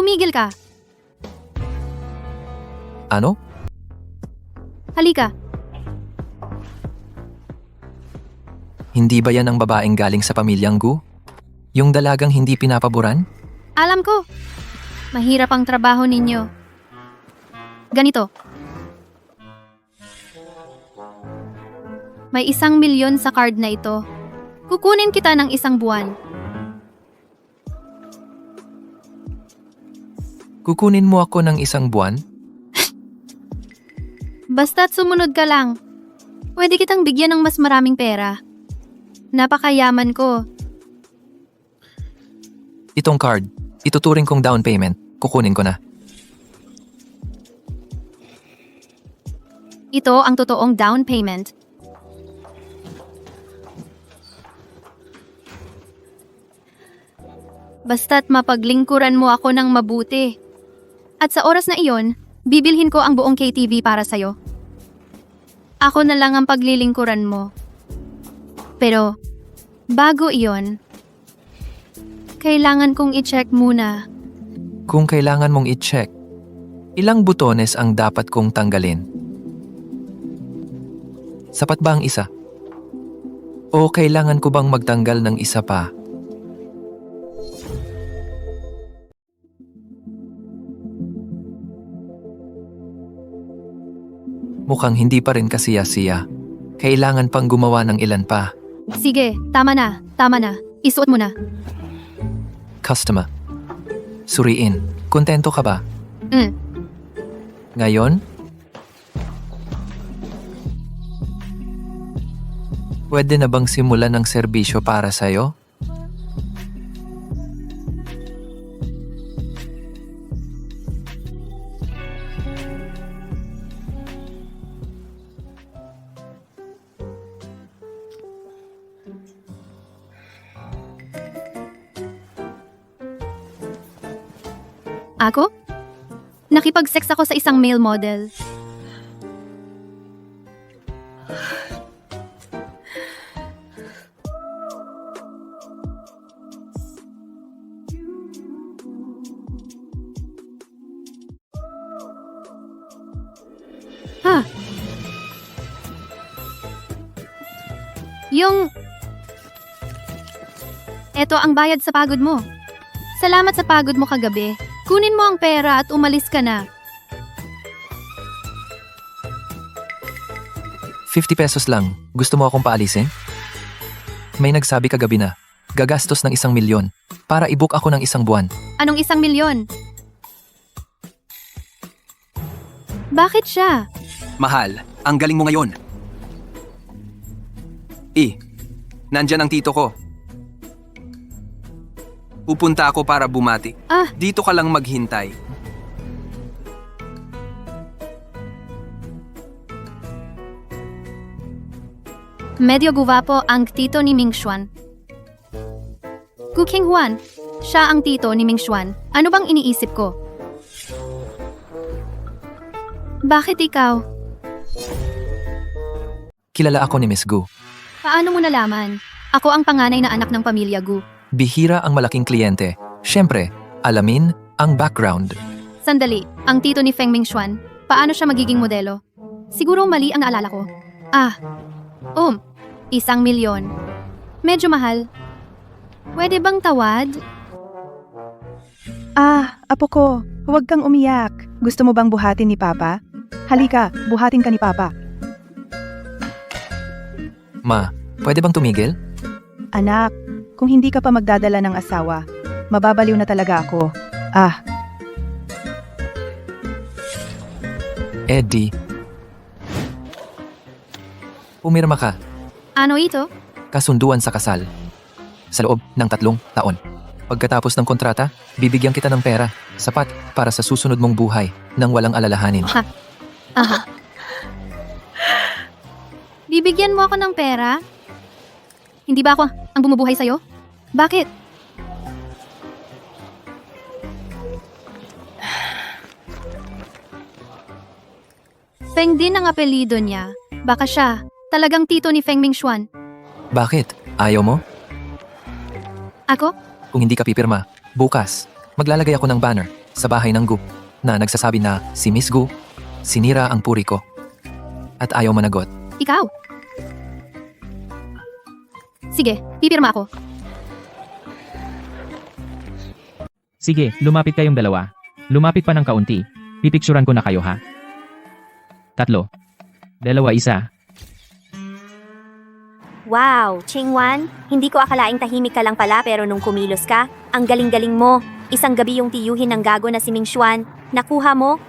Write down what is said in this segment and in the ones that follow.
Tumigil ka. Ano? Halika. Hindi ba yan ang babaeng galing sa pamilyang Gu? Yung dalagang hindi pinapaboran? Alam ko. Mahirap ang trabaho ninyo. Ganito. May 1,000,000 sa card na ito. Kukunin kita ng 1 buwan. Kukunin mo ako ng 1 buwan? Basta't sumunod ka lang. Pwede kitang bigyan ng mas maraming pera. Napakayaman ko. Itong card, ituturing kong down payment. Kukunin ko na. Ito ang totoong down payment. Basta't mapaglingkuran mo ako ng mabuti. At sa oras na iyon, bibilhin ko ang buong KTV para sa'yo. Ako na lang ang paglilingkuran mo. Pero, bago iyon, kailangan kong i-check muna. Kung kailangan mong i-check, ilang butones ang dapat kong tanggalin? Sapat ba ang isa? O kailangan ko bang magtanggal ng isa pa? Mukhang hindi pa rin kasiya-siya. Kailangan pang gumawa ng ilan pa. Sige, tama na, tama na. Isuot mo na. Customer. Suriin. Kontento ka ba? Ngayon? Pwede na bang simulan ng serbisyo para sa'yo? Ako? Nakipag-sex ako sa isang male model. Ha? Eto ang bayad sa pagod mo. Salamat sa pagod mo kagabi. Kunin mo ang pera at umalis ka na. 50 pesos lang. Gusto mo akong paalisin? May nagsabi kagabi na, gagastos ng 1,000,000 para i-book ako ng 1 buwan. Anong 1,000,000? Bakit siya? Mahal, ang galing mo ngayon. Nandyan ang tito ko. Pupunta ako para bumati. Dito ka lang maghintay. Medyo guwapo ang tito ni Ming Xuan. King Juan, siya ang tito ni Ming Xuan. Ano bang iniisip ko? Bakit ikaw? Kilala ako ni Miss Gu. Paano mo nalaman? Ako ang panganay na anak ng pamilya Gu. Bihira ang malaking kliyente. Siyempre, alamin ang background. Sandali, ang tito ni Feng Ming Xuan, paano siya magiging modelo? Siguro mali ang naalala ko. 1,000,000. Medyo mahal. Pwede bang tawad? Apo ko, huwag kang umiyak. Gusto mo bang buhatin ni Papa? Halika, buhatin ka ni Papa. Ma, pwede bang tumigil? Anak, kung hindi ka pa magdadala ng asawa, mababaliw na talaga ako. Eddie. Pumirma ka. Ano ito? Kasunduan sa kasal. Sa loob ng 3 taon. Pagkatapos ng kontrata, bibigyan kita ng pera. Sapat para sa susunod mong buhay nang walang alalahanin. Bibigyan mo ako ng pera? Hindi ba ako ang bumubuhay sa'yo? Bakit? Feng din ang apelido niya. Baka siya, talagang tito ni Feng Ming Xuan. Bakit? Ayaw mo? Ako? Kung hindi ka pipirma, bukas, maglalagay ako ng banner. sa bahay ng Gu na nagsasabi na si Miss Gu sinira ang puri ko at ayaw managot. Ikaw? Sige, pipirma ako. Sige, lumapit kayong dalawa. Lumapit pa ng kaunti. Pipicturan ko na kayo ha. 3, 2, 1. Wow, Chingwan, hindi ko akalaing tahimik ka lang pala pero nung kumilos ka, ang galing-galing mo. Isang gabi yung tiyuhin ng gago na si Ming Xuan. Nakuha mo?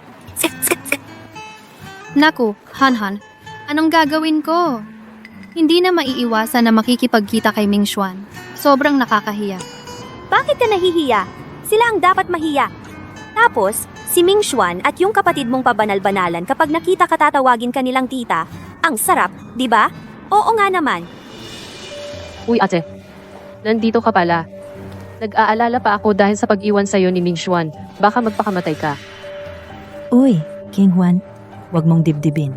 Naku, Han, anong gagawin ko? Hindi na maiiwasan na makikipagkita kay Ming Xuan. Sobrang nakakahiya. Bakit ka nahihiya? Sila ang dapat mahiya. Tapos, si Ming Xuan at yung kapatid mong pabanal-banalan kapag nakita ka tatawagin kanilang tita. Ang sarap, di ba? Oo nga naman. Uy ate, nandito ka pala. Nag-aalala pa ako dahil sa pag-iwan sa'yo ni Ming Xuan. Baka magpakamatay ka. Uy, King Juan, wag mong dibdibin.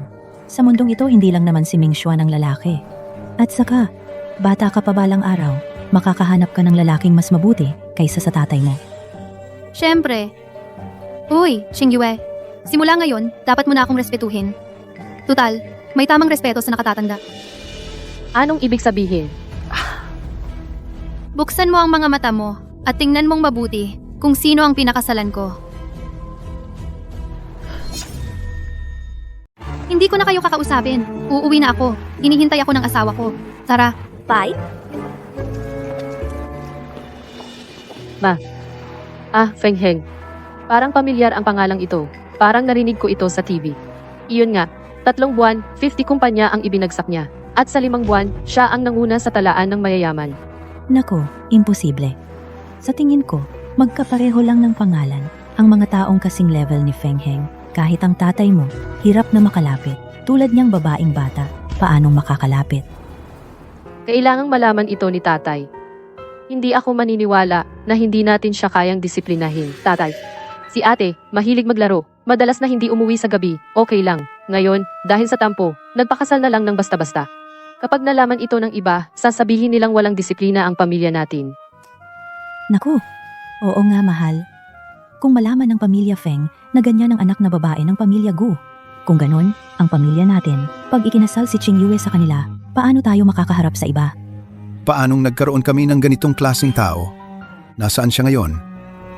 Sa mundong ito, hindi lang naman si Ming Xuan ang lalaki. At saka, bata ka pa balang araw, makakahanap ka ng lalaking mas mabuti kaysa sa tatay mo. Siyempre. Uy, Xingyue. Simula ngayon, dapat mo na akong respetuhin. Tutal, may tamang respeto sa nakatatanda. Anong ibig sabihin? Buksan mo ang mga mata mo at tingnan mong mabuti kung sino ang pinakasalan ko. Hindi ko na kayo kakausapin. Uuwi na ako. Hinihintay ako ng asawa ko. Tara. Bye? Feng Heng. Parang pamilyar ang pangalang ito. Parang narinig ko ito sa TV. Iyon nga, 3 buwan, 50 kumpanya ang ibinagsak niya. At sa 5 buwan, siya ang nanguna sa talaan ng mayayaman. Nako, imposible. Sa tingin ko, magkapareho lang ng pangalan ang mga taong kasing level ni Feng Heng. Kahit ang tatay mo, hirap na makalapit. Tulad niyang babaeng bata, paanong makakalapit? Kailangang malaman ito ni tatay. Hindi ako maniniwala na hindi natin siya kayang disiplinahin, tatay. Si ate, mahilig maglaro. Madalas na hindi umuwi sa gabi, okay lang. Ngayon, dahil sa tampo, nagpakasal na lang ng basta-basta. Kapag nalaman ito ng iba, sasabihin nilang walang disiplina ang pamilya natin. Naku, oo nga mahal. Kung malaman ng pamilya Feng na ganyan ang anak na babae ng pamilya Gu. Kung ganon, ang pamilya natin, pag ikinasal si Qingyue sa kanila, paano tayo makakaharap sa iba? Paanong nagkaroon kami ng ganitong klaseng tao? Nasaan siya ngayon?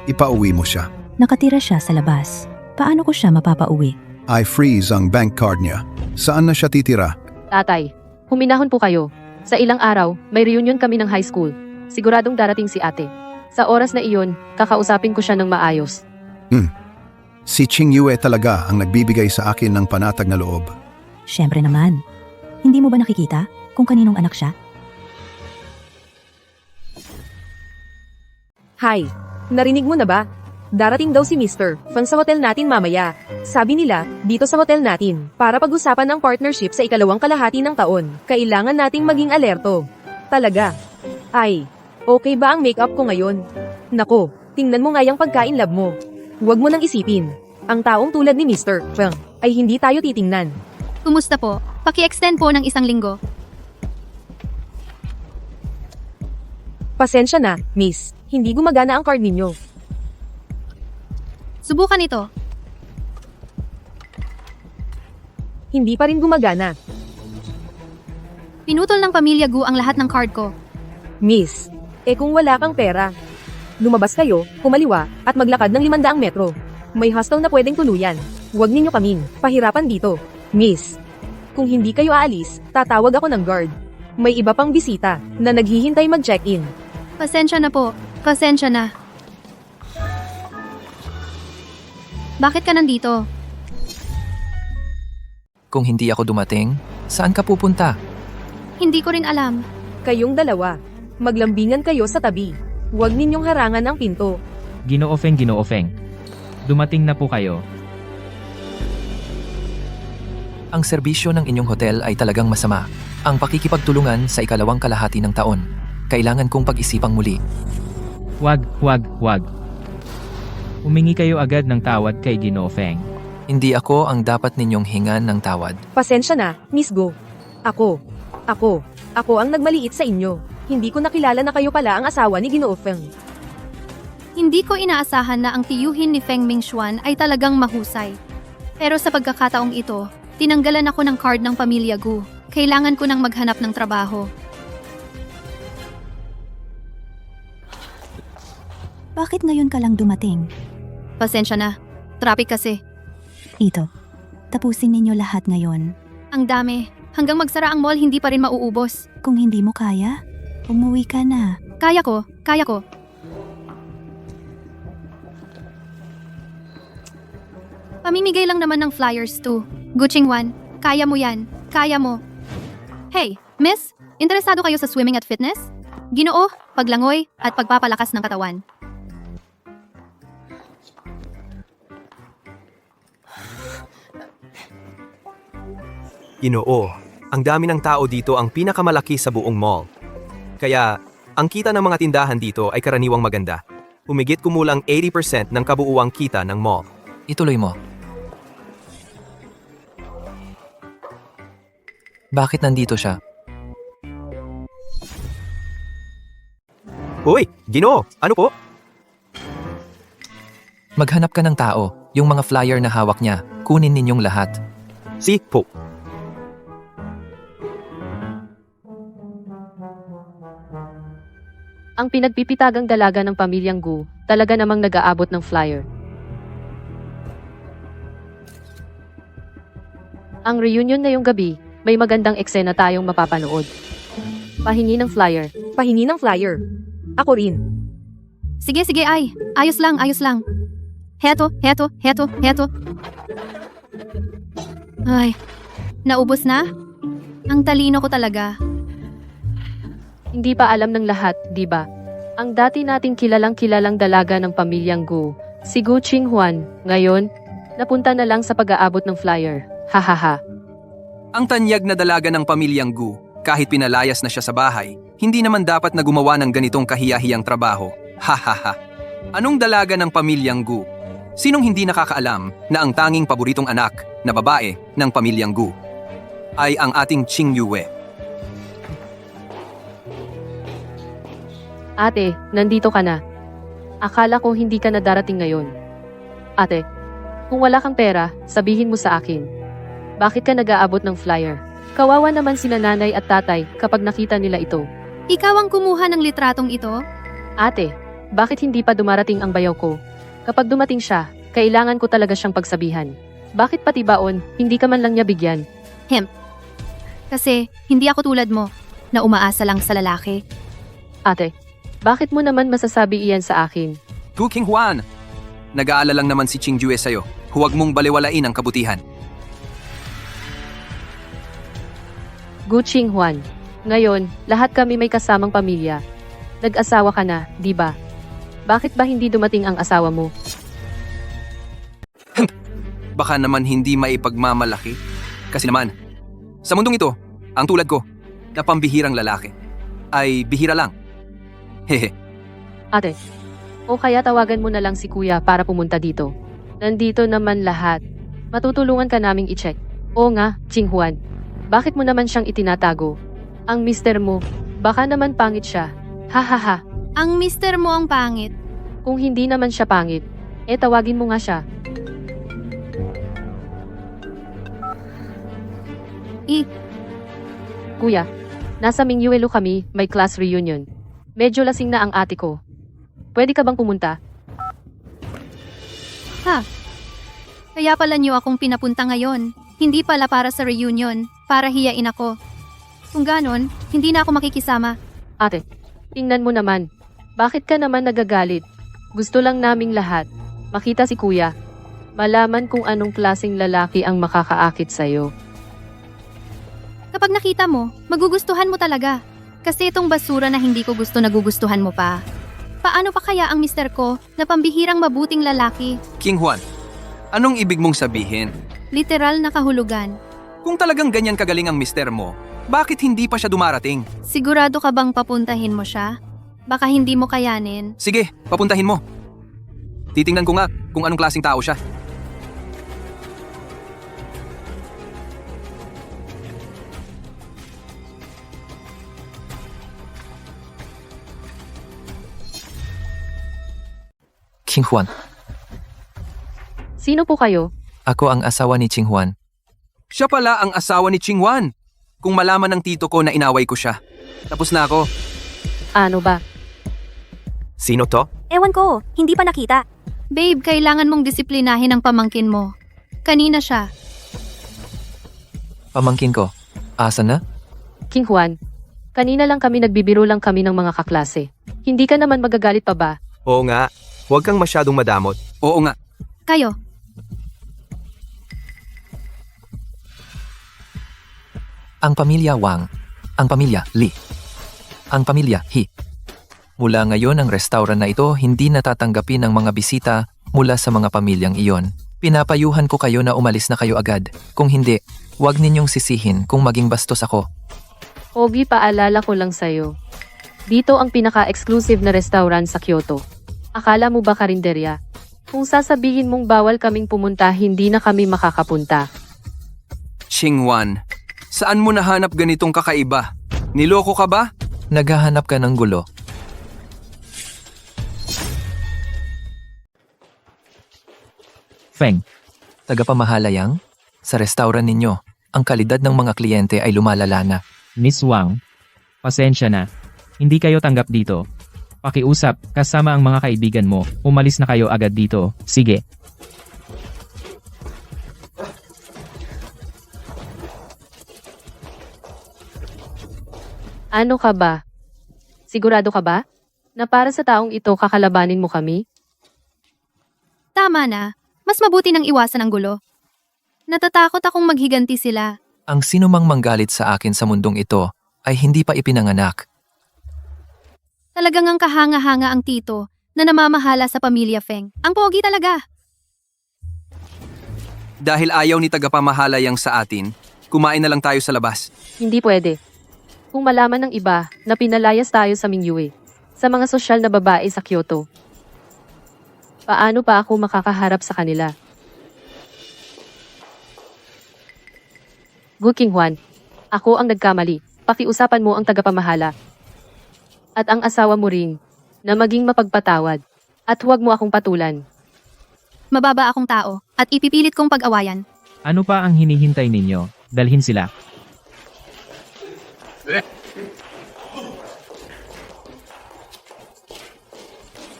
Ipauwi mo siya. Nakatira siya sa labas. Paano ko siya mapapauwi? I freeze ang bank card niya. Saan na siya titira? Tatay, huminahon po kayo. Sa ilang araw, may reunion kami ng high school. Siguradong darating si ate. Sa oras na iyon, kakausapin ko siya ng maayos. Si Qingyue talaga ang nagbibigay sa akin ng panatag na loob. Siyempre naman. Hindi mo ba nakikita kung kaninong anak siya? Hi, narinig mo na ba? Darating daw si Mr. Fang sa hotel natin mamaya. Sabi nila, dito sa hotel natin, para pag-usapan ng partnership sa ikalawang kalahati ng taon. Kailangan nating maging alerto. Talaga. Ay, okay ba ang makeup ko ngayon? Nako, tingnan mo nga yung pagkain lab mo. Huwag mo nang isipin. Ang taong tulad ni Mr. Fang ay hindi tayo titingnan. Kumusta po? Paki-extend po ng 1 linggo. Pasensya na, miss. Hindi gumagana ang card ninyo. Subukan ito. Hindi pa rin gumagana. Pinutol ng pamilya Gu ang lahat ng card ko. Miss, kung wala kang pera, lumabas kayo, kumaliwa, at maglakad ng 500 metro. May hostel na pwedeng tuluyan. Huwag ninyo kaming pahirapan dito. Miss, kung hindi kayo aalis, tatawag ako ng guard. May iba pang bisita na naghihintay mag-check-in. Pasensya na po. Pasensya na. Bakit ka nandito? Kung hindi ako dumating, saan ka pupunta? Hindi ko rin alam. Kayong dalawa, maglambingan kayo sa tabi. Huwag ninyong harangan ang pinto. Ginoo Feng. Dumating na po kayo. Ang serbisyo ng inyong hotel ay talagang masama. Ang pakikipagtulungan sa ikalawang kalahati ng taon. Kailangan kong pag-isipang muli. Wag. Humingi kayo agad ng tawad kay Ginoo Feng. Hindi ako ang dapat ninyong hingan ng tawad. Pasensya na, Miss Go. Ako ang nagmaliit sa inyo. Hindi ko nakilala na kayo pala ang asawa ni Ginoo Feng. Hindi ko inaasahan na ang tiyuhin ni Feng Mingxuan ay talagang mahusay. Pero sa pagkakataong ito, tinanggalan ako ng card ng pamilya Gu. Kailangan ko nang maghanap ng trabaho. Bakit ngayon ka lang dumating? Pasensya na. Traffic kasi. Ito, tapusin ninyo lahat ngayon. Ang dami. Hanggang magsara ang mall, hindi pa rin mauubos. Kung hindi mo kaya, umuwi ka na. Kaya ko. Kaya ko. Pamimigay lang naman ng flyers to. Guchingwan, kaya mo yan. Kaya mo. Hey, miss, interesado kayo sa swimming at fitness? Ginoo, paglangoy, at pagpapalakas ng katawan. Ginoo, ang dami ng tao dito ang pinakamalaki sa buong mall. Kaya, ang kita ng mga tindahan dito ay karaniwang maganda. Humigit kumulang 80% ng kabuuang kita ng mall. Ituloy mo. Bakit nandito siya? Hoy, Ginoo, ano po? Maghanap ka ng tao, yung mga flyer na hawak niya, kunin ninyong lahat. Si po. Ang pinagpipitagang dalaga ng pamilyang Gu, talaga namang nag-aabot ng flyer. Ang reunion na yung gabi, may magandang eksena tayong mapapanood. Pahingi ng flyer. Pahingi ng flyer. Ako rin. Sige, sige ay. Ayos lang, ayos lang. Heto. Ay, naubos na? Ang talino ko talaga. Hindi pa alam ng lahat, di ba? Ang dati nating kilalang dalaga ng pamilyang Gu, si Gu Qinghuan, ngayon, napunta na lang sa pag-aabot ng flyer. Hahaha. Ang tanyag na dalaga ng pamilyang Gu, kahit pinalayas na siya sa bahay, hindi naman dapat na gumawa ng ganitong kahiyahiyang trabaho. Hahaha. Anong dalaga ng pamilyang Gu? Sinong hindi nakakaalam na ang tanging paboritong anak na babae ng pamilyang Gu ay ang ating Qing Yue? Ate, nandito ka na. Akala ko hindi ka na darating ngayon. Ate, kung wala kang pera, sabihin mo sa akin. Bakit ka nag-aabot ng flyer? Kawawa naman sina nanay at tatay kapag nakita nila ito. Ikaw ang kumuha ng litratong ito? Ate, bakit hindi pa dumarating ang bayaw ko? Kapag dumating siya, kailangan ko talaga siyang pagsabihan. Bakit pati baon, hindi ka man lang niya bigyan? Kasi, hindi ako tulad mo, na umaasa lang sa lalaki. Ate, bakit mo naman masasabi iyan sa akin? Gu Qinghuan! Nag-aalala lang naman si Qing Yue sa'yo. Huwag mong baliwalain ang kabutihan. Gu Qinghuan. Ngayon, lahat kami may kasamang pamilya. Nag-asawa ka na, di ba? Bakit ba hindi dumating ang asawa mo? Baka naman hindi maipagmamalaki. Kasi naman, sa mundong ito, ang tulad ko, na pambihirang lalaki, ay bihira lang. Hehe. Ate, o kaya tawagan mo na lang si kuya para pumunta dito. Nandito naman lahat. Matutulungan ka naming i-check. Oo nga, Qinghuan. Bakit mo naman siyang itinatago? Ang mister mo, baka naman pangit siya. Hahaha. Ang mister mo ang pangit. Kung hindi naman siya pangit, tawagin mo nga siya. Kuya, nasa Mingyuelo kami, may class reunion. Medyo lasing na ang ate ko. Pwede ka bang pumunta? Kaya pala niyo akong pinapunta ngayon. Hindi pala para sa reunion, para hiyain ako. Kung ganon, hindi na ako makikisama. Ate, tingnan mo naman. Bakit ka naman nagagalit? Gusto lang naming lahat. Makita si kuya. Malaman kung anong klaseng lalaki ang makakaakit sa'yo. Kapag nakita mo, magugustuhan mo talaga. Kasi itong basura na hindi ko gusto nagugustuhan mo pa. Paano pa kaya ang mister ko na pambihirang mabuting lalaki? Qinghuan, anong ibig mong sabihin? Literal na kahulugan. Kung talagang ganyan kagaling ang mister mo, bakit hindi pa siya dumarating? Sigurado ka bang papuntahin mo siya? Baka hindi mo kayanin. Sige, papuntahin mo. Titingnan ko nga kung anong klaseng tao siya. King Juan, Sino po kayo? ako ang asawa ni Ching Juan. Siya pala ang asawa ni Ching Juan. Kung malaman ng tito ko na inaway ko siya. Tapos na ako. Ano ba? Sino to? Ewan ko, hindi pa nakita. Babe, kailangan mong disiplinahin ang pamangkin mo. Kanina siya. Pamangkin ko, asa na? King Juan, kanina lang kami nagbibiro lang kami ng mga kaklase. Hindi ka naman magagalit pa ba? Oo nga, huwag kang masyadong madamot. Oo nga. Kayo. Ang pamilya Wang, ang pamilya Li, ang pamilya He. Mula ngayon ang restaurant na ito hindi natatanggapin ang mga bisita mula sa mga pamilyang iyon. Pinapayuhan ko kayo na umalis na kayo agad. Kung hindi, huwag ninyong sisihin kung maging bastos ako. Ogi, paalala ko lang sa'yo. Dito ang pinaka-exclusive na restaurant sa Kyoto. Akala mo ba karinderya? Kung sasabihin mong bawal kaming pumunta, hindi na kami makakapunta. Ching Juan, saan mo nahanap ganitong kakaiba? Niloko ka ba? Naghahanap ka ng gulo. Feng, Tagapamahalayang, sa restaurant ninyo, ang kalidad ng mga kliyente ay lumalala na. Miss Wang, pasensya na. Hindi kayo tanggap dito. Pakiusap, kasama ang mga kaibigan mo. Umalis na kayo agad dito. Sige. Ano ka ba? Sigurado ka ba? Na para sa taong ito kakalabanin mo kami? Tama na. Mas mabuti nang iwasan ang gulo. Natatakot akong maghiganti sila. Ang sinumang manggalit sa akin sa mundong ito ay hindi pa ipinanganak. Talagang ang kahanga-hanga ang tito na namamahala sa pamilya Feng. Ang pogi talaga. Dahil ayaw ni tagapamahalayang sa atin, kumain na lang tayo sa labas. Hindi pwede. Kung malaman ng iba na pinalayas tayo sa Mingyue, sa mga sosyal na babae sa Kyoto, paano pa ako makakaharap sa kanila? Gu King Juan, ako ang nagkamali. Pakiusapan mo ang tagapamahala. At ang asawa mo rin, na maging mapagpatawad. At huwag mo akong patulan. Mababa akong tao at ipipilit kong pag-awayan. Ano pa ang hinihintay ninyo? Dalhin sila.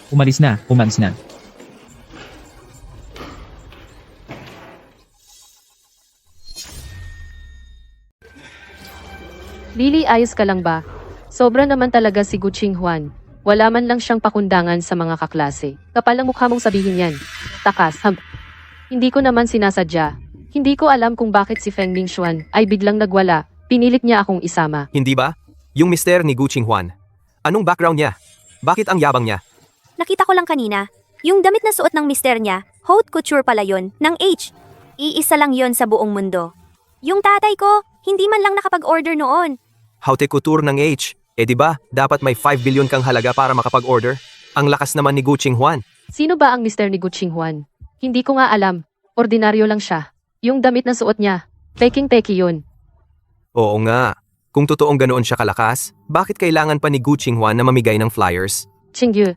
Umalis na, umalis na. Lily, ayos ka lang ba? Sobra naman talaga si Gu Ching Juan. Wala man lang siyang pakundangan sa mga kaklase. Kapal ang mukha mong sabihin yan. Takas, Hindi ko naman sinasadya. Hindi ko alam kung bakit si Feng Mingxuan ay biglang nagwala. Pinilit niya akong isama. Hindi ba? Yung mister ni Gu Ching Juan. Anong background niya? Bakit ang yabang niya? Nakita ko lang kanina. Yung damit na suot ng mister niya, haute couture pala yon, ng H. Iisa lang yon sa buong mundo. Yung tatay ko, hindi man lang nakapag-order noon. Haute couture ng H. Eh di ba, dapat may 5 billion kang halaga para makapag-order? Ang lakas naman ni Gu Ching Juan. Sino ba ang mister ni Gu Ching Juan? Hindi ko nga alam. Ordinaryo lang siya. Yung damit na suot niya, peking-peki yun. Oo nga. Kung totoong ganoon siya kalakas, bakit kailangan pa ni Gu Ching Juan na mamigay ng flyers? Chingyu,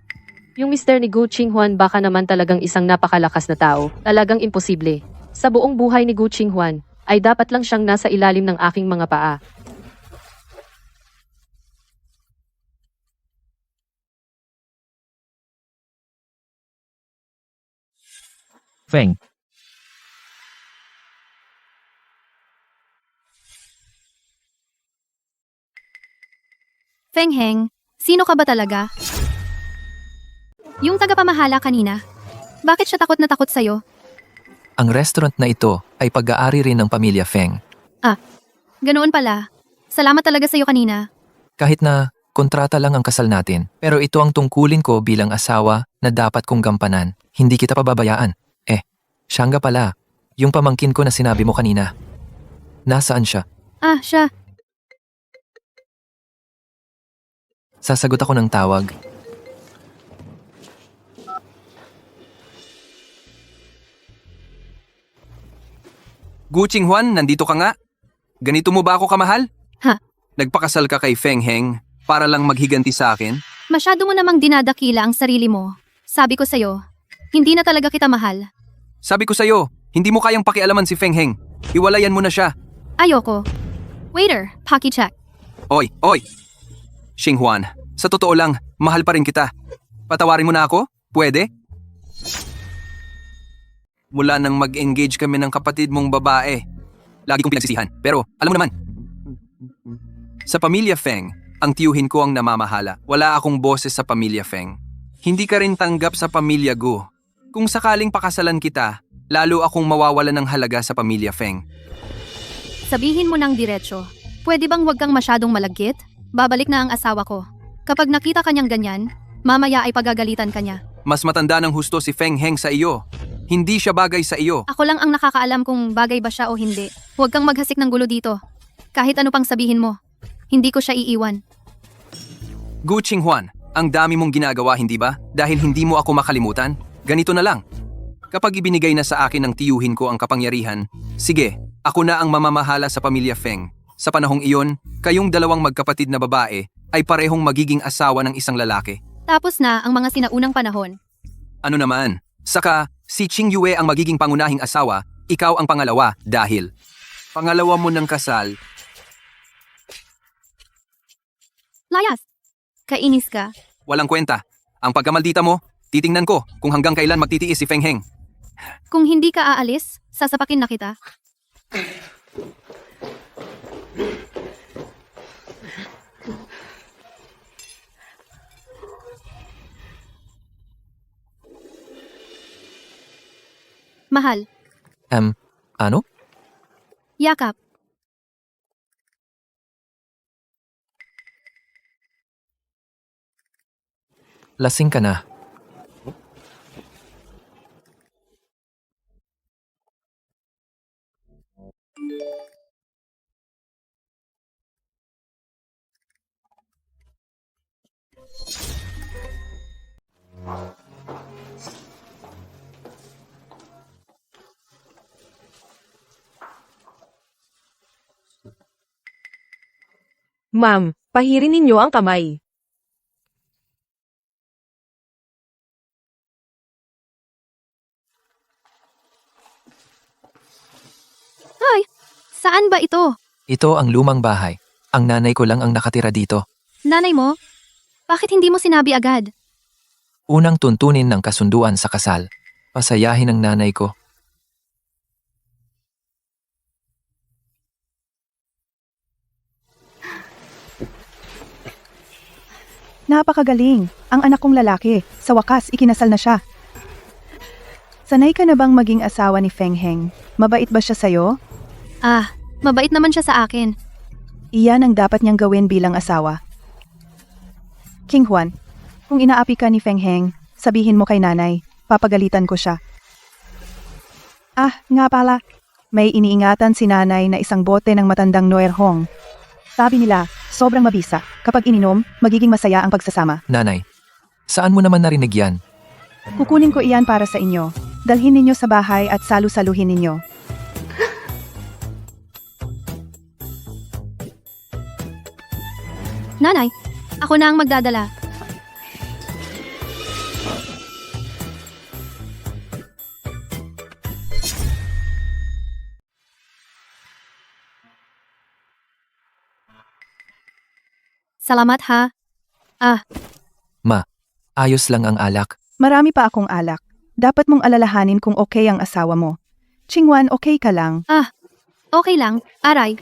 yung mister ni Gu Ching Juan baka naman talagang isang napakalakas na tao. Talagang imposible. Sa buong buhay ni Gu Ching Juan, ay dapat lang siyang nasa ilalim ng aking mga paa. Feng, Feng Heng, sino ka ba talaga? Yung tagapamahala kanina. Bakit siya takot na takot sa'yo? Ang restaurant na ito ay pag-aari rin ng pamilya Feng. Ganoon pala. Salamat talaga sa'yo kanina. Kahit na kontrata lang ang kasal natin, pero ito ang tungkulin ko bilang asawa na dapat kong gampanan. Hindi kita pababayaan. Siya nga pala. Yung pamangkin ko na sinabi mo kanina. Nasaan siya? Siya. Sasagot ako ng tawag. Gu Ching Juan, nandito ka nga? Ganito mo ba ako kamahal? Ha? Nagpakasal ka kay Feng Heng para lang maghiganti sa akin? Masyado mo namang dinadakila ang sarili mo. Sabi ko sa'yo, Hindi na talaga kita mahal. Sabi ko sa'yo, hindi mo kayang pakialaman si Feng Heng. Iwalayan mo na siya. Ayoko. Waiter, paki-check. Oy, oy! Xing Huan, sa totoo lang, mahal pa rin kita. Patawarin mo na ako? Pwede? Mula nang mag-engage kami ng kapatid mong babae, lagi kong pinagsisihan. Pero, alam mo naman, sa pamilya Feng, ang tiyuhin ko ang namamahala. Wala akong boses sa pamilya Feng. Hindi ka rin tanggap sa pamilya Gu. Kung sakaling pakasalan kita, lalo akong mawawala ng halaga sa pamilya Feng. Sabihin mo ng diretsyo. Pwede bang wag kang masyadong malagkit? Babalik na ang asawa ko. Kapag nakita kanyang ganyan, mamaya ay pagagalitan kanya. Mas matanda ng husto si Feng Heng sa iyo. Hindi siya bagay sa iyo. Ako lang ang nakakaalam kung bagay ba siya o hindi. Huwag kang maghasik ng gulo dito. Kahit ano pang sabihin mo, hindi ko siya iiwan. Gu Qinghuan, ang dami mong ginagawa hindi ba? Dahil hindi mo ako makalimutan? Ganito na lang. Kapag ibinigay na sa akin ng tiyuhin ko ang kapangyarihan, sige, ako na ang mamamahala sa pamilya Feng. Sa panahong iyon, kayong dalawang magkapatid na babae ay parehong magiging asawa ng isang lalaki. Tapos na ang mga sinaunang panahon. Ano naman? Saka, si Qing Yue ang magiging pangunahing asawa, ikaw ang pangalawa dahil pangalawa mo ng kasal. Layas! Kainis ka. Walang kwenta. Ang pagkamaldita mo, titingnan ko kung hanggang kailan magtitiis si Feng Heng. Kung hindi ka aalis, sasapakin na kita. Mahal, Ano? yakap. Lasing ka na. Ma'am, pahirin ninyo ang kamay. Hoy, saan ba ito? Ito ang lumang bahay. Ang nanay ko lang ang nakatira dito. Nanay mo? Bakit hindi mo sinabi agad? Unang tuntunin ng kasunduan sa kasal. Pasayahin ang nanay ko. Napakagaling. Ang anak kong lalaki. Sa wakas, ikinasal na siya. Sanay ka na bang maging asawa ni Feng Heng? Mabait ba siya sa'yo? Ah, mabait naman siya sa akin. Iyan ang dapat niyang gawin bilang asawa. King Huan, kung inaapi ka ni Feng Heng, sabihin mo kay nanay, papagalitan ko siya. Ah, nga pala, may iniingatan si nanay na isang bote ng matandang Noer Hong. Sabi nila, sobrang mabisa. Kapag ininom, magiging masaya ang pagsasama. Nanay, saan mo naman narinig yan? Kukunin ko iyan para sa inyo. Dalhin ninyo sa bahay at salu-saluhin ninyo. Nanay, ako na ang magdadala. Salamat ha. Ma, ayos lang ang alak. Marami pa akong alak. Dapat mong alalahanin kung okay ang asawa mo. Qingwan, okay ka lang? Okay lang, aray.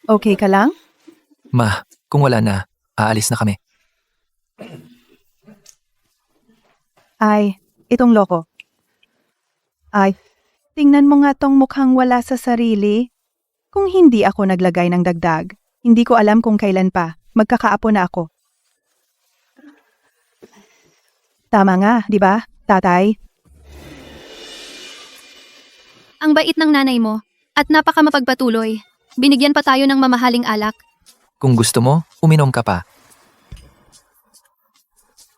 Okay ka lang? Ma, kung wala na, aalis na kami. Ay, itong loko. Ay, tingnan mo nga tong mukhang wala sa sarili. Kung hindi ako naglagay ng dagdag, hindi ko alam kung kailan pa. Magkakaapo na ako. Tama nga, di ba, tatay? Ang bait ng nanay mo at napakamapagpatuloy. Binigyan pa tayo ng mamahaling alak. Kung gusto mo, uminom ka pa.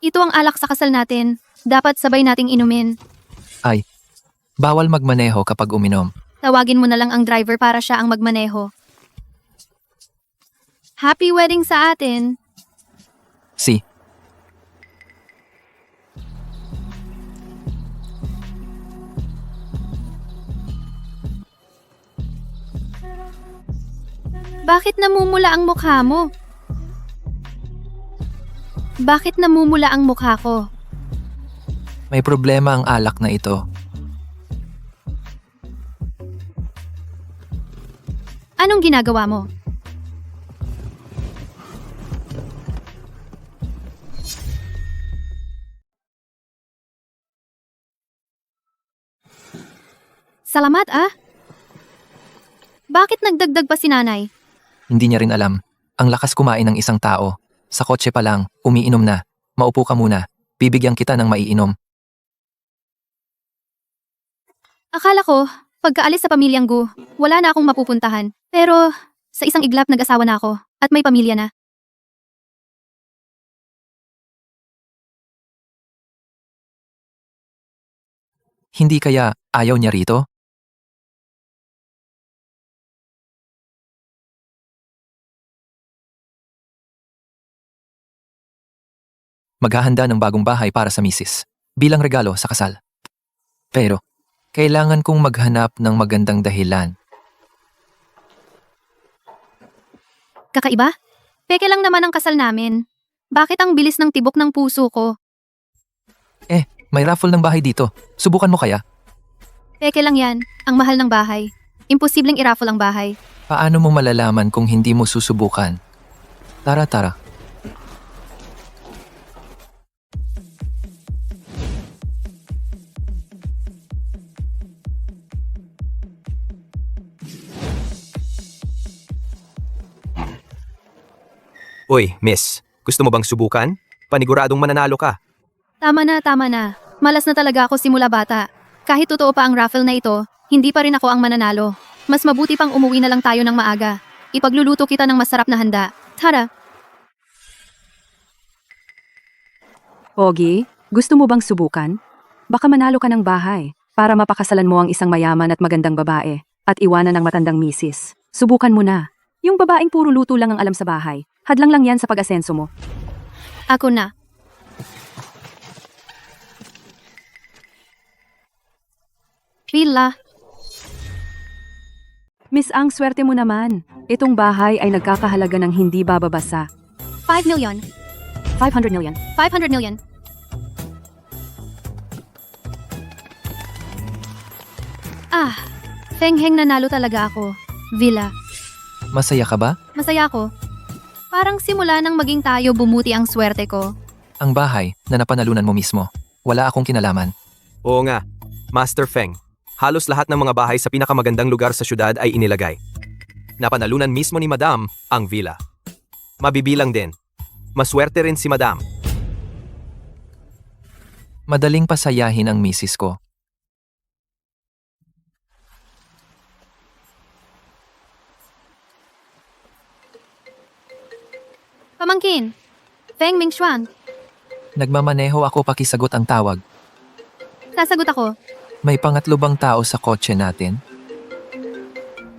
Ito ang alak sa kasal natin. Dapat sabay nating inumin. Ay, bawal magmaneho kapag uminom. Tawagin mo na lang ang driver para siya ang magmaneho. Happy wedding sa atin! Si, Bakit namumula ang mukha mo? Bakit namumula ang mukha ko? May problema ang alak na ito. Anong ginagawa mo? Salamat ah. Bakit nagdagdag pa si nanay? Hindi niya rin alam. Ang lakas kumain ng isang tao. Sa kotse pa lang, umiinom na. Maupo ka muna. Bibigyan kita ng maiinom. Akala ko, pagkaalis sa pamilyang Gu, wala na akong mapupuntahan. Pero, sa isang iglap nag-asawa na ako at may pamilya na. Hindi kaya ayaw niya rito? Maghahanda ng bagong bahay para sa misis, bilang regalo sa kasal. Pero, kailangan kong maghanap ng magandang dahilan. Kakaiba? Peke lang naman ang kasal namin. Bakit ang bilis ng tibok ng puso ko? May raffle ng bahay dito. Subukan mo kaya? Peke lang yan, ang mahal ng bahay. Imposibleng i-raffle ang bahay. Paano mo malalaman kung hindi mo susubukan? Tara. Uy, miss. Gusto mo bang subukan? Paniguradong mananalo ka. Tama na. Malas na talaga ako simula bata. Kahit totoo pa ang raffle na ito, hindi pa rin ako ang mananalo. Mas mabuti pang umuwi na lang tayo ng maaga. Ipagluluto kita ng masarap na handa. Tara! Pogi, gusto mo bang subukan? Baka manalo ka ng bahay para mapakasalan mo ang isang mayaman at magandang babae at iwanan ang matandang misis. Subukan mo na. Yung babaeng puro luto lang ang alam sa bahay. Hadlang lang yan sa pag-asenso mo. Ako na. Rila, Miss Ang, swerte mo naman. Itong bahay ay nagkakahalaga ng hindi bababasa. 5 million. 500 million. 500 million. Feng Heng, nanalo talaga ako. Villa. Masaya ka ba? Masaya ako. Parang simula nang maging tayo bumuti ang swerte ko. Ang bahay na napanalunan mo mismo. Wala akong kinalaman. Oo nga, Master Feng. Halos lahat ng mga bahay sa pinakamagandang lugar sa syudad ay inilagay. Napanalunan mismo ni Madam ang villa. Mabibilang din. Maswerte rin si Madam. Madaling pasayahin ang misis ko. Pamangkin. Feng Mingxuan. Nagmamaneho ako, pakisagot ang tawag. Sasagot ako. May pangatlo bang tao sa kotse natin?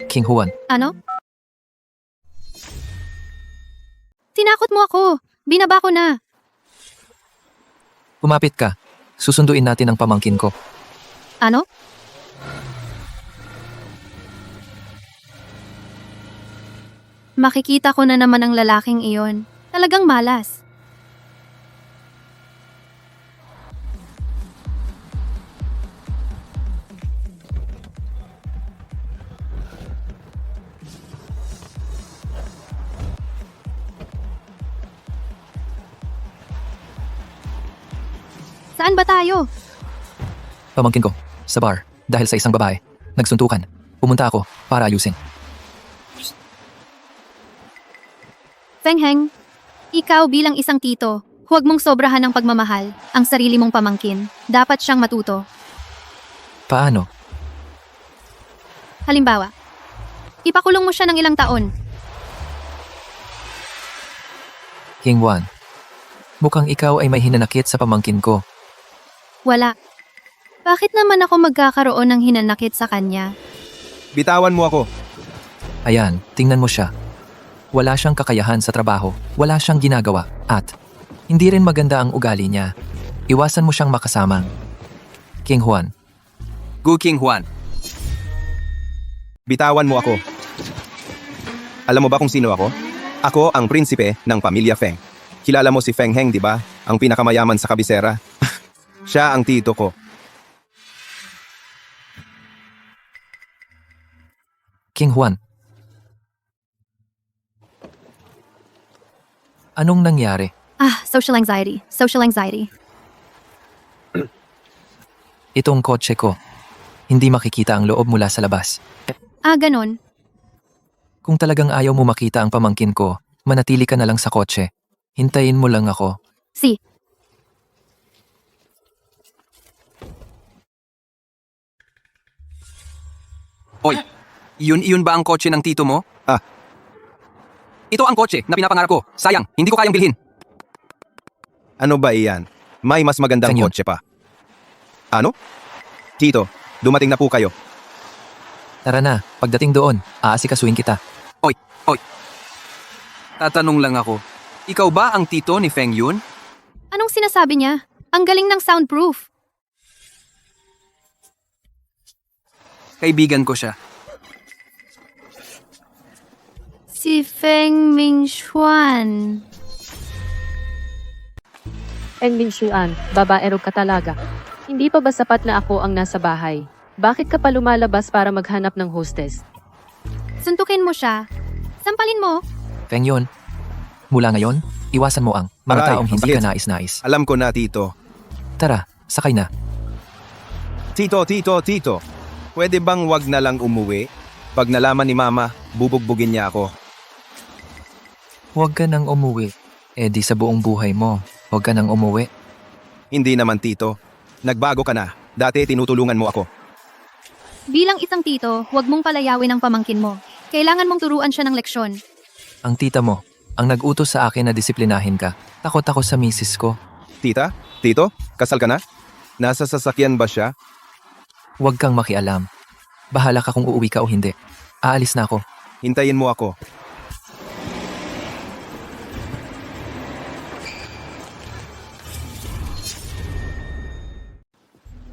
King Juan. Ano? Tinakot mo ako. Binaba ko na. Kumapit ka. Susunduin natin ang pamangkin ko. Ano? Makikita ko na naman ang lalaking iyon. Talagang malas. Saan ba tayo? Pamangkin ko. Sa bar. Dahil sa isang babae. Nagsuntukan. Pumunta ako para ayusin. Feng Heng, ikaw bilang isang tito, huwag mong sobrahan ng pagmamahal ang sarili mong pamangkin. Dapat siyang matuto. Paano? Halimbawa, ipakulong mo siya ng ilang taon. King Juan. Mukhang ikaw ay may hinanakit sa pamangkin ko. Wala. Bakit naman ako magkakaroon ng hinanakit sa kanya? Bitawan mo ako. Ayan, tingnan mo siya. Wala siyang kakayahan sa trabaho, wala siyang ginagawa, at hindi rin maganda ang ugali niya. Iwasan mo siyang makasama. King Juan. Gu King Juan. Bitawan mo ako. Alam mo ba kung sino ako? Ako ang prinsipe ng pamilya Feng. Kilala mo si Feng Heng, di ba? Ang pinakamayaman sa kabisera. Siya ang tito ko. King Juan. Anong nangyari? Social anxiety. Social anxiety. Itong kotse ko. Hindi makikita ang loob mula sa labas. Ganon. Kung talagang ayaw mo makita ang pamangkin ko, manatili ka na lang sa kotse. Hintayin mo lang ako. Si. Oy, iyon ba ang kotse ng tito mo? Ito ang kotse na pinapangarap ko. Sayang, hindi ko kayang bilhin. Ano ba iyan? May mas magandang Feng yun. kotse pa. Ano? Tito, dumating na po kayo. Tara na, pagdating doon, aasikasuhin kita. Oy. Tatanong lang ako. Ikaw ba ang tito ni Feng Yun? Anong sinasabi niya? Ang galing ng soundproof. Kaibigan ko siya. Si Feng Mingxuan. Eng Minshuan, babaero ka talaga. Hindi pa ba sapat na ako ang nasa bahay? Bakit ka pa lumalabas para maghanap ng hostess? Suntukin mo siya. Sampalin mo. Feng Yun, mula ngayon, iwasan mo ang mga Aray, taong hindi sakit. ka nais-nais. Alam ko na, Tito. Tara, sakay na. Tito. Pwede bang wag na lang umuwi? Pag nalaman ni Mama, bubugbugin niya ako. Huwag ka nang umuwi. Eh di sa buong buhay mo, huwag ka nang umuwi. Hindi naman, Tito. Nagbago ka na. Dati tinutulungan mo ako. Bilang isang tito, huwag mong palayawin ang pamangkin mo. Kailangan mong turuan siya ng leksyon. Ang tita mo, ang nag-utos sa akin na disiplinahin ka. Takot ako sa misis ko. Tita? Tito? Kasal ka na? Nasa sasakyan ba siya? Huwag kang makialam. Bahala ka kung uuwi ka o hindi. Aalis na ako. Hintayin mo ako.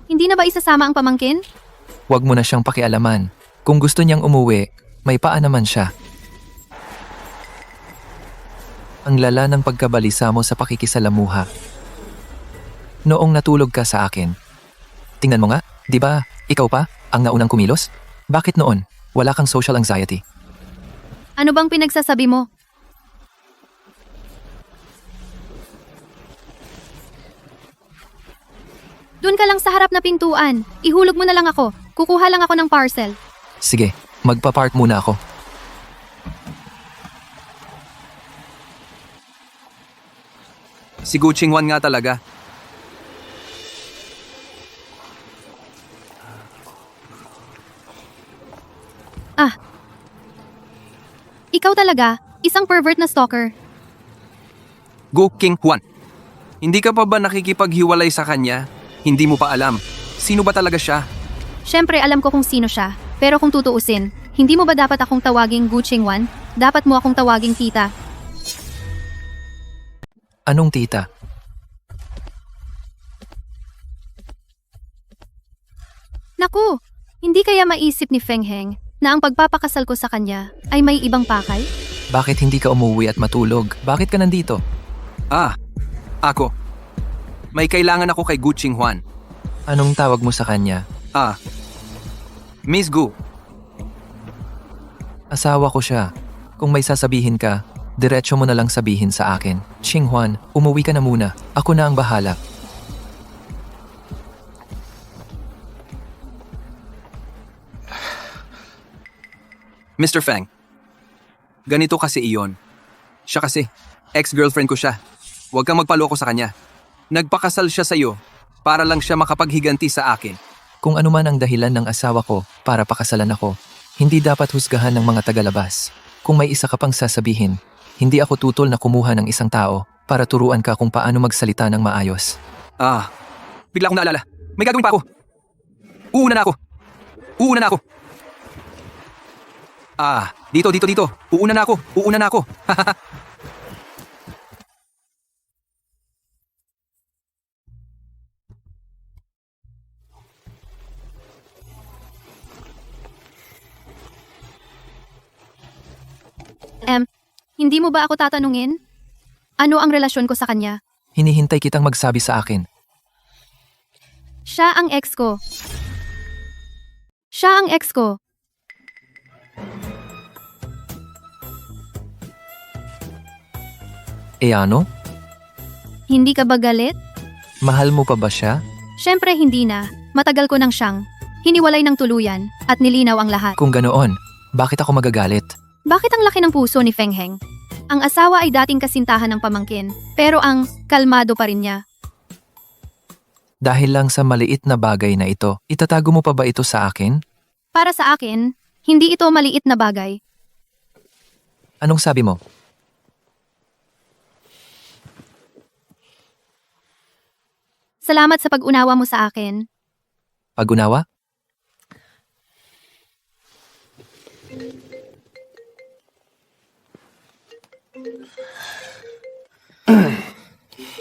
Hindi na ba isasama ang pamangkin? Huwag mo na siyang pakialaman. Kung gusto niyang umuwi, may paa naman siya. Ang lala ng pagkabalisa mo sa pakikisalamuha. Noong natulog ka sa akin. Tingnan mo nga, di ba, ikaw pa, ang naunang kumilos? Bakit noon, wala kang social anxiety? Ano bang pinagsasabi mo? Doon ka lang sa harap na pintuan. Ihulog mo na lang ako. Kukuha lang ako ng parcel. Sige, magpa-park muna ako. Si Gu Qinghuan nga talaga. Ikaw talaga, isang pervert na stalker. Gu Qinghuan. Hindi ka pa ba nakikipaghiwalay sa kanya? Hindi mo pa alam. Sino ba talaga siya? Siyempre alam ko kung sino siya. Pero kung tutuusin, hindi mo ba dapat akong tawaging Gu Qinghuan? Dapat mo akong tawaging tita. Anong tita? Naku, hindi kaya maisip ni Feng Heng na ang pagpapakasal ko sa kanya ay may ibang pakay? Bakit hindi ka umuwi at matulog? Bakit ka nandito? Ako. May kailangan ako kay Gu Qinghuan. Anong tawag mo sa kanya? Miss Gu. Asawa ko siya. Kung may sasabihin ka, diretso mo na lang sabihin sa akin. Qinghuan, umuwi ka na muna. Ako na ang bahala. Mr. Feng. Ganito kasi iyon. Siya kasi, ex-girlfriend ko siya. Huwag kang magpaloko sa kanya. Nagpakasal siya sa'yo para lang siya makapaghiganti sa akin. Kung ano man ang dahilan ng asawa ko para pakasalan ako, hindi dapat husgahan ng mga tagalabas. Kung may isa ka pang sasabihin, hindi ako tutol na kumuha ng isang tao para turuan ka kung paano magsalita ng maayos. Bigla akong naalala. May gagawin pa ako. Uuna na ako. Dito. Uuna na ako. Hindi mo ba ako tatanungin? Ano ang relasyon ko sa kanya? Hinihintay kitang magsabi sa akin. Siya ang ex ko. Siya ang ex ko. Ano? Hindi ka ba galit? Mahal mo pa ba siya? Siyempre hindi na. Matagal ko nang siyang hiniwalay ng tuluyan at nilinaw ang lahat. Kung ganoon, bakit ako magagalit? Bakit ang laki ng puso ni Feng Heng? Ang asawa ay dating kasintahan ng pamangkin, pero ang kalmado pa rin niya. Dahil lang sa maliit na bagay na ito, itatago mo pa ba ito sa akin? Para sa akin, hindi ito maliit na bagay. Anong sabi mo? Salamat sa pag-unawa mo sa akin. Pag-unawa?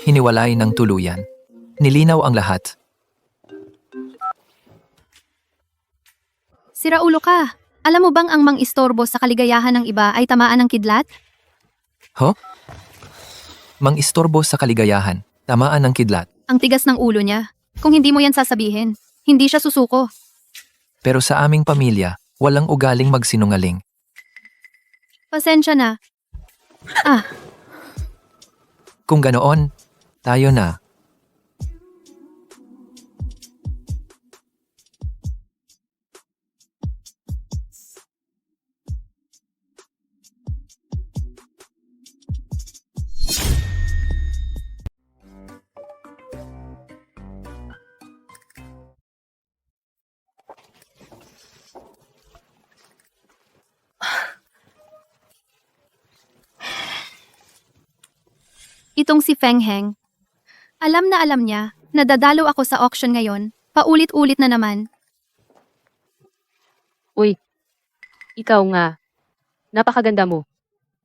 Hiniwalay ng tuluyan. Nilinaw ang lahat. Sira ulo ka. Alam mo bang ang mang-istorbo sa kaligayahan ng iba ay tamaan ng kidlat? Mang-istorbo sa kaligayahan. Tamaan ng kidlat. Ang tigas ng ulo niya. Kung hindi mo yan sasabihin, hindi siya susuko. Pero sa aming pamilya, walang ugaling magsinungaling. Pasensya na. Kung ganoon, tayo na. Itong si Feng Heng. Alam niya, nadadalo ako sa auction ngayon, paulit-ulit na naman. Uy, ikaw nga. Napakaganda mo.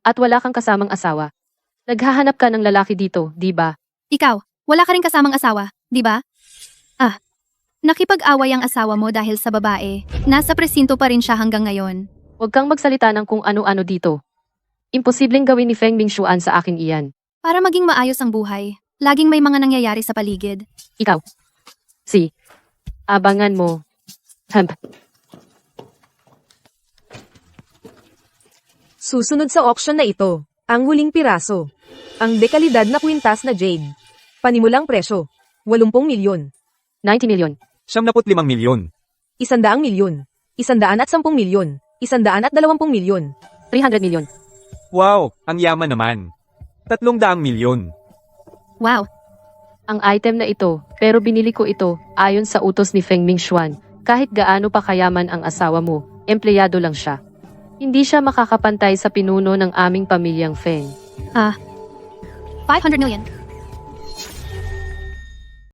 At wala kang kasamang asawa. Naghahanap ka ng lalaki dito, di ba? Ikaw, wala ka rin kasamang asawa, di ba? Nakipag-away ang asawa mo dahil sa babae. Nasa presinto pa rin siya hanggang ngayon. Huwag kang magsalita ng kung ano-ano dito. Imposibleng gawin ni Feng Bingshuan sa akin iyan. Para maging maayos ang buhay, laging may mga nangyayari sa paligid. Ikaw. Abangan mo. Susunod sa auction na ito, ang huling piraso. Ang dekalidad na kwintas na jade. Panimulang presyo, 80 milyon. 90 milyon. 75 milyon. 100 milyon. 110 milyon. 120 milyon. 300 milyon. Wow, ang yaman naman. 300 milyon. Wow, Ang item na ito, pero binili ko ito, ayon sa utos ni Feng Bingshuan. Kahit gaano pa kayaman ang asawa mo, empleyado lang siya. Hindi siya makakapantay sa pinuno ng aming pamilyang Feng. 500 million.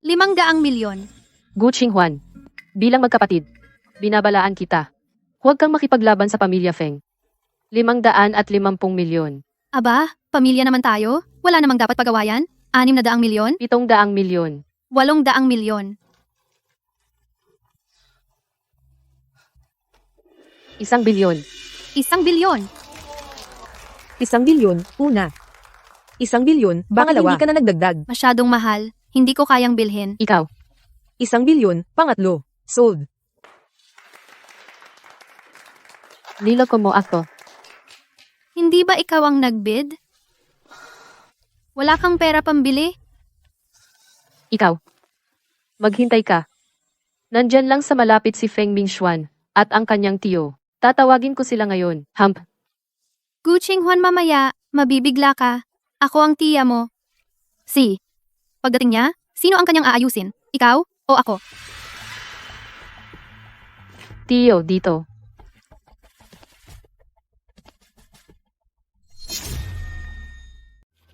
500 milyon. Gu Qinghuan, bilang magkapatid, binabalaan kita. Huwag kang makipaglaban sa pamilya Feng. 550 milyon. Aba, pamilya naman tayo? Wala namang dapat pagawayan? 600 milyon? 700 milyon. 800 milyon. 1 bilyon. 1 bilyon. 1 bilyon, una. 1 bilyon, pangalawa. Hindi ka na nagdagdag. Masyadong mahal. Hindi ko kayang bilhin. Ikaw. 1 bilyon, pangatlo. Sold. Niloko mo ako. Hindi ba ikaw ang nagbid? Wala kang pera pambili? Ikaw. Maghintay ka. Nandyan lang sa malapit si Feng Bingshuan at ang kanyang tiyo. Tatawagin ko sila ngayon. Gu Qinghuan mamaya, mabibigla ka. Ako ang tiya mo. Pagdating niya, sino ang kanyang aayusin? Ikaw o ako? Tiyo, dito.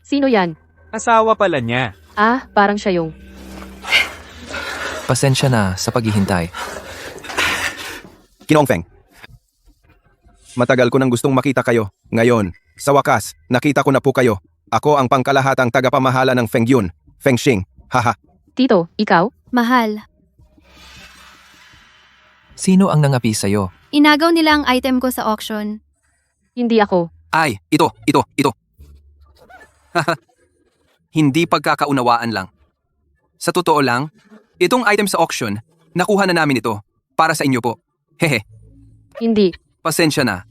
Sino yan? Asawa pala niya. Parang siya yung... Pasensya na sa paghihintay. Ginoong Feng. Matagal ko nang gustong makita kayo. Ngayon, sa wakas, nakita ko na po kayo. Ako ang pangkalahatang tagapamahala ng Feng Yun, Feng Xing. Haha. Tito, ikaw? Mahal. Sino ang nangapi sa'yo? Inagaw nila ang item ko sa auction. Hindi ako. Ay, ito. Hindi pagkakaunawaan lang. Sa totoo lang, itong item sa auction, nakuha na namin ito. Para sa inyo po. Hehe, Hindi. pasensya na.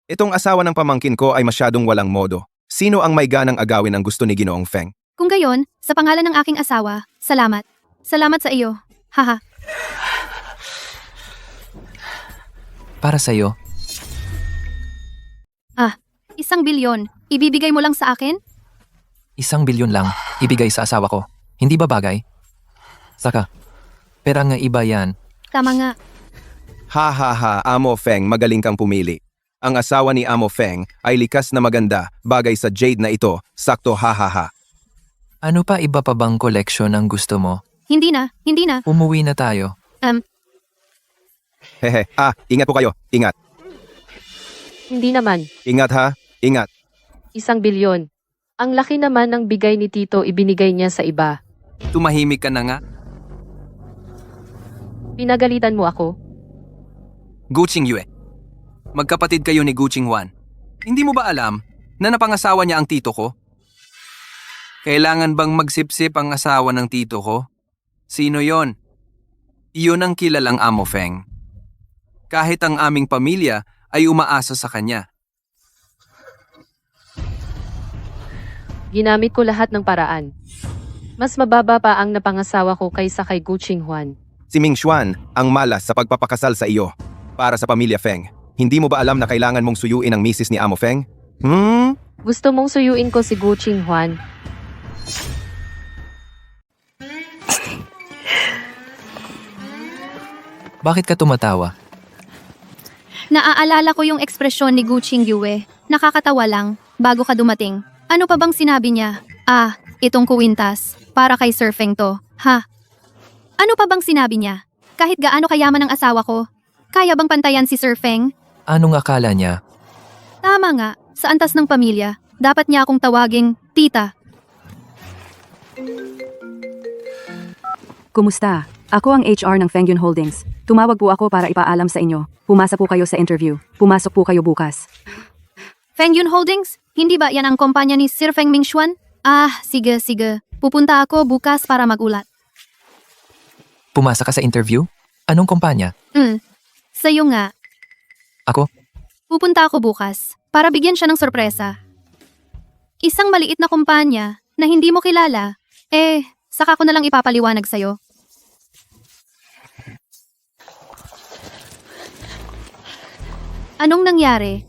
Itong asawa ng pamangkin ko ay masyadong walang modo. Sino ang may ganang agawin ang gusto ni Ginoong Feng? Kung gayon, sa pangalan ng aking asawa, salamat. Salamat sa iyo. Haha. Para sa'yo, 1 bilyon. Ibibigay mo lang sa akin? 1 bilyon lang ibigay sa asawa ko. Hindi ba bagay? Saka, pera nga iba yan. Tama nga. Ha ha ha, Amo Feng, magaling kang pumili. Ang asawa ni Amo Feng ay likas na maganda, bagay sa jade na ito, sakto ha ha ha. Ano pa iba pa bang collection ang gusto mo? Hindi na. Umuwi na tayo. Hehe, ingat po kayo, ingat. Hindi naman. Ingat ha, ingat. 1 bilyon. Ang laki naman ng bigay ni Tito ibinigay niya sa iba. Tumahimik ka na nga. Pinagalitan mo ako? Guching Yue. Magkapatid kayo ni Guching Juan. Hindi mo ba alam na napangasawa niya ang tito ko? Kailangan bang magsipsip ang asawa ng tito ko? Sino yon? Iyon ang kilalang Amo Feng. Kahit ang aming pamilya ay umaasa sa kanya. Ginamit ko lahat ng paraan. Mas mababa pa ang napangasawa ko kaysa kay Guching Juan. Si Ming Xuan ang malas sa pagpapakasal sa iyo. Para sa pamilya Feng, hindi mo ba alam na kailangan mong suyuin ang misis ni Amo Feng? Gusto mong suyuin ko si Guching Juan? Bakit ka tumatawa? Naaalala ko yung ekspresyon ni Guching Yue. Nakakatawa lang, bago ka dumating. Ano pa bang sinabi niya? Itong kuwintas. Para kay Sir Feng to. Ha? Ano pa bang sinabi niya? Kahit gaano kayaman ang asawa ko, kaya bang pantayan si Sir Feng? Anong akala niya? Tama nga, sa antas ng pamilya, dapat niya akong tawaging tita. Kumusta? Ako ang HR ng Fengyun Holdings. Tumawag po ako para ipaalam sa inyo. Pumasa po kayo sa interview. Pumasok po kayo bukas. Fengyun Holdings? Hindi ba yan ang kumpanya ni Sir Feng Mingxuan? Sige. Pupunta ako bukas para magulat. Pumasa ka sa interview? Anong kumpanya? Sa'yo nga. Ako? Pupunta ako bukas para bigyan siya ng sorpresa. Isang maliit na kumpanya na hindi mo kilala, saka ko na lang ipapaliwanag sa'yo. Anong nangyari?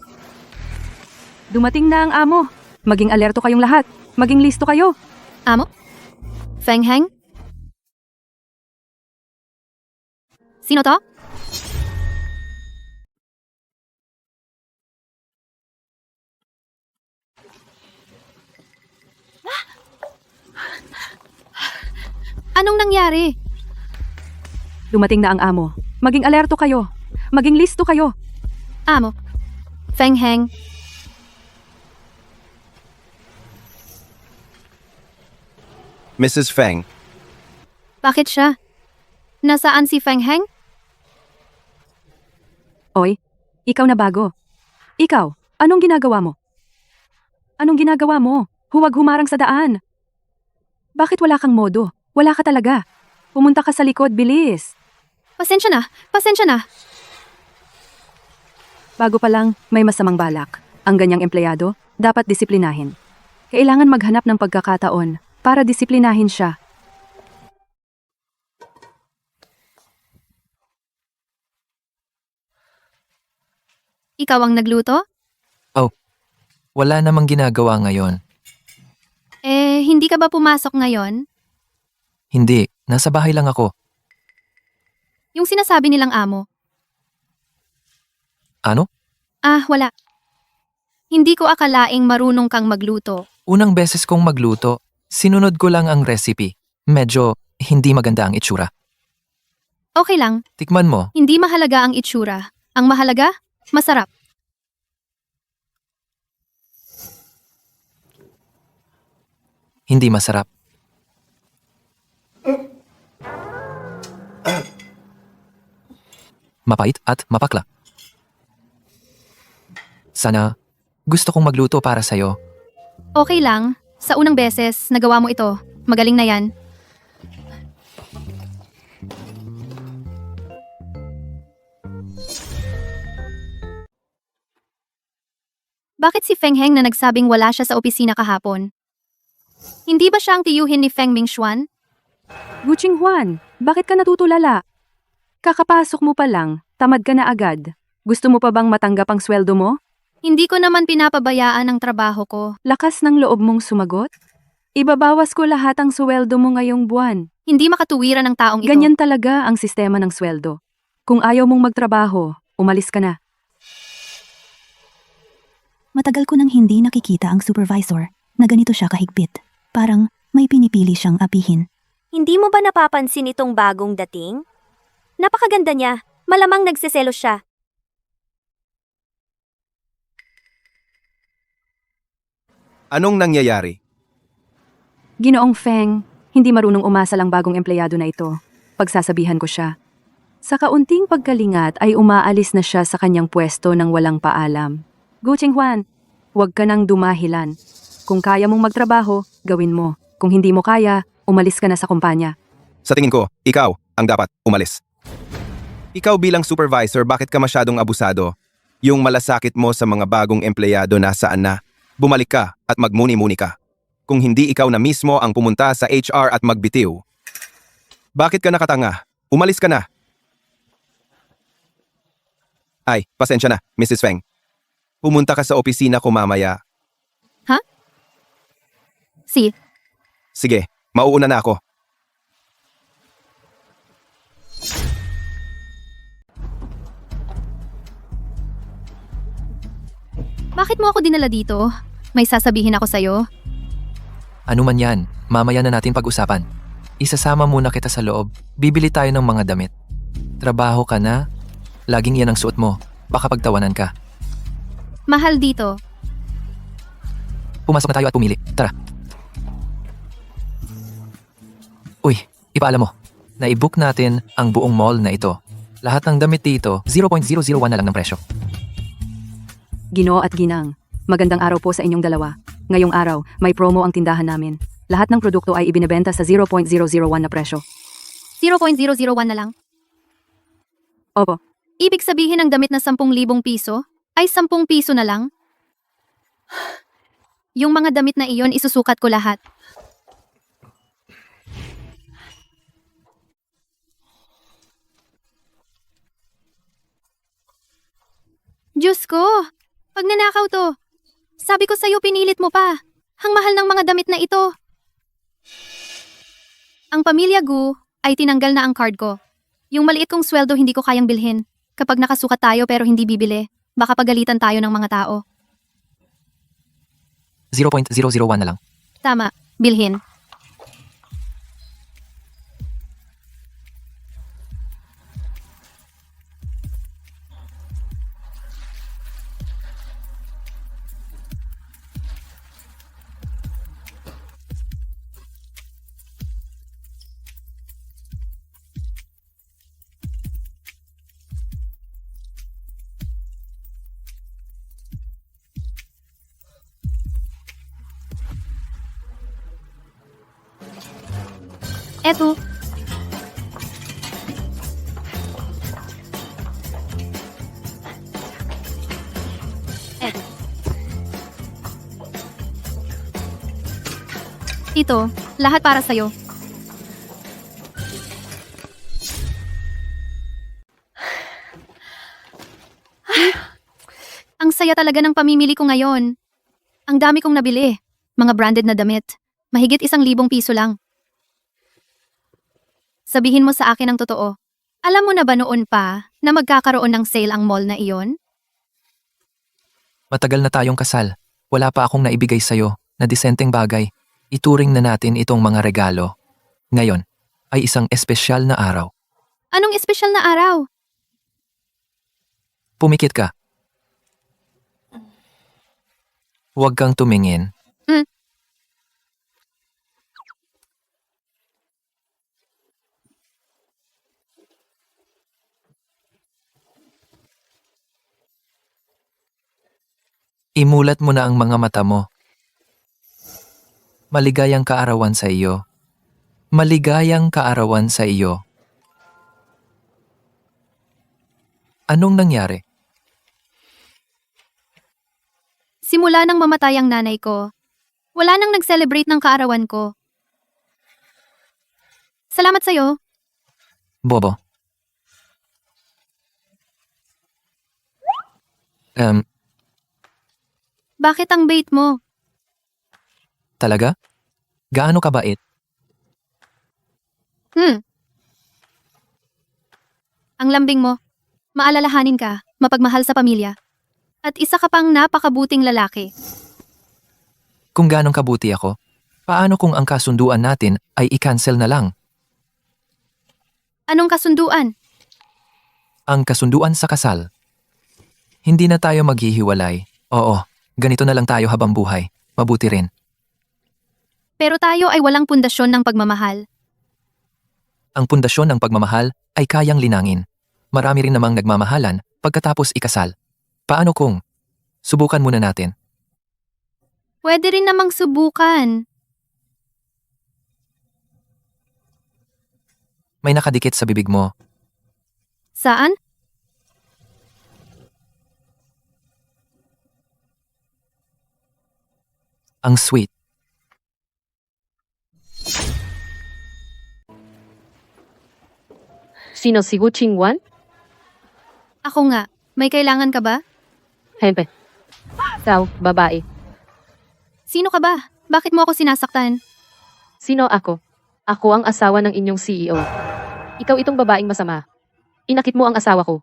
Dumating na ang amo. Maging alerto kayong lahat. Maging listo kayo. Amo? Feng Heng? Sino to? Anong nangyari? Dumating na ang amo. Maging alerto kayo. Maging listo kayo. Amo? Feng Heng? Mrs. Feng, Bakit siya? Nasaan si Feng Heng? Oy, ikaw na bago. Ikaw, anong ginagawa mo? Anong ginagawa mo? Huwag humarang sa daan. Bakit wala kang modo? Wala ka talaga. Pumunta ka sa likod, bilis. Pasensya na. Bago pa lang, may masamang balak. Ang ganyang empleyado, dapat disiplinahin. Kailangan maghanap ng pagkakataon para disiplinahin siya. Ikaw ang nagluto? Wala namang ginagawa ngayon. Hindi ka ba pumasok ngayon? Hindi, nasa bahay lang ako. Yung sinasabi nilang amo. Ano? Wala. Hindi ko akalaing marunong kang magluto. Unang beses kong magluto, sinunod ko lang ang recipe. Medyo hindi maganda ang itsura. Okay lang, Tikman mo. hindi mahalaga ang itsura. Ang mahalaga, masarap. Hindi masarap. Mapait at mapakla. Sana Gusto kong magluto para sa'yo. Okay lang. Sa unang beses, nagawa mo ito. Magaling na yan. Bakit si Feng Heng na nagsabing wala siya sa opisina kahapon? Hindi ba siya ang tiyuhin ni Feng Mingxuan? Gu Qinghuan, bakit ka natutulala? Kakapasok mo pa lang, tamad ka na agad. Gusto mo pa bang matanggap ang sweldo mo? Hindi ko naman pinapabayaan ang trabaho ko. Lakas ng loob mong sumagot? Ibabawas ko lahat ang sweldo mo ngayong buwan. Hindi makatuwiran ng taong ito. Ganyan talaga ang sistema ng sweldo. Kung ayaw mong magtrabaho, umalis ka na. Matagal ko nang hindi nakikita ang supervisor na ganito siya kahigpit. Parang may pinipili siyang apihin. Hindi mo ba napapansin itong bagong dating? Napakaganda niya. Malamang nagseselos siya. Anong nangyayari? Ginoong Feng, hindi marunong umasa lang bagong empleyado na ito. Pagsasabihan ko siya. Sa kaunting pagkalingat ay umaalis na siya sa kanyang pwesto ng walang paalam. Gu Qinghuan, huwag ka nang dumahilan. Kung kaya mong magtrabaho, gawin mo. Kung hindi mo kaya, umalis ka na sa kumpanya. Sa tingin ko, ikaw ang dapat umalis. Ikaw bilang supervisor, bakit ka masyadong abusado? Yung malasakit mo sa mga bagong empleyado nasaan na? Bumalik ka at magmuni-muni ka. Kung hindi ikaw na mismo ang pumunta sa HR at magbitiw. Bakit ka nakatanga? Umalis ka na. Ay, pasensya na, Mrs. Feng. Pumunta ka sa opisina ko mamaya. Sige, mauuna na ako. Bakit mo ako dinala dito? May sasabihin ako sa'yo. Ano man yan, mamaya na natin pag-usapan. Isasama muna kita sa loob. Bibili tayo ng mga damit. Trabaho ka na? Laging yan ang suot mo. Baka pagtawanan ka. Mahal dito. Pumasok na tayo at pumili. Tara. Uy, ipaalam mo. Naibook natin ang buong mall na ito. Lahat ng damit dito, 0.001 na lang ng presyo. Ginoo at Ginang, magandang araw po sa inyong dalawa. Ngayong araw, may promo ang tindahan namin. Lahat ng produkto ay ibinebenta sa 0.001 na presyo. 0.001 na lang. Opo, Ibig sabihin ang damit na 10,000 piso ay 10 piso na lang? Yung mga damit na iyon isusukat ko lahat. Diyos ko! Pag nanakaw to! Sabi ko sa'yo pinilit mo pa. Ang mahal ng mga damit na ito. Ang pamilya Gu ay tinanggal na ang card ko. Yung maliit kong sweldo hindi ko kayang bilhin. Kapag nakasukat tayo pero hindi bibili, baka pagalitan tayo ng mga tao. 0.001 na lang. Tama, bilhin. Eto. Ito, lahat para sa'yo. Ang saya talaga ng pamimili ko ngayon. Ang dami kong nabili. Mga branded na damit. Mahigit 1,000 piso lang. Sabihin mo sa akin ang totoo. Alam mo na ba noon pa na magkakaroon ng sale ang mall na iyon? Matagal na tayong kasal. Wala pa akong naibigay sa'yo na disenteng bagay. Ituring na natin itong mga regalo. Ngayon ay isang espesyal na araw. Anong espesyal na araw? Pumikit ka. Huwag kang tumingin. Imulat mo na ang mga mata mo. Maligayang kaarawan sa iyo. Maligayang kaarawan sa iyo. Anong nangyari? Simula nang mamatay ang nanay ko, wala nang nag-celebrate ng kaarawan ko. Salamat sa'yo. Bobo. Bakit ang bait mo? Talaga? Gaano kabait? Ang lambing mo. Maalalahanin ka, mapagmahal sa pamilya. At isa ka pang napakabuting lalaki. Kung ganong kabuti ako, paano kung ang kasunduan natin ay i-cancel na lang? Anong kasunduan? Ang kasunduan sa kasal. Hindi na tayo maghihiwalay. Oo, ganito na lang tayo habang buhay. Mabuti rin. Pero tayo ay walang pundasyon ng pagmamahal. Ang pundasyon ng pagmamahal ay kayang linangin. Marami rin namang nagmamahalan pagkatapos ikasal. Paano kung subukan muna natin? Pwede rin namang subukan. May nakadikit sa bibig mo. Saan? Ang sweet. Sino si Gu Qingwan? Ako nga. May kailangan ka ba? Hempe. Ikaw, babae. Sino ka ba? Bakit mo ako sinasaktan? Sino ako? Ako ang asawa ng inyong CEO. Ikaw itong babaeng masama. Inakit mo ang asawa ko.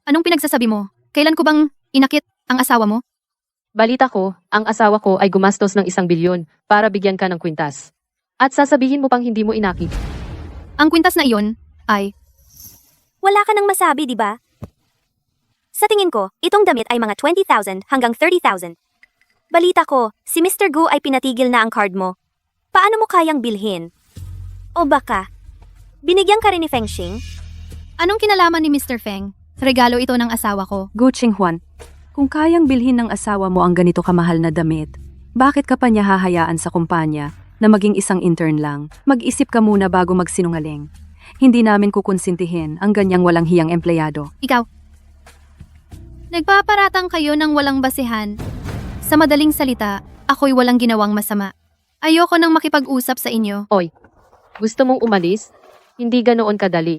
Anong pinagsasabi mo? Kailan ko bang inakit ang asawa mo? Balita ko, ang asawa ko ay gumastos ng 1 bilyon para bigyan ka ng kwintas. At sasabihin mo pang hindi mo inakit. Ang kwintas na iyon ay... Wala ka nang masabi, di ba? Sa tingin ko, itong damit ay mga 20,000 hanggang 30,000. Balita ko, si Mr. Gu ay pinatigil na ang card mo. Paano mo kayang bilhin? O baka, binigyan ka rin ni Feng Xing? Anong kinalaman ni Mr. Feng? Regalo ito ng asawa ko. Gu Qinghuan, kung kayang bilhin ng asawa mo ang ganito kamahal na damit, bakit ka pa niya hahayaan sa kumpanya na maging isang intern lang? Mag-isip ka muna bago magsinungaling. Hindi namin kukonsintihin ang ganyang walang hiyang empleyado. Ikaw. Nagpaparatang kayo ng walang basihan. Sa madaling salita, ako'y walang ginawang masama. Ayoko nang makipag-usap sa inyo. Oy, gusto mong umalis? Hindi ganoon kadali.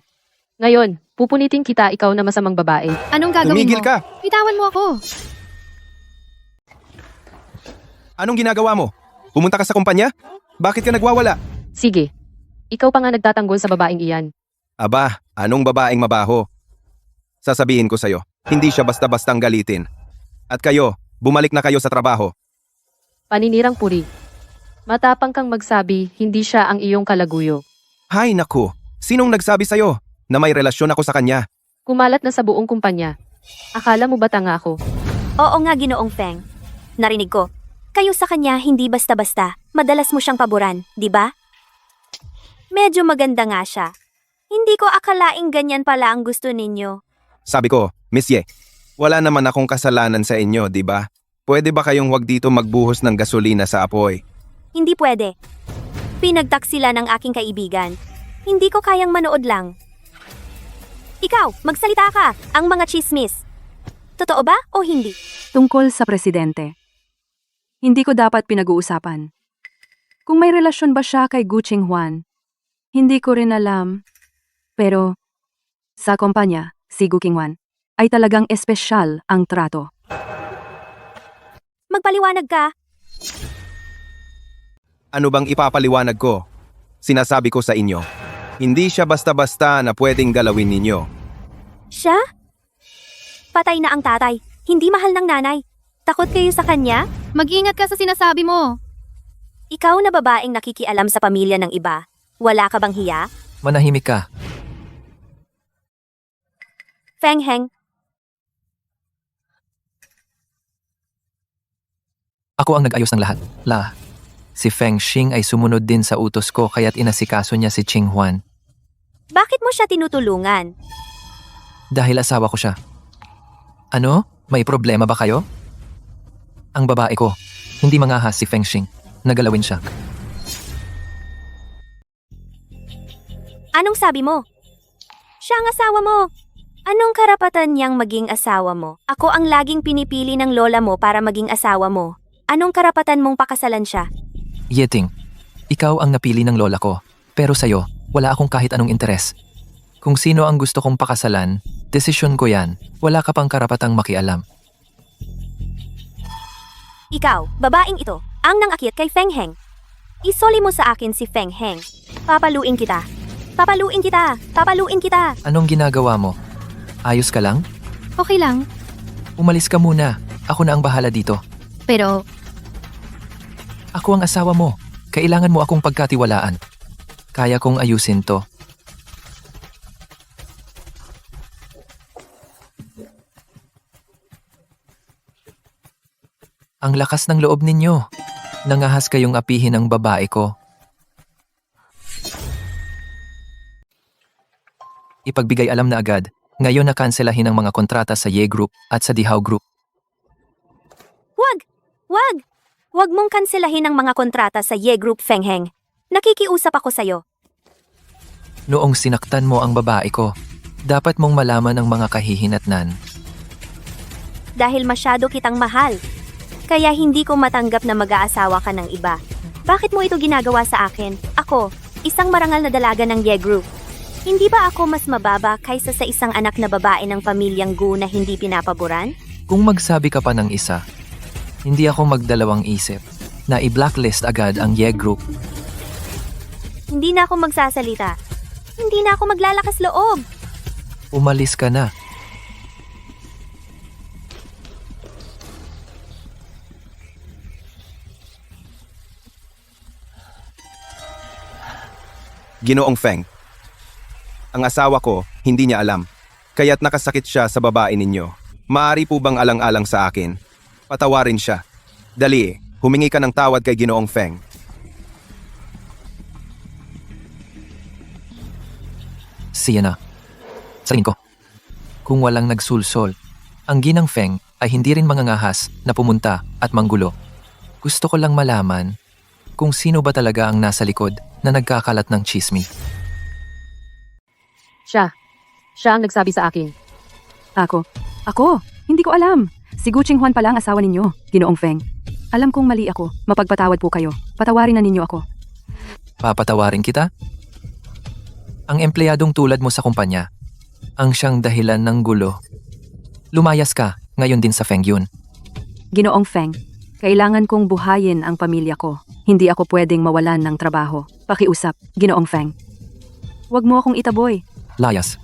Ngayon, pupunitin kita ikaw na masamang babae. Anong gagawin Tumigil mo? ka! Bitawan mo ako. Anong ginagawa mo? Pumunta ka sa kumpanya? Bakit ka nagwawala? Sige. Ikaw pa nga nagtatanggol sa babaeng iyan. Aba, anong babaeng mabaho? Sasabihin ko sa'yo, hindi siya basta-bastang galitin. At kayo, bumalik na kayo sa trabaho. Paninirang puri. Matapang kang magsabi, hindi siya ang iyong kalaguyo. Hay naku, sinong nagsabi sa'yo na may relasyon ako sa kanya? Kumalat na sa buong kumpanya. Akala mo ba tanga ako? Oo nga, Ginoong Feng. Narinig ko. Kayo sa kanya hindi basta-basta. Madalas mo siyang paboran, di ba? Medyo maganda nga siya. Hindi ko akalaing ganyan pala ang gusto ninyo. Sabi ko, Miss Ye, wala naman akong kasalanan sa inyo, di ba? Pwede ba kayong wag dito magbuhos ng gasolina sa apoy? Hindi pwede. Pinagtaksila ng aking kaibigan. Hindi ko kayang manood lang. Ikaw, magsalita ka, ang mga chismis. Totoo ba o hindi? Tungkol sa presidente. Hindi ko dapat pinag-uusapan. Kung may relasyon ba siya kay Gu Qinghuan, hindi ko rin alam. Pero, sa kumpanya, si Gu Qinghuan, ay talagang espesyal ang trato. Magpaliwanag ka. Ano bang ipapaliwanag ko? Sinasabi ko sa inyo, hindi siya basta-basta na pwedeng galawin ninyo. Siya? Patay na ang tatay. Hindi mahal ng nanay. Takot kayo sa kanya? Mag-ingat ka sa sinasabi mo. Ikaw na babaeng nakikialam sa pamilya ng iba. Wala ka bang hiya? Manahimik ka. Feng Heng, Ako ang nag-ayos ng lahat. Si Feng Xing ay sumunod din sa utos ko kaya't inasikaso niya si Qinghuan. bakit mo siya tinutulungan? Dahil asawa ko siya. Ano? May problema ba kayo? Ang babae ko. Hindi mangahas si Feng Xing. Nagalawin siya. Anong sabi mo? Siya ang asawa mo. Anong karapatan niyang maging asawa mo? Ako ang laging pinipili ng lola mo para maging asawa mo. Anong karapatan mong pakasalan siya? Yeting, ikaw ang napili ng lola ko. Pero sa'yo, wala akong kahit anong interes. Kung sino ang gusto kong pakasalan, desisyon ko yan. Wala ka pang karapatang makialam. Ikaw, babaeng ito, ang nangakit kay Feng Heng. Isoli mo sa akin si Feng Heng. Papaluin kita. Papaluin kita. Papaluin kita. Anong ginagawa mo? Ayos ka lang? Okay lang, Umalis ka muna. Ako na ang bahala dito. pero Ako ang asawa mo. Kailangan mo akong pagkatiwalaan. Kaya kong ayusin to. Ang lakas ng loob ninyo. Nangahas kayong apihin ang babae ko. Ipagbigay alam na agad. Ngayon na kanselahin ang mga kontrata sa Ye Group at sa Dihao Group. Wag! Wag! Wag mong kanselahin ang mga kontrata sa Ye Group, Feng Heng. Nakikiusap ako sa'yo. Noong sinaktan mo ang babae ko, dapat mong malaman ang mga kahihinatnan. Dahil masyado kitang mahal. Kaya hindi ko matanggap na mag-aasawa ka ng iba. Bakit mo ito ginagawa sa akin? Ako, isang marangal na dalaga ng Ye Group. Hindi ba ako mas mababa kaysa sa isang anak na babae ng pamilyang Gu na hindi pinapaboran? Kung magsabi ka pa ng isa, hindi ako magdalawang isip na i-blacklist agad ang Ye Group. Hindi na ako magsasalita. Hindi na ako maglalakas loob. Umalis ka na. Ginoong Feng. Ang asawa ko, hindi niya alam. Kaya't nakasakit siya sa babae ninyo. Maari po bang alang-alang sa akin? Patawarin siya. Dali, humingi ka ng tawad kay Ginoong Feng. Siya na. Sa tingin ko, kung walang nagsulsol, ang ginang Feng ay hindi rin mangangahas na pumunta at manggulo. Gusto ko lang malaman kung sino ba talaga ang nasa likod na nagkakalat ng chismi. Siya. Siya ang nagsabi sa akin. Ako? Hindi ko alam. Si Gu Qinghwan pala ang asawa ninyo, Ginoong Feng. Alam kong mali ako. Mapagpatawad po kayo. Patawarin na ninyo ako. Papatawarin kita? Ang empleyadong tulad mo sa kumpanya, ang siyang dahilan ng gulo. Lumayas ka, ngayon din sa Feng Yun. Ginoong Feng, kailangan kong buhayin ang pamilya ko. Hindi ako pwedeng mawalan ng trabaho. Pakiusap, Ginoong Feng. Huwag mo akong itaboy. Layas.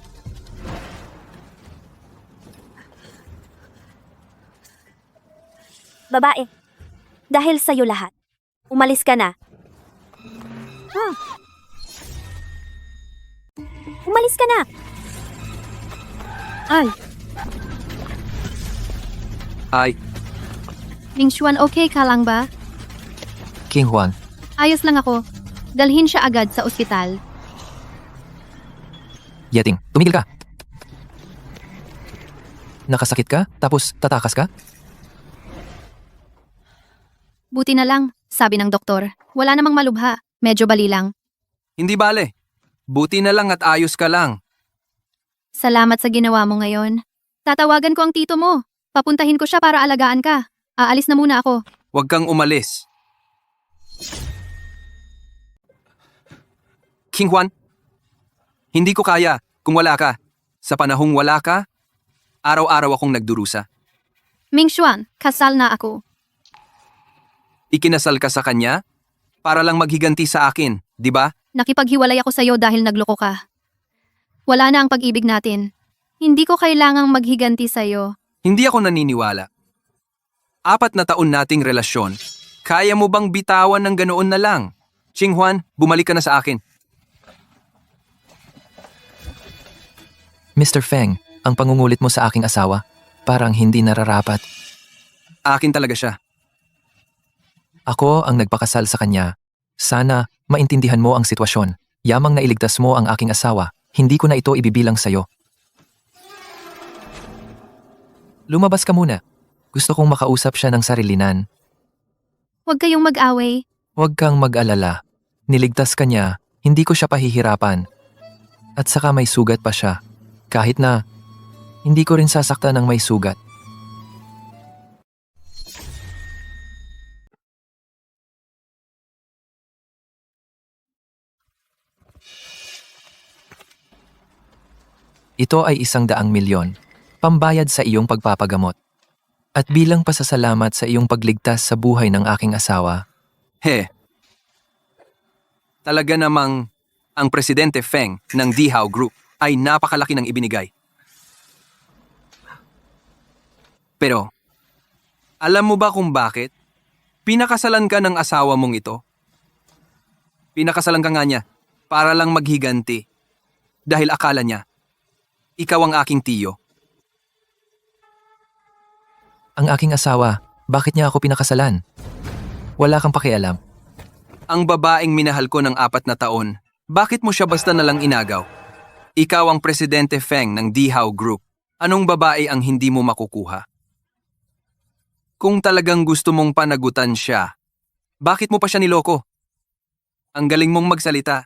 Babae, dahil sa'yo lahat. Umalis ka na. Umalis ka na! Ay, Ming Xuan, okay ka lang ba? King Juan, Ayos lang ako. Dalhin siya agad sa ospital. Yeting, tumigil ka! Nakasakit ka, tapos tatakas ka? Buti na lang, sabi ng doktor. Wala namang malubha. Medyo bali lang. hindi bale. Buti na lang at ayos ka lang. Salamat sa ginawa mo ngayon. Tatawagan ko ang tito mo. Papuntahin ko siya para alagaan ka. Aalis na muna ako. Huwag kang umalis. King Juan, hindi ko kaya kung wala ka. Sa panahong wala ka, araw-araw akong nagdurusa. Ming Xuan, kasal na ako. Ikinasal ka sa kanya para lang maghiganti sa akin, di ba? Nakipaghiwalay ako sa'yo dahil nagloko ka. Wala na ang pag-ibig natin. Hindi ko kailangang maghiganti sa'yo. Hindi ako naniniwala. 4 na taon nating relasyon. Kaya mo bang bitawan ng ganoon na lang? Qing Juan, bumalik ka na sa akin. Mr. Feng, ang pangungulit mo sa aking asawa, parang hindi nararapat. Akin talaga siya. Ako ang nagpakasal sa kanya. Sana maintindihan mo ang sitwasyon. Yamang nailigtas mo ang aking asawa, hindi ko na ito ibibilang sa'yo. Lumabas ka muna. Gusto kong makausap siya ng sarilinan. Huwag kayong mag-away. Huwag kang mag-alala. Niligtas ka niya, hindi ko siya pahihirapan. At saka may sugat pa siya. Kahit na, hindi ko rin sasaktan ng may sugat. Ito ay 100,000,000, pambayad sa iyong pagpapagamot. At bilang pasasalamat sa iyong pagligtas sa buhay ng aking asawa, Talaga namang ang Presidente Feng ng Dihao Group ay napakalaki ng ibinigay. Pero, alam mo ba kung bakit? Pinakasalan ka ng asawa mong ito. Pinakasalan ka nga niya para lang maghiganti. Dahil akala niya, ikaw ang aking tiyo. ang aking asawa, bakit niya ako pinakasalan? Wala kang pakialam. Ang babaeng minahal ko ng 4 na taon, bakit mo siya basta nalang inagaw? Ikaw ang Presidente Feng ng Dihao Group. Anong babae ang hindi mo makukuha? Kung talagang gusto mong panagutan siya, bakit mo pa siya niloko? Ang galing mong magsalita.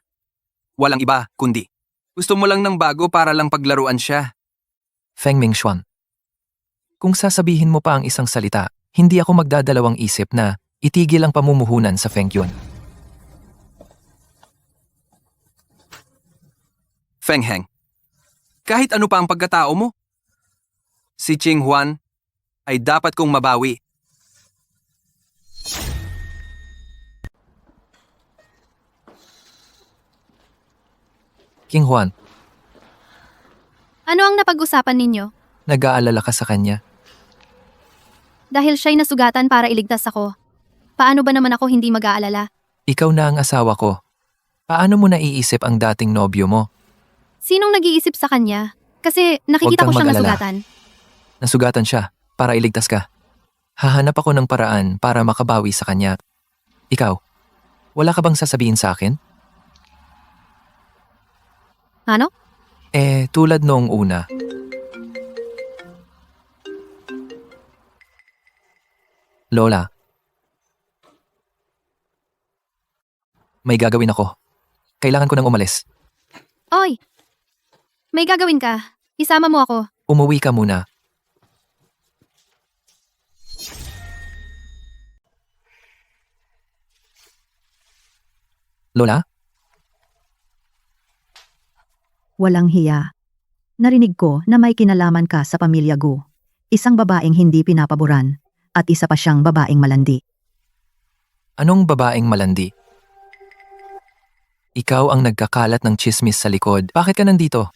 Walang iba, kundi gusto mo lang ng bago para lang paglaruan siya. Feng Mingxuan. Kung sasabihin mo pa ang isang salita, hindi ako magdadalawang isip na itigil ang pamumuhunan sa Feng Yun. Feng Heng, kahit ano pa ang pagkatao mo, si Qing Huan ay dapat kong mabawi. King Juan, Ano ang napag-usapan ninyo? nag-aalala ka sa kanya. Dahil siya'y nasugatan para iligtas ako. Paano ba naman ako hindi mag-aalala? Ikaw na ang asawa ko. Paano mo naiisip ang dating nobyo mo? Sinong nag-iisip sa kanya? Kasi nakikita Huwag ko kang siyang mag-alala. nasugatan. Nasugatan siya para iligtas ka. Hahanap ako ng paraan para makabawi sa kanya. Ikaw, wala ka bang sasabihin sa akin? Ano? Tulad noong una. Lola, may gagawin ako. Kailangan ko nang umalis. Oy! May gagawin ka. Isama mo ako. Umuwi ka muna. Lola? Walang hiya. Narinig ko na may kinalaman ka sa pamilya Gu. Isang babaeng hindi pinapaboran at isa pa siyang babaeng malandi. Anong babaeng malandi? Ikaw ang nagkakalat ng tsismis sa likod. Bakit ka nandito?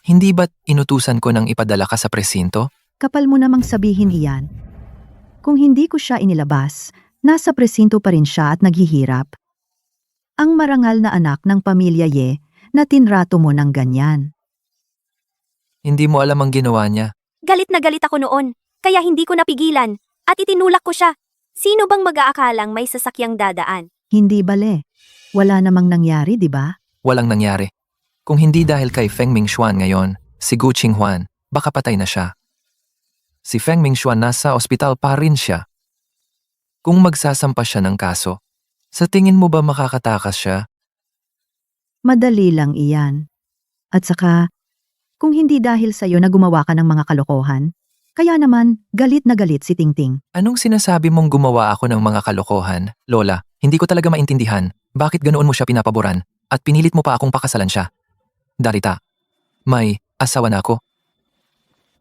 Hindi ba't inutusan ko nang ipadala ka sa presinto? Kapal mo namang sabihin iyan. Kung hindi ko siya inilabas, nasa presinto pa rin siya at naghihirap. Ang marangal na anak ng pamilya Ye na tinrato mo ng ganyan. Hindi mo alam ang ginawa niya. Galit na galit ako noon, kaya hindi ko napigilan, at itinulak ko siya. Sino bang mag-aakalang may sasakyang dadaan? Hindi bale. Wala namang nangyari, di ba? Walang nangyari. Kung hindi dahil kay Feng Mingxuan ngayon, si Gu Qinghuan, baka patay na siya. Si Feng Mingxuan nasa ospital pa rin siya. Kung magsasampa siya ng kaso, sa tingin mo ba makakatakas siya? Madali lang iyan. At saka, kung hindi dahil sa'yo na gumawa ka ng mga kalokohan, kaya naman galit na galit si Tingting. Anong sinasabi mong gumawa ako ng mga kalokohan? Lola, hindi ko talaga maintindihan. Bakit ganoon mo siya pinapaboran at pinilit mo pa akong pakasalan siya? Darita, may asawa na ako.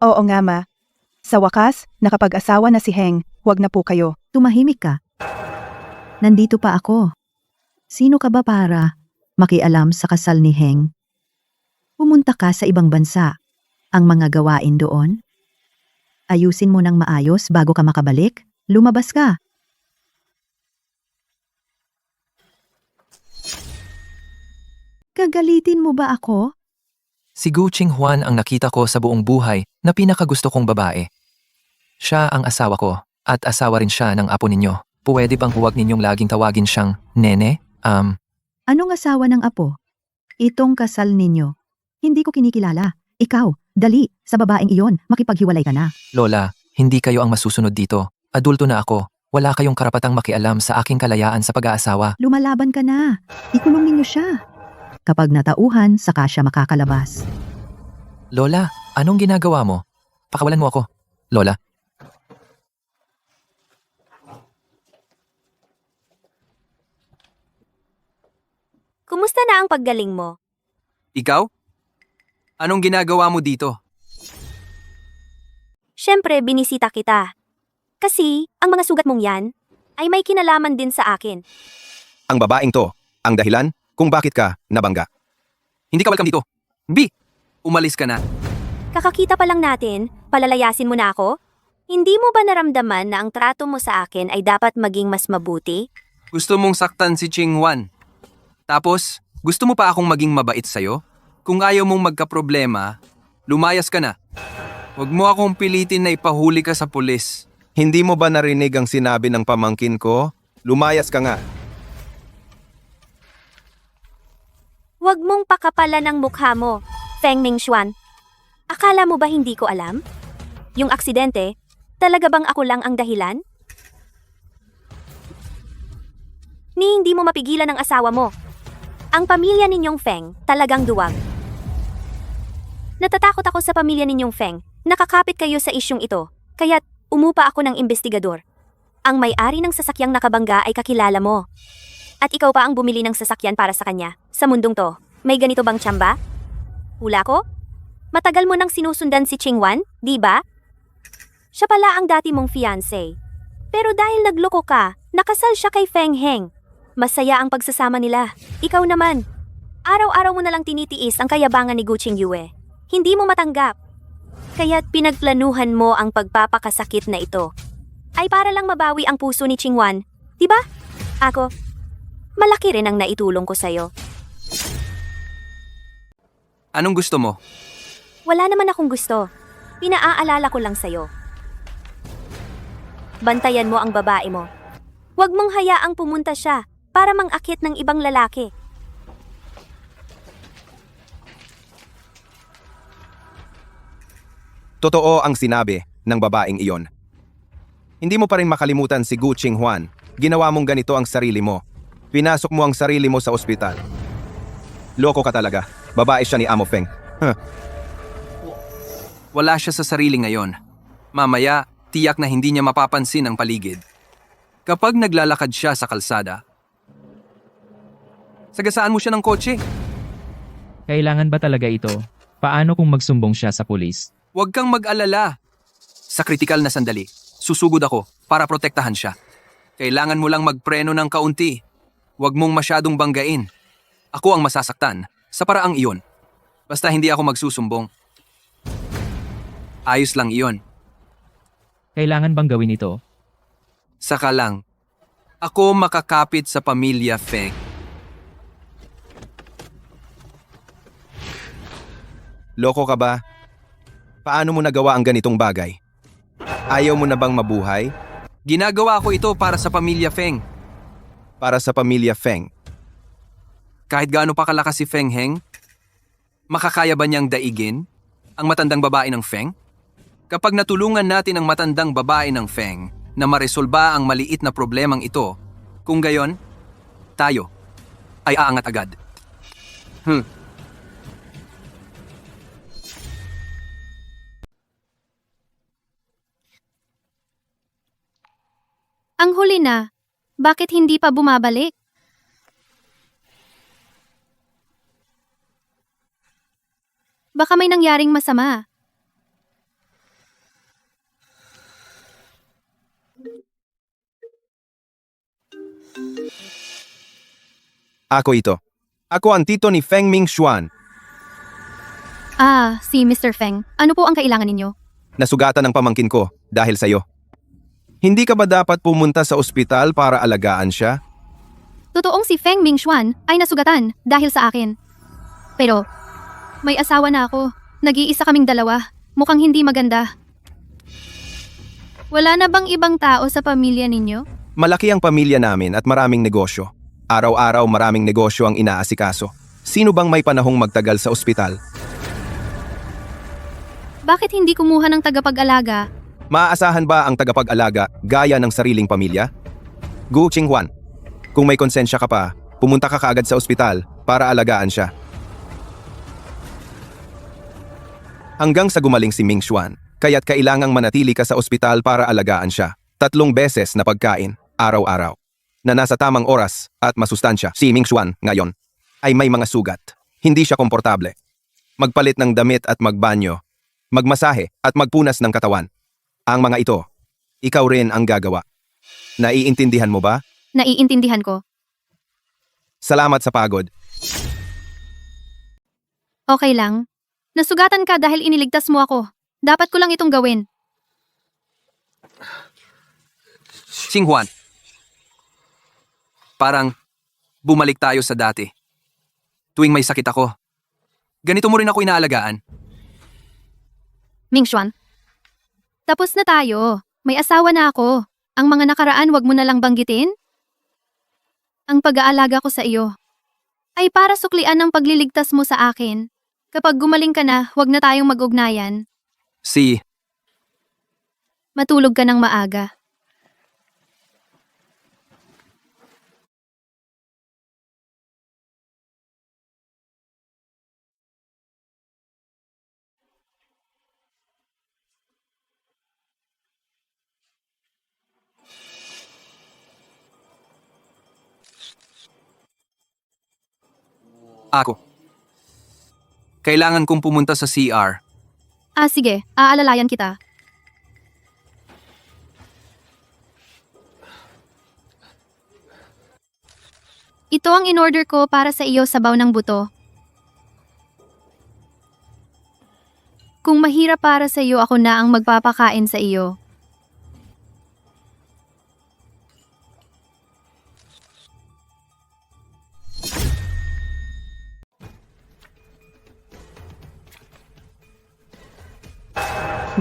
Oo nga ma. Sa wakas, nakapag-asawa na si Heng, huwag na po kayo. Tumahimik ka. Nandito pa ako. Sino ka ba para makialam sa kasal ni Heng? Pumunta ka sa ibang bansa. Ang mga gawain doon? Ayusin mo ng maayos bago ka makabalik? Lumabas ka. Gagalitin mo ba ako? Si Gu Qinghuan ang nakita ko sa buong buhay na pinakagusto kong babae. Siya ang asawa ko at asawa rin siya ng apo ninyo. Pwede bang huwag ninyong laging tawagin siyang nene? Anong asawa ng apo? Itong kasal ninyo. Hindi ko kinikilala. Ikaw, dali, sa babaeng iyon, makipaghiwalay ka na. Lola, Hindi kayo ang masusunod dito. Adulto na ako. Wala kayong karapatang makialam sa aking kalayaan sa pag-aasawa. Lumalaban ka na. Ikulong ninyo siya. Kapag natauhan, saka siya makakalabas. Lola, anong ginagawa mo? Pakawalan mo ako. Lola, Kumusta na ang paggaling mo? Ikaw? Anong ginagawa mo dito? Siyempre, binisita kita. Kasi, ang mga sugat mong yan, ay may kinalaman din sa akin. Ang babaeng to, ang dahilan kung bakit ka nabangga. Hindi ka welcome dito. B, umalis ka na. Kakakita pa lang natin, palalayasin mo na ako? Hindi mo ba naramdaman na ang trato mo sa akin ay dapat maging mas mabuti? Gusto mong saktan si Ching Wan. Tapos, gusto mo pa akong maging mabait sa'yo? Kung ayaw mong magkaproblema, lumayas ka na. Huwag mo akong pilitin na ipahuli ka sa pulis. Hindi mo ba narinig ang sinabi ng pamangkin ko? Lumayas ka nga. Huwag mong pakapalan ang mukha mo, Feng Mingxuan. Akala mo ba hindi ko alam? Yung aksidente, talaga bang ako lang ang dahilan? Ni hindi mo mapigilan ang asawa mo. Ang pamilya ninyong Feng talagang duwag. Natatakot ako sa pamilya ninyong Feng. Nakakapit kayo sa isyong ito, kaya't umupa ako ng investigador. Ang may-ari ng sasakyang nakabangga ay kakilala mo. At ikaw pa ang bumili ng sasakyan para sa kanya. Sa mundong to, may ganito bang tsamba? Hula ko? Matagal mo nang sinusundan si Ching Wan, di ba? Siya pala ang dati mong fiancé. Pero dahil nagloko ka, nakasal siya kay Feng Heng. Masaya ang pagsasama nila. Ikaw naman. Araw-araw mo nalang tinitiis ang kayabangan ni Gu Qingyue. Hindi mo matanggap. Kaya't pinagplanuhan mo ang pagpapakasakit na ito. Ay para lang mabawi ang puso ni Ching Wan, di ba? Ako, malaki rin ang naitulong ko sa'yo. Anong gusto mo? Wala naman akong gusto. Pinaaalala ko lang sa'yo. Bantayan mo ang babae mo. Huwag mong hayaang pumunta siya para mangakit ng ibang lalaki. Totoo ang sinabi ng babaeng iyon. Hindi mo pa rin makalimutan si Gu Qinghuan. Ginawa mong ganito ang sarili mo. Pinasok mo ang sarili mo sa ospital. Loko ka talaga. Babae siya ni Amo Feng. Wala siya sa sarili ngayon. Mamaya, tiyak na hindi niya mapapansin ang paligid. Kapag naglalakad siya sa kalsada, sagasaan mo siya ng kotse. Kailangan ba talaga ito? Paano kung magsumbong siya sa pulis? Huwag kang mag-alala. Sa kritikal na sandali, susugod ako para protektahan siya. Kailangan mo lang magpreno ng kaunti. Huwag mong masyadong banggain. Ako ang masasaktan sa paraang iyon. Basta hindi ako magsusumbong. Ayos lang iyon. Kailangan bang gawin ito? Saka lang, ako makakapit sa pamilya Feng. Loko ka ba? Paano mo nagawa ang ganitong bagay? Ayaw mo na bang mabuhay? Ginagawa ko ito para sa pamilya Feng. Para sa pamilya Feng. Kahit gaano pa kalakas si Feng Heng, makakaya ba niyang daigin ang matandang babae ng Feng? Kapag natulungan natin ang matandang babae ng Feng na maresolba ang maliit na problemang ito, kung gayon, tayo ay aangat agad. Ang huli na, bakit hindi pa bumabalik? Baka may nangyaring masama. Ako ito. Ako ang tito ni Feng Mingxuan. Ah, si Mr. Feng. Ano po ang kailangan ninyo? Nasugatan ng pamangkin ko dahil sa'yo. Hindi ka ba dapat pumunta sa ospital para alagaan siya? Totoong si Feng Mingxuan ay nasugatan dahil sa akin. Pero, may asawa na ako. Nag-iisa kaming dalawa. Mukhang hindi maganda. Wala na bang ibang tao sa pamilya ninyo? Malaki ang pamilya namin at maraming negosyo. Araw-araw maraming negosyo ang inaasikaso. Sino bang may panahong magtagal sa ospital? Bakit hindi kumuha ng tagapag-alaga? Maaasahan ba ang tagapag-alaga gaya ng sariling pamilya? Gu Qinghuan, kung may konsensya ka pa, pumunta ka kaagad sa ospital para alagaan siya. Hanggang sa gumaling si Ming Xuan, kaya't kailangang manatili ka sa ospital para alagaan siya. 3 beses na pagkain, araw-araw, na nasa tamang oras at masustansya. Si Ming Xuan ngayon ay may mga sugat. Hindi siya komportable. Magpalit ng damit at magbanyo, magmasahe at magpunas ng katawan. Ang mga ito, ikaw rin ang gagawa. Naiintindihan mo ba? Naiintindihan ko. Salamat sa pagod. Okay lang. Nasugatan ka dahil iniligtas mo ako. Dapat ko lang itong gawin. Qinghuan, parang bumalik tayo sa dati. Tuwing may sakit ako, ganito mo rin ako inaalagaan. Mingxuan, tapos na tayo. May asawa na ako. Ang mga nakaraan wag mo na lang banggitin. Ang pag-aalaga ko sa iyo ay para suklian ang pagliligtas mo sa akin. Kapag gumaling ka na, wag na tayong mag-ugnayan. Matulog ka ng maaga. Ako. Kailangan kong pumunta sa CR. Sige, aalalayan kita. Ito ang in-order ko para sa iyo, sabaw ng buto. Kung mahirap para sa iyo, ako na ang magpapakain sa iyo.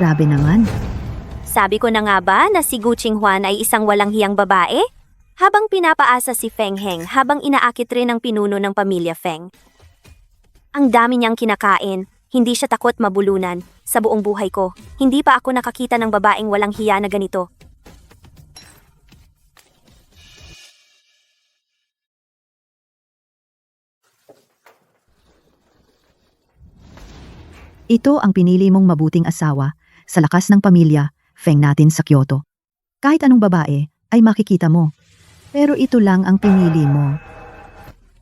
Grabe naman. Sabi ko na nga ba na si Gu Qinghuan ay isang walang hiyang babae? Habang pinapaasa si Feng Heng habang inaakit rin ang pinuno ng pamilya Feng. Ang dami niyang kinakain, hindi siya takot mabulunan. Sa buong buhay ko, hindi pa ako nakakita ng babaeng walang hiya na ganito. Ito ang pinili mong mabuting asawa sa lakas ng pamilya, Feng natin sa Kyoto. Kahit anong babae ay makikita mo. Pero ito lang ang pinili mo.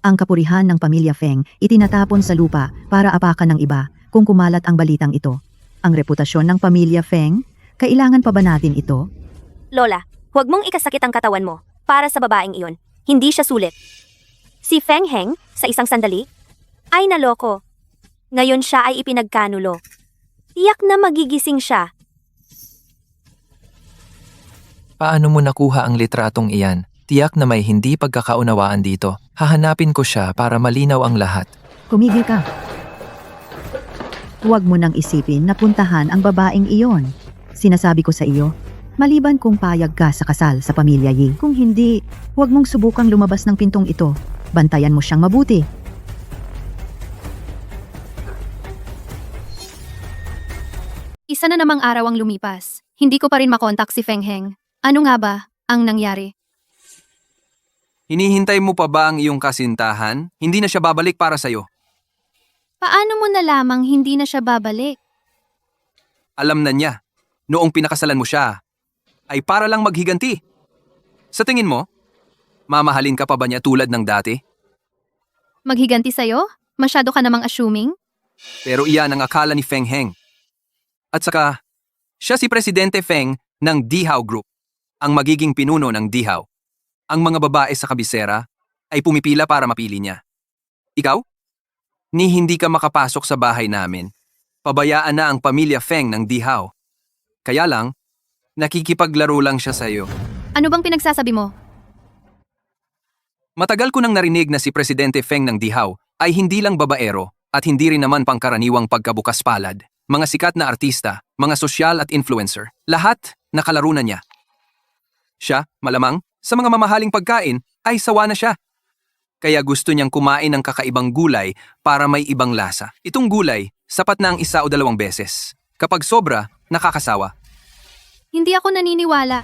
Ang kapurihan ng pamilya Feng itinatapon sa lupa para apakan ng iba kung kumalat ang balitang ito. Ang reputasyon ng pamilya Feng, kailangan pa ba natin ito? Lola, huwag mong ikasakit ang katawan mo para sa babaeng iyon. Hindi siya sulit. Si Feng Heng, sa isang sandali, ay naloko. Ngayon siya ay ipinagkanulo. Tiyak na magigising siya. Paano mo nakuha ang litratong iyan? Tiyak na may hindi pagkakaunawaan dito. Hahanapin ko siya para malinaw ang lahat. Kumigil ka. Huwag mo nang isipin na puntahan ang babaeng iyon. Sinasabi ko sa iyo, maliban kung payag ka sa kasal sa pamilya Yi. Kung hindi, huwag mong subukang lumabas ng pintong ito. Bantayan mo siyang mabuti. Isa na namang araw ang lumipas. Hindi ko pa rin makontak si Feng Heng. Ano nga ba ang nangyari? Hinihintay mo pa ba ang iyong kasintahan? Hindi na siya babalik para sa'yo. Paano mo na lamang hindi na siya babalik? Alam na niya, noong pinakasalan mo siya, ay para lang maghiganti. Sa tingin mo, mamahalin ka pa ba niya tulad ng dati? Maghiganti sa'yo? Masyado ka namang assuming? Pero iyan ang akala ni Feng Heng. At saka, siya si Presidente Feng ng Dihao Group, ang magiging pinuno ng Dihao. Ang mga babae sa kabisera ay pumipila para mapili niya. Ikaw? Ni hindi ka makapasok sa bahay namin. Pabayaan na ang pamilya Feng ng Dihao. Kaya lang, nakikipaglaro lang siya sa'yo. Ano bang pinagsasabi mo? Matagal ko nang narinig na si Presidente Feng ng Dihao ay hindi lang babaero at hindi rin naman pangkaraniwang pagkabukas palad. Mga sikat na artista, mga sosyal at influencer, lahat nakalaro na niya. Siya, malamang, sa mga mamahaling pagkain, ay sawa na siya. Kaya gusto niyang kumain ng kakaibang gulay para may ibang lasa. Itong gulay, sapat na ang 1 o 2 beses. Kapag sobra, nakakasawa. Hindi ako naniniwala.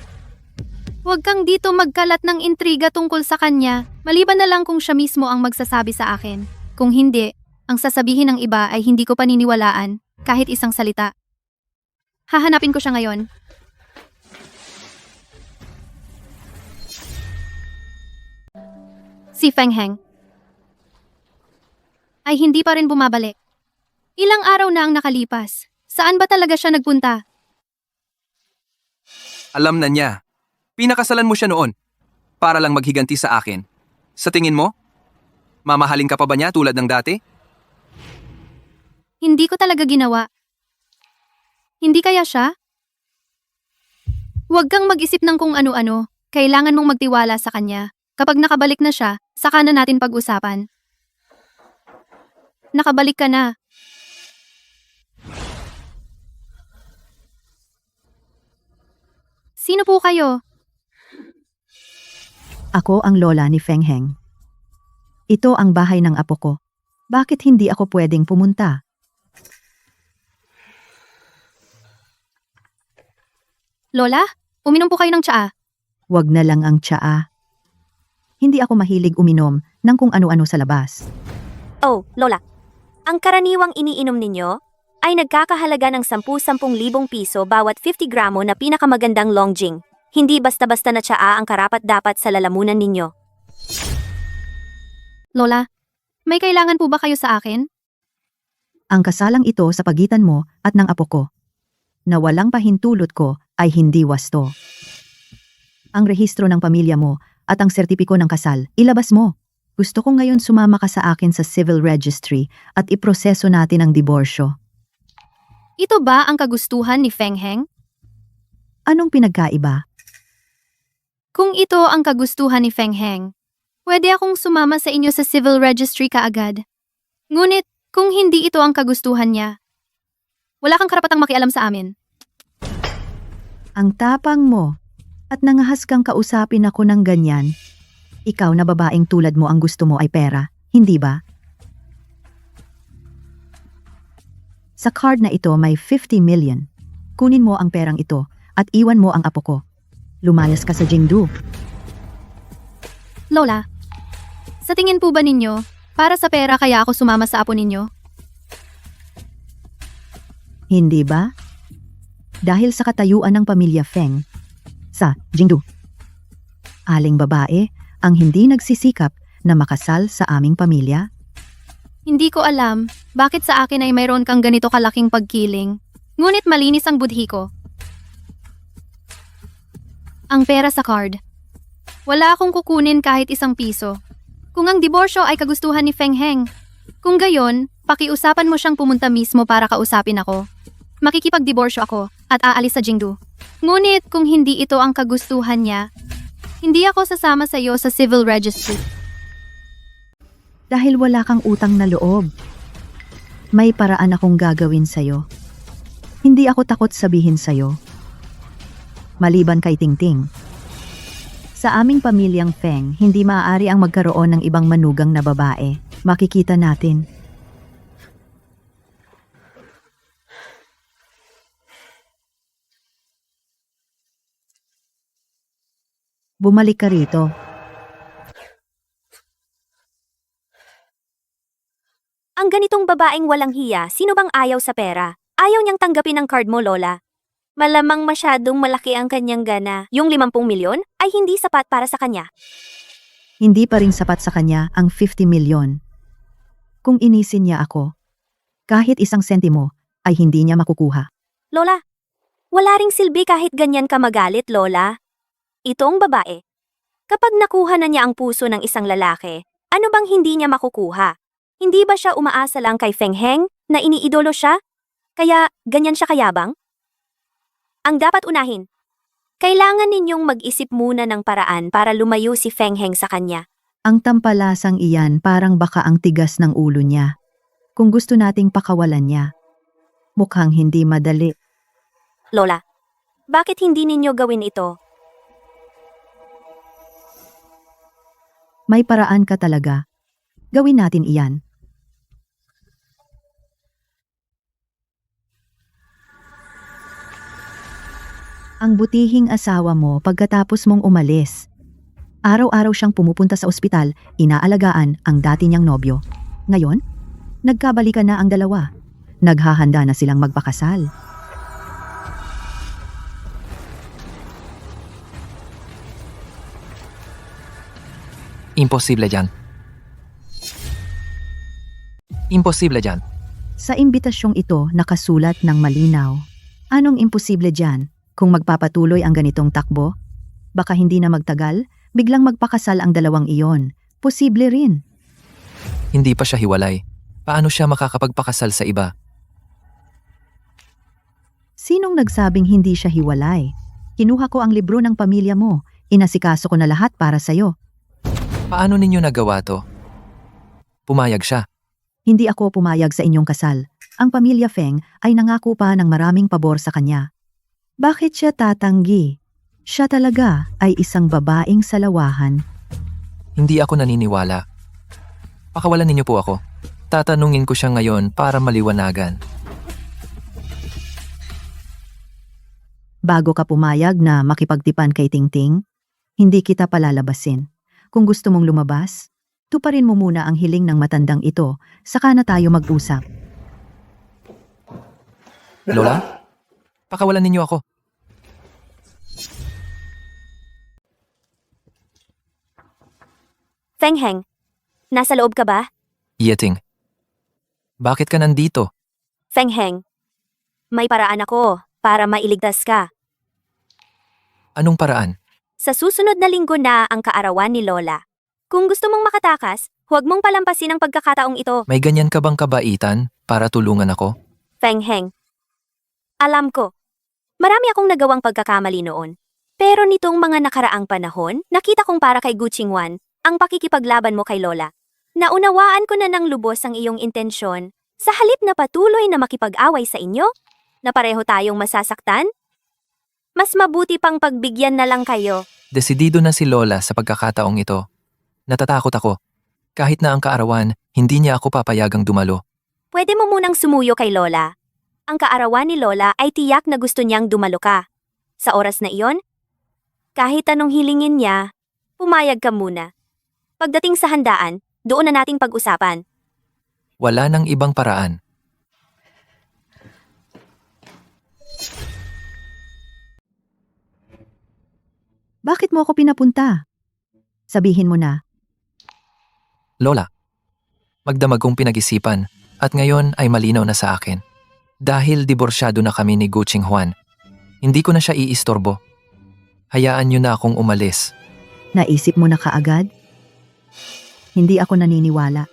Huwag kang dito magkalat ng intriga tungkol sa kanya, maliban na lang kung siya mismo ang magsasabi sa akin. Kung hindi, ang sasabihin ng iba ay hindi ko paniniwalaan, kahit isang salita. Hahanapin ko siya ngayon. Si Feng Heng ay hindi pa rin bumabalik. Ilang araw na ang nakalipas. Saan ba talaga siya nagpunta? Alam na niya. Pinakasalan mo siya noon para lang maghiganti sa akin. Sa tingin mo, mamahalin ka pa ba niya tulad ng dati? Hindi ko talaga ginawa. Hindi kaya siya? Huwag kang mag-isip ng kung ano-ano. Kailangan mong magtiwala sa kanya. Kapag nakabalik na siya, saka na natin pag-usapan. Nakabalik ka na. Sino po kayo? Ako ang lola ni Feng Heng. Ito ang bahay ng apo ko. Bakit hindi ako pwedeng pumunta? Lola, uminom po kayo ng tsaa. Wag na lang ang tsaa. Hindi ako mahilig uminom ng kung ano-ano sa labas. Oh, Lola. Ang karaniwang iniinom ninyo ay nagkakahalaga ng 10,000 piso bawat 50 gramo na pinakamagandang Longjing. Hindi basta-basta na tsaa ang karapat-dapat sa lalamunan ninyo. Lola, may kailangan po ba kayo sa akin? Ang kasalang ito sa pagitan mo at ng apo ko, na walang pahintulot ko ay hindi wasto. Ang rehistro ng pamilya mo at ang sertipiko ng kasal, ilabas mo. Gusto ko ngayon sumama ka sa akin sa civil registry at iproseso natin ang diborsyo. Ito ba ang kagustuhan ni Feng Heng? Anong pinagkaiba? Kung ito ang kagustuhan ni Feng Heng, pwede akong sumama sa inyo sa civil registry kaagad. Ngunit, kung hindi ito ang kagustuhan niya, wala kang karapatang makialam sa amin. Ang tapang mo at nangahas kang kausapin ako ng ganyan. Ikaw na babaeng tulad mo ang gusto mo ay pera, hindi ba? Sa card na ito may 50 million. Kunin mo ang perang ito at iwan mo ang apo ko. Lumayas ka sa Jingdu. Lola, sa tingin po ba ninyo, para sa pera kaya ako sumama sa apo ninyo? Hindi ba? Dahil sa katayuan ng pamilya Feng sa Jingdu. Aling babae ang hindi nagsisikap na makasal sa aming pamilya? Hindi ko alam bakit sa akin ay mayroon kang ganito kalaking pagkiling. Ngunit malinis ang budhi ko. Ang pera sa card. Wala akong kukunin kahit 1 piso. Kung ang diborsyo ay kagustuhan ni Feng Heng, kung gayon, pakiusapan mo siyang pumunta mismo para kausapin ako. Makikipagdiborsyo ako at aalis sa Jingdu. Ngunit kung hindi ito ang kagustuhan niya, hindi ako sasama sa iyo sa civil registry. Dahil wala kang utang na loob. May paraan akong gagawin sa'yo. Hindi ako takot sabihin sa'yo. Maliban kay Tingting. Sa aming pamilyang Feng, hindi maaari ang magkaroon ng ibang manugang na babae. Makikita natin. Bumalik ka rito. Ang ganitong babaeng walang hiya, sino bang ayaw sa pera? Ayaw niyang tanggapin ang card mo, Lola. Malamang masyadong malaki ang kanyang gana. Yung 50 milyon ay hindi sapat para sa kanya. Hindi pa rin sapat sa kanya ang 50 milyon. Kung inisin niya ako, kahit 1 sentimo ay hindi niya makukuha. Lola, wala ring silbi kahit ganyan ka magalit, Lola. Itong babae. Kapag nakuha na niya ang puso ng isang lalaki, ano bang hindi niya makukuha? Hindi ba siya umaasa lang kay Feng Heng na iniidolo siya? Kaya ganyan siya kayabang? Ang dapat unahin. Kailangan ninyong mag-isip muna ng paraan para lumayo si Feng Heng sa kanya. Ang tampalasang iyan parang baka ang tigas ng ulo niya. Kung gusto nating pakawalan niya, mukhang hindi madali. Lola, bakit hindi ninyo gawin ito? May paraan ka talaga. Gawin natin iyan. Ang butihing asawa mo pagkatapos mong umalis. Araw-araw siyang pumupunta sa ospital, inaalagaan ang dati niyang nobyo. Ngayon, nagkabalikan na ang dalawa. Naghahanda na silang magpakasal. Imposible yan. Imposible yan. Sa imbitasyong ito nakasulat ng malinaw. Anong imposible dyan? Kung magpapatuloy ang ganitong takbo, baka hindi na magtagal, biglang magpakasal ang dalawang iyon. Posible rin. Hindi pa siya hiwalay. Paano siya makakapagpakasal sa iba? Sinong nagsabing hindi siya hiwalay? Kinuha ko ang libro ng pamilya mo. Inasikaso ko na lahat para sa'yo. Paano ninyo nagawa to? Pumayag siya. Hindi ako pumayag sa inyong kasal. Ang pamilya Feng ay nangako pa ng maraming pabor sa kanya. Bakit siya tatanggi? Siya talaga ay isang babaeng salawahan. Hindi ako naniniwala. Pakawalan ninyo po ako. Tatanungin ko siya ngayon para maliwanagan. Bago ka pumayag na makipagtipan kay Tingting, hindi kita palalabasin. Kung gusto mong lumabas, tuparin mo muna ang hiling ng matandang ito, saka na tayo mag-usap. Lola? Pakawalan ninyo ako. Feng Heng, nasa loob ka ba? Yeting. Bakit ka nandito? Feng Heng, may paraan ako para mailigtas ka. Anong paraan? Sa susunod na linggo na ang kaarawan ni Lola. Kung gusto mong makatakas, huwag mong palampasin ang pagkakataong ito. May ganyan ka bang kabaitan para tulungan ako? Feng Heng, alam ko, marami akong nagawang pagkakamali noon. Pero nitong mga nakaraang panahon, nakita kong para kay Gu Qingwan, ang pakikipaglaban mo kay Lola. Naunawaan ko na ng lubos ang iyong intensyon, sa halip na patuloy na makipag-away sa inyo, na pareho tayong masasaktan. Mas mabuti pang pagbigyan na lang kayo. Desidido na si Lola sa pagkakataong ito. Natatakot ako. Kahit na ang kaarawan, hindi niya ako papayagang dumalo. Pwede mo munang sumuyo kay Lola. Ang kaarawan ni Lola ay tiyak na gusto niyang dumalo ka. Sa oras na iyon, kahit anong hilingin niya, pumayag ka muna. Pagdating sa handaan, doon na nating pag-usapan. Wala nang ibang paraan. Bakit mo ako pinapunta? Sabihin mo na. Lola, magdamag kong pinag-isipan at ngayon ay malinaw na sa akin. Dahil diborsyado na kami ni Gu Qingwan, hindi ko na siya iistorbo. Hayaan niyo na akong umalis. Naisip mo na kaagad? Hindi ako naniniwala.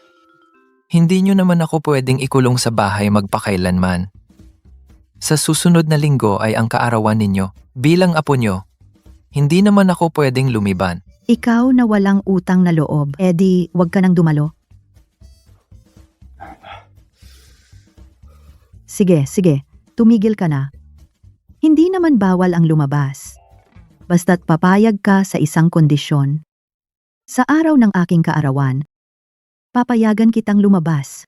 Hindi niyo naman ako pwedeng ikulong sa bahay magpakailanman. Sa susunod na linggo ay ang kaarawan ninyo. Bilang apo niyo, hindi naman ako pwedeng lumiban. Ikaw na walang utang na loob, edi wag ka nang dumalo. Sige, tumigil ka na. Hindi naman bawal ang lumabas. Basta't papayag ka sa isang kondisyon. Sa araw ng aking kaarawan, papayagan kitang lumabas.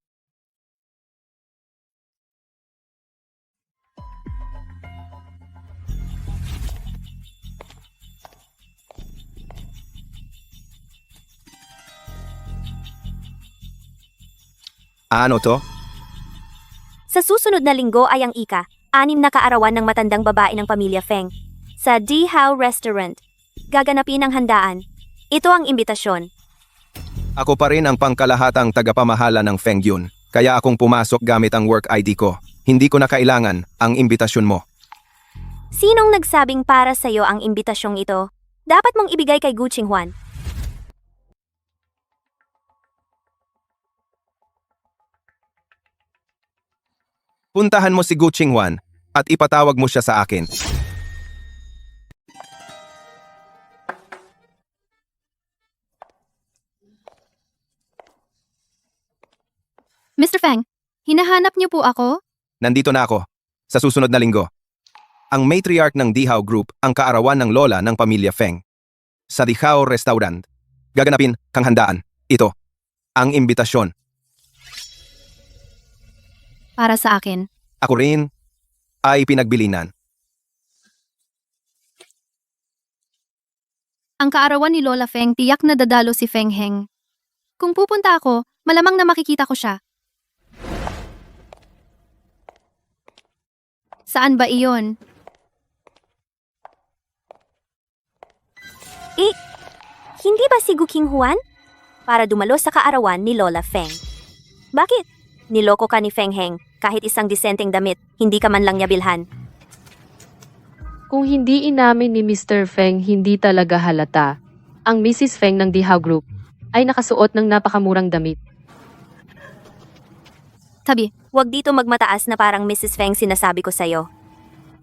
Ano to? Sa susunod na linggo ay ang ika-6 na kaarawan ng matandang babae ng pamilya Feng. Sa Di Hao Restaurant. Gaganapin ang handaan. Ito ang imbitasyon. Ako pa rin ang pangkalahatang tagapamahala ng Feng Yun. Kaya akong pumasok gamit ang work ID ko. Hindi ko na kailangan ang imbitasyon mo. Sinong nagsabing para sa'yo ang imbitasyong ito? Dapat mong ibigay kay Gu Qingwan. Puntahan mo si Gu Qingwan at ipatawag mo siya sa akin. Mr. Feng, hinahanap niyo po ako? Nandito na ako. Sa susunod na linggo. Ang matriarch ng Dihao Group ang kaarawan ng lola ng pamilya Feng. Sa Dihao Restaurant. Gaganapin kang handaan. Ito. Ang imbitasyon. Para sa akin. Ako rin ay pinagbilinan. Ang kaarawan ni Lola Feng tiyak na dadalo si Feng Heng. Kung pupunta ako, malamang na makikita ko siya. Saan ba iyon? Hindi ba si Gu Qinghwan? Para dumalo sa kaarawan ni Lola Feng. Bakit? Niloko ka ni Feng Heng, kahit isang disenteng damit, hindi ka man lang niya bilhan. Kung hindi inamin ni Mr. Feng hindi talaga halata, ang Mrs. Feng ng Dihao Group ay nakasuot ng napakamurang damit. Tabi, Huwag dito magmataas na parang Mrs. Feng sinasabi ko sa'yo.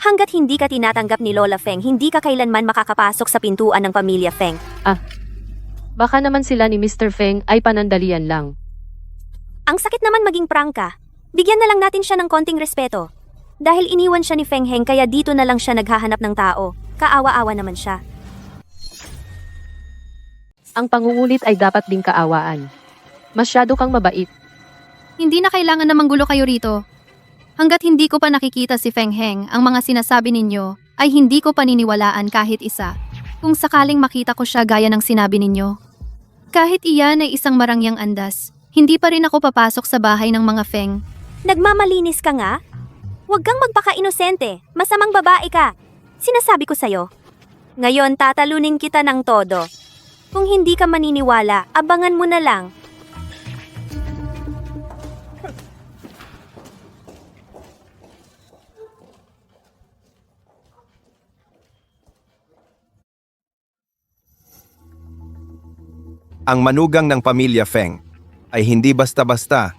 Hanggat hindi ka tinatanggap ni Lola Feng, hindi ka kailanman makakapasok sa pintuan ng pamilya Feng. Baka naman sila ni Mr. Feng ay panandalian lang. Ang sakit naman maging prangka. Bigyan na lang natin siya ng konting respeto. Dahil iniwan siya ni Feng Heng kaya dito na lang siya naghahanap ng tao. Kaawa-awa naman siya. Ang pangungulit ay dapat ding kaawaan. Masyado kang mabait. hindi na kailangan na manggulo kayo rito. Hanggat hindi ko pa nakikita si Feng Heng, ang mga sinasabi ninyo ay hindi ko paniniwalaan kahit isa. Kung sakaling makita ko siya gaya ng sinabi ninyo. Kahit iyan ay isang marangyang andas, hindi pa rin ako papasok sa bahay ng mga Feng. Nagmamalinis ka nga? Huwag kang magpaka-inosente, masamang babae ka. Sinasabi ko sa'yo. Ngayon tatalunin kita ng todo. Kung hindi ka maniniwala, abangan mo na lang. Ang manugang ng pamilya Feng ay hindi basta-basta.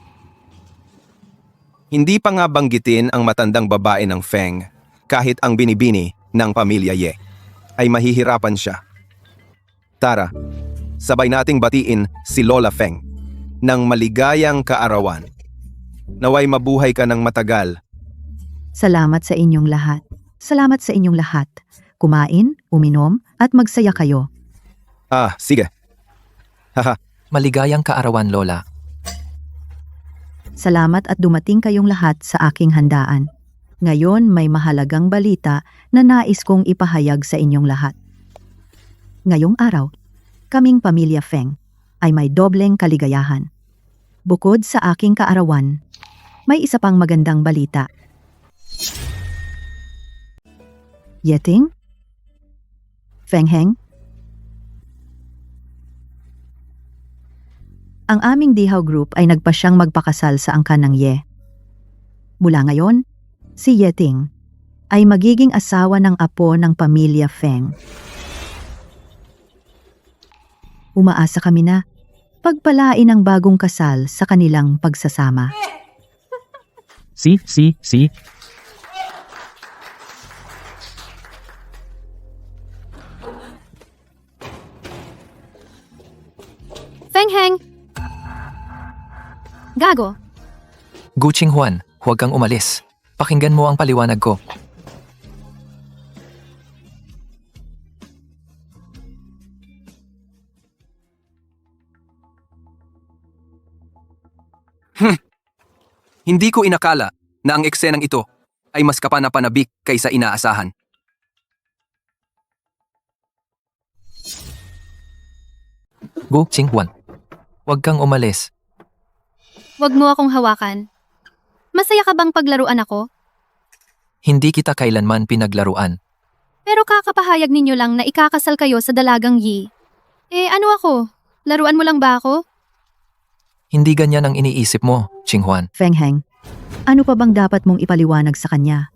Hindi pa nga banggitin ang matandang babae ng Feng kahit ang binibini ng pamilya Ye ay mahihirapan siya. Tara, sabay nating batiin si Lola Feng ng maligayang kaarawan. Naway mabuhay ka ng matagal. Salamat sa inyong lahat. Salamat sa inyong lahat. Kumain, uminom, at magsaya kayo. Ah, sige. Haha. Maligayang kaarawan, Lola. Salamat at dumating kayong lahat sa aking handaan. Ngayon may mahalagang balita na nais kong ipahayag sa inyong lahat. Ngayong araw, kaming pamilya Feng ay may dobleng kaligayahan. Bukod sa aking kaarawan, may isa pang magandang balita. Yeting? Feng Heng? Ang aming Dihao Group ay nagpasyang magpakasal sa angkan ng Ye. Mula ngayon, si Yeting ay magiging asawa ng apo ng pamilya Feng. Umaasa kami na pagpalain ang bagong kasal sa kanilang pagsasama. Si. Feng Heng! Gago! Gu Qinghwan, huwag kang umalis. Pakinggan mo ang paliwanag ko. Hindi ko inakala na ang eksenang ito ay mas kapanapanabik kaysa inaasahan. Gu Qinghwan, huwag kang umalis. Huwag mo akong hawakan. Masaya ka bang paglaruan ako? Hindi kita kailanman pinaglaruan. Pero kakapahayag ninyo lang na ikakasal kayo sa dalagang Yi. Eh ano ako? Laruan mo lang ba ako? Hindi ganyan ang iniisip mo, Qinghwan. Feng Heng, ano pa bang dapat mong ipaliwanag sa kanya?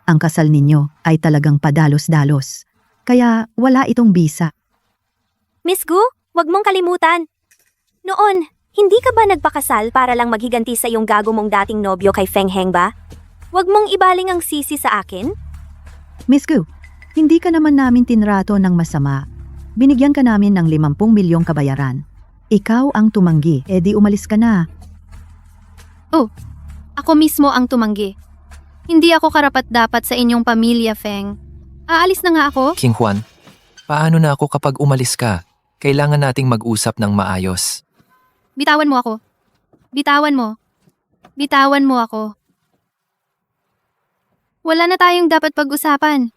Ang kasal ninyo ay talagang padalos-dalos. Kaya wala itong bisa. Miss Gu, wag mong kalimutan. Noon, hindi ka ba nagpakasal para lang maghiganti sa iyong gago mong dating nobyo kay Feng Heng ba? Wag mong ibaling ang sisi sa akin. Miss Gu, hindi ka naman namin tinrato ng masama. Binigyan ka namin ng 50 milyong kabayaran. Ikaw ang tumanggi, edi umalis ka na. Oh, ako mismo ang tumanggi. Hindi ako karapat-dapat sa inyong pamilya, Feng. Aalis na nga ako? Qinghwan, paano na ako kapag umalis ka? Kailangan nating mag-usap ng maayos. Bitawan mo ako. Bitawan mo. Bitawan mo ako. Wala na tayong dapat pag-usapan.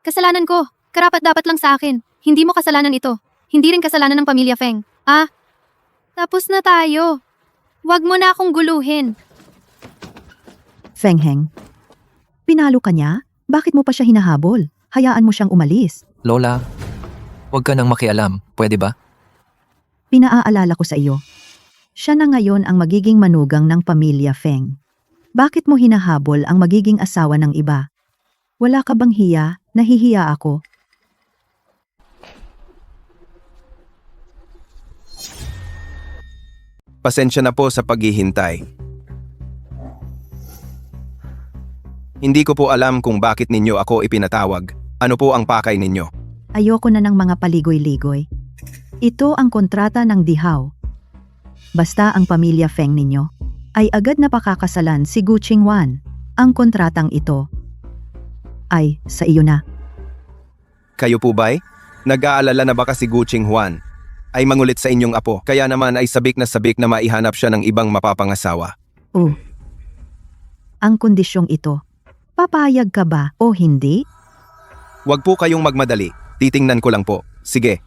Kasalanan ko. Karapat-dapat lang sa akin. Hindi mo kasalanan ito. Hindi rin kasalanan ng pamilya Feng. Tapos na tayo. Huwag mo na akong guluhin. Feng Heng. Pinalo ka niya? Bakit mo pa siya hinahabol? Hayaan mo siyang umalis. Lola, huwag ka nang makialam, pwede ba? Pinaaalala ko sa iyo. Siya na ngayon ang magiging manugang ng pamilya Feng. Bakit mo hinahabol ang magiging asawa ng iba? Wala ka bang hiya? Nahihiya ako. Pasensya na po sa paghihintay. Hindi ko po alam kung bakit ninyo ako ipinatawag. Ano po ang pakay ninyo? Ayoko na ng mga paligoy-ligoy. Ito ang kontrata ng dihaw. Basta ang pamilya Feng ninyo ay agad na pakakasalan si Gu Qingwan. Ang kontratang ito ay sa iyo na. Kayo po ba'y? Nag-aalala na baka si Gu Qinghuan ay mangulit sa inyong apo, kaya naman ay sabik na maihanap siya ng ibang mapapangasawa. Ang kondisyong ito, papayag ka ba o hindi? Huwag po kayong magmadali, titingnan ko lang po. Sige.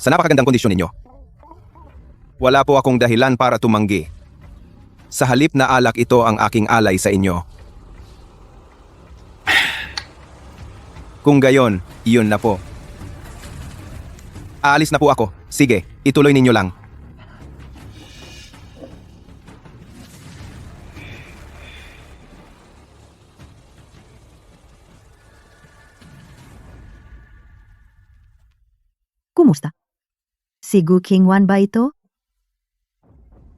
Sa napakagandang kondisyon ninyo. Wala po akong dahilan para tumanggi. Sa halip na alak ito ang aking alay sa inyo. Kung gayon, iyon na po. Aalis na po ako. Sige, ituloy ninyo lang. Kumusta? Si Gu Qingwan ba ito?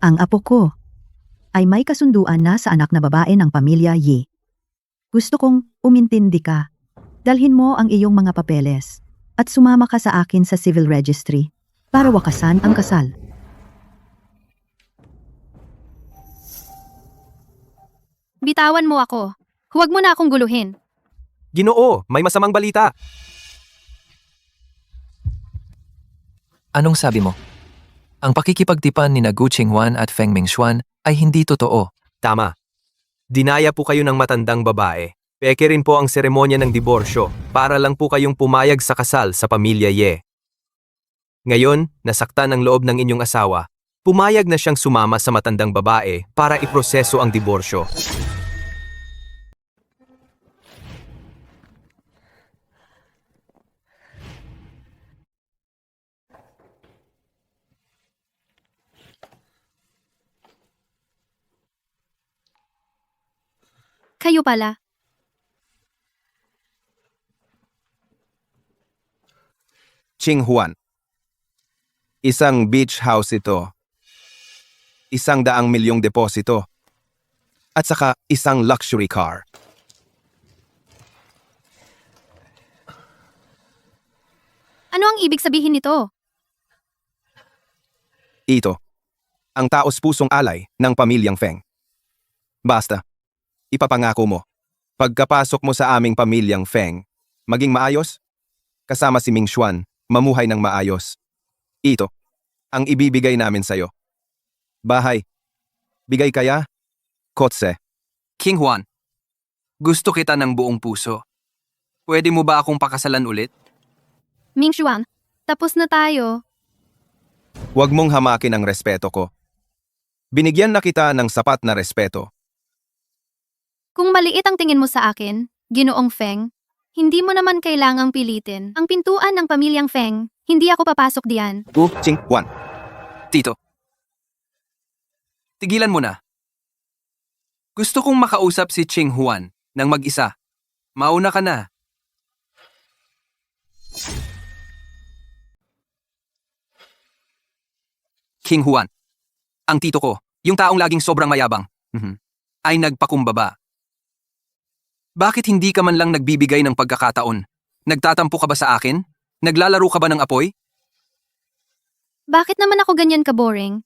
Ang apo ko ay may kasunduan na sa anak na babae ng pamilya Yi. Gusto kong umintindi ka. Dalhin mo ang iyong mga papeles at sumama ka sa akin sa civil registry para wakasan ang kasal. Bitawan mo ako. Huwag mo na akong guluhin. Ginoo, may masamang balita. Anong sabi mo? Ang pakikipagtipan ni Gu Qinghuan at Feng Mingxuan ay hindi totoo. Tama. Dinaya po kayo ng matandang babae. Peke rin po ang seremonya ng diborsyo para lang po kayong pumayag sa kasal sa pamilya Ye. Ngayon, nasaktan ang loob ng inyong asawa. Pumayag na siyang sumama sa matandang babae para iproseso ang diborsyo. Kayo pala. Qinghuan. Isang beach house ito. 100 milyong deposito. At saka isang luxury car. Ano ang ibig sabihin nito? Ito. Ang taos-pusong alay ng pamilyang Feng. Basta. Ipapangako mo. Pagkapasok mo sa aming pamilyang Feng, maging maayos? Kasama si Mingxuan, mamuhay ng maayos. Ito. Ang ibibigay namin sa'yo. Bahay. Bigay kaya? Kotse. Qinghuan, gusto kita ng buong puso. Pwede mo ba akong pakasalan ulit? Mingxuan, tapos na tayo. Huwag mong hamakin ang respeto ko. Binigyan na kita ng sapat na respeto. Kung maliit ang tingin mo sa akin, Ginoong Feng, hindi mo naman kailangang pilitin. Ang pintuan ng pamilyang Feng, hindi ako papasok diyan. Gu Qinghuan. Tito. Tigilan mo na. Gusto kong makausap si Qinghuan ng mag-isa. Mauna ka na. Qinghuan. Ang tito ko, yung taong laging sobrang mayabang, ay nagpakumbaba. Bakit hindi ka man lang nagbibigay ng pagkakataon? Nagtatampo ka ba sa akin? Naglalaro ka ba ng apoy? Bakit naman ako ganyan ka-boring?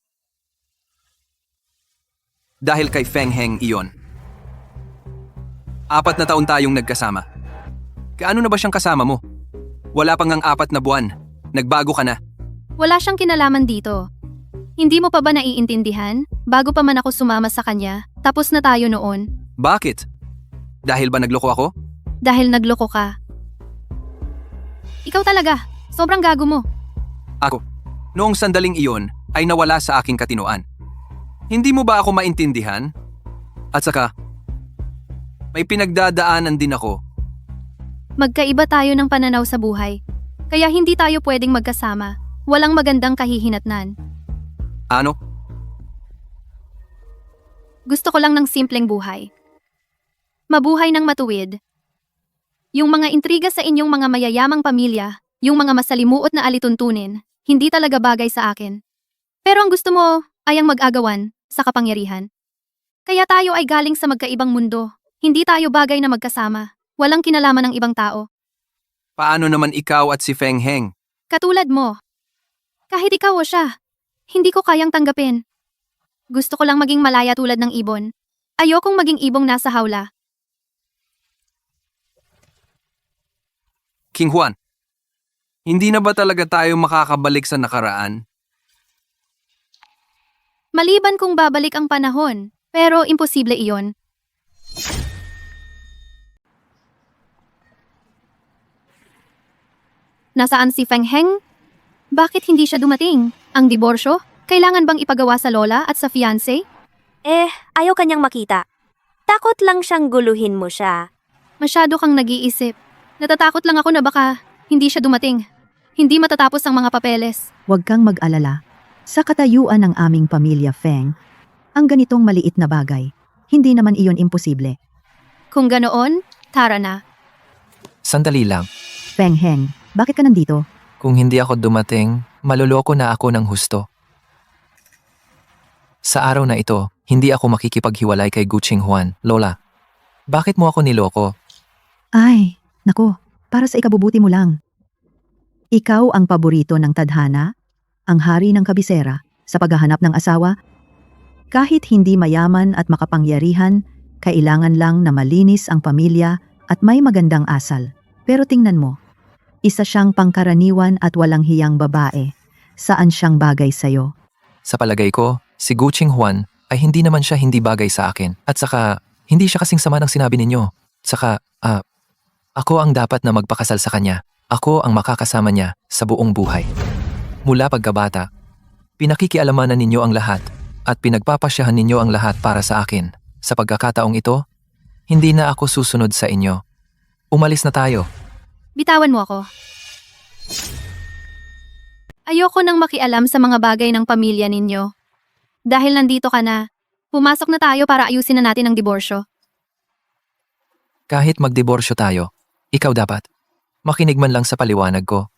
Dahil kay Feng Heng iyon. 4 na taon tayong nagkasama. Kaano na ba siyang kasama mo? Wala pang ang 4 na buwan. Nagbago ka na. Wala siyang kinalaman dito. Hindi mo pa ba naiintindihan? Bago pa man ako sumama sa kanya, tapos na tayo noon. Bakit? Dahil ba nagloko ako? Dahil nagloko ka. Ikaw talaga, sobrang gago mo. Ako. Noong sandaling iyon ay nawala sa aking katinoan. Hindi mo ba ako maintindihan? At saka, may pinagdadaanan din ako. Magkaiba tayo ng pananaw sa buhay. Kaya hindi tayo pwedeng magkasama. Walang magandang kahihinatnan. Ano? Gusto ko lang ng simpleng buhay. Mabuhay ng matuwid. Yung mga intriga sa inyong mga mayayamang pamilya, yung mga masalimuot na alituntunin, hindi talaga bagay sa akin. Pero ang gusto mo ay ang mag-agawan sa kapangyarihan. Kaya tayo ay galing sa magkaibang mundo. Hindi tayo bagay na magkasama. Walang kinalaman ng ibang tao. Paano naman ikaw at si Feng Heng? Katulad mo. Kahit ikaw o siya, hindi ko kayang tanggapin. Gusto ko lang maging malaya tulad ng ibon. Ayokong maging ibong nasa hawla. King Juan, hindi na ba talaga tayo makakabalik sa nakaraan? Maliban kung babalik ang panahon, pero imposible iyon. Nasaan si Feng Heng? Bakit hindi siya dumating? Ang diborsyo? Kailangan bang ipagawa sa lola at sa fiancé? Ayaw kanyang makita. Takot lang siyang guluhin mo siya. Masyado kang nag-iisip. Natatakot lang ako na baka hindi siya dumating. Hindi matatapos ang mga papeles. Huwag kang mag-alala. Sa katayuan ng aming pamilya, Feng, ang ganitong maliit na bagay, hindi naman iyon imposible. Kung ganoon, tara na. Sandali lang. Feng Heng, bakit ka nandito? Kung hindi ako dumating, maluloko na ako ng husto. Sa araw na ito, hindi ako makikipaghiwalay kay Guching Juan, Lola. Bakit mo ako niloko? Ay, nako, para sa ikabubuti mo lang. Ikaw ang paborito ng tadhana, ang hari ng kabisera, sa paghahanap ng asawa. Kahit hindi mayaman at makapangyarihan, kailangan lang na malinis ang pamilya at may magandang asal. Pero tingnan mo, isa siyang pangkaraniwan at walang hiyang babae. Saan siyang bagay sa'yo? Sa palagay ko, si Guching Juan ay hindi naman siya hindi bagay sa akin. At saka, hindi siya kasing sama ng sinabi ninyo. Saka, ako ang dapat na magpakasal sa kanya. Ako ang makakasama niya sa buong buhay. Mula pagkabata, pinakikialamanan ninyo ang lahat at pinagpapasyahan ninyo ang lahat para sa akin. Sa pagkakataong ito, hindi na ako susunod sa inyo. Umalis na tayo. Bitawan mo ako. Ayoko nang makialam sa mga bagay ng pamilya ninyo. Dahil nandito ka na, pumasok na tayo para ayusin na natin ang diborsyo. Kahit magdiborsyo tayo, ikaw dapat. Makinig man lang sa paliwanag ko.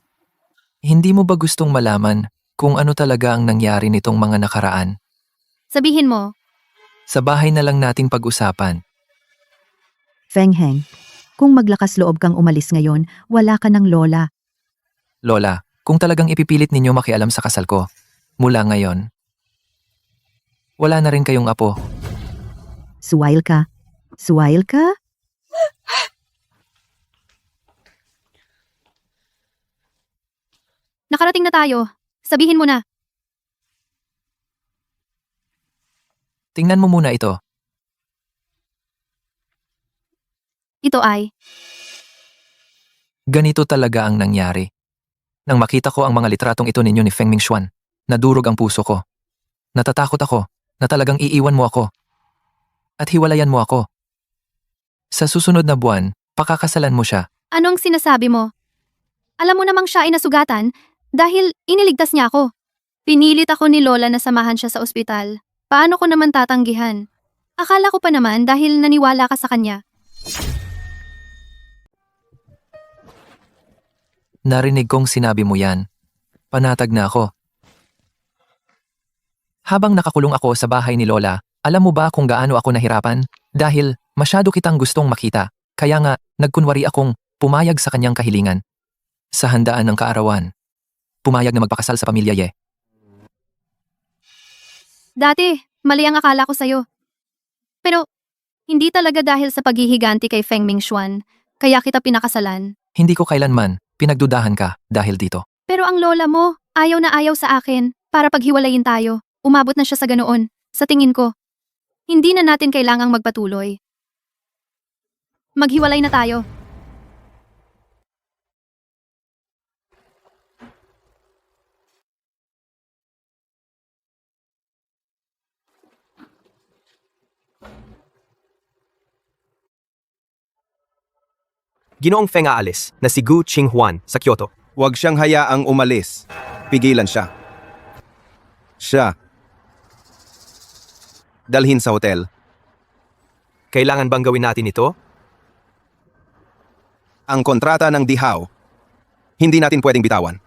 Hindi mo ba gustong malaman kung ano talaga ang nangyari nitong mga nakaraan? Sabihin mo, Sa bahay na lang nating pag-usapan. Feng Heng, kung maglakas loob kang umalis ngayon, wala ka ng lola. Lola, kung talagang ipipilit ninyo makialam sa kasal ko, mula ngayon, wala na rin kayong apo. Suwail ka. Suwail ka? nakarating na tayo. Sabihin mo na. Tingnan mo muna ito. Ito ay, Ganito talaga ang nangyari. Nang makita ko ang mga litratong ito ninyo ni Feng Mingxuan, nadurog ang puso ko. Natatakot ako na talagang iiwan mo ako. At hiwalayan mo ako. Sa susunod na buwan, pakakasalan mo siya. anong sinasabi mo? Alam mo namang siya ay nasugatan dahil iniligtas niya ako. Pinilit ako ni Lola na samahan siya sa ospital. Paano ko naman tatanggihan? Akala ko pa naman dahil naniwala ka sa kanya. Narinig kong sinabi mo yan. Panatag na ako. Habang nakakulong ako sa bahay ni Lola, alam mo ba kung gaano ako nahirapan? Dahil masyado kitang gustong makita. Kaya nga, nagkunwari akong pumayag sa kanyang kahilingan. Sa handaan ng kaarawan. Pumayag na magpakasal sa pamilya Ye. Dati, mali ang akala ko sa'yo. Pero, hindi talaga dahil sa paghihiganti kay Feng Mingxuan, kaya kita pinakasalan. Hindi ko kailanman pinagdudahan ka dahil dito. Pero ang lola mo, Ayaw na ayaw sa akin, para paghiwalayin tayo. Umabot na siya sa ganoon, sa tingin ko. Hindi na natin kailangang magpatuloy. Maghiwalay na tayo. Ginoong Feng aalis na si Gu Qinghuan sa Kyoto. Huwag siyang hayaang umalis. Pigilan siya. Siya. Dalhin sa hotel. Kailangan bang gawin natin ito? Ang kontrata ng Dihaw, hindi natin pwedeng bitawan.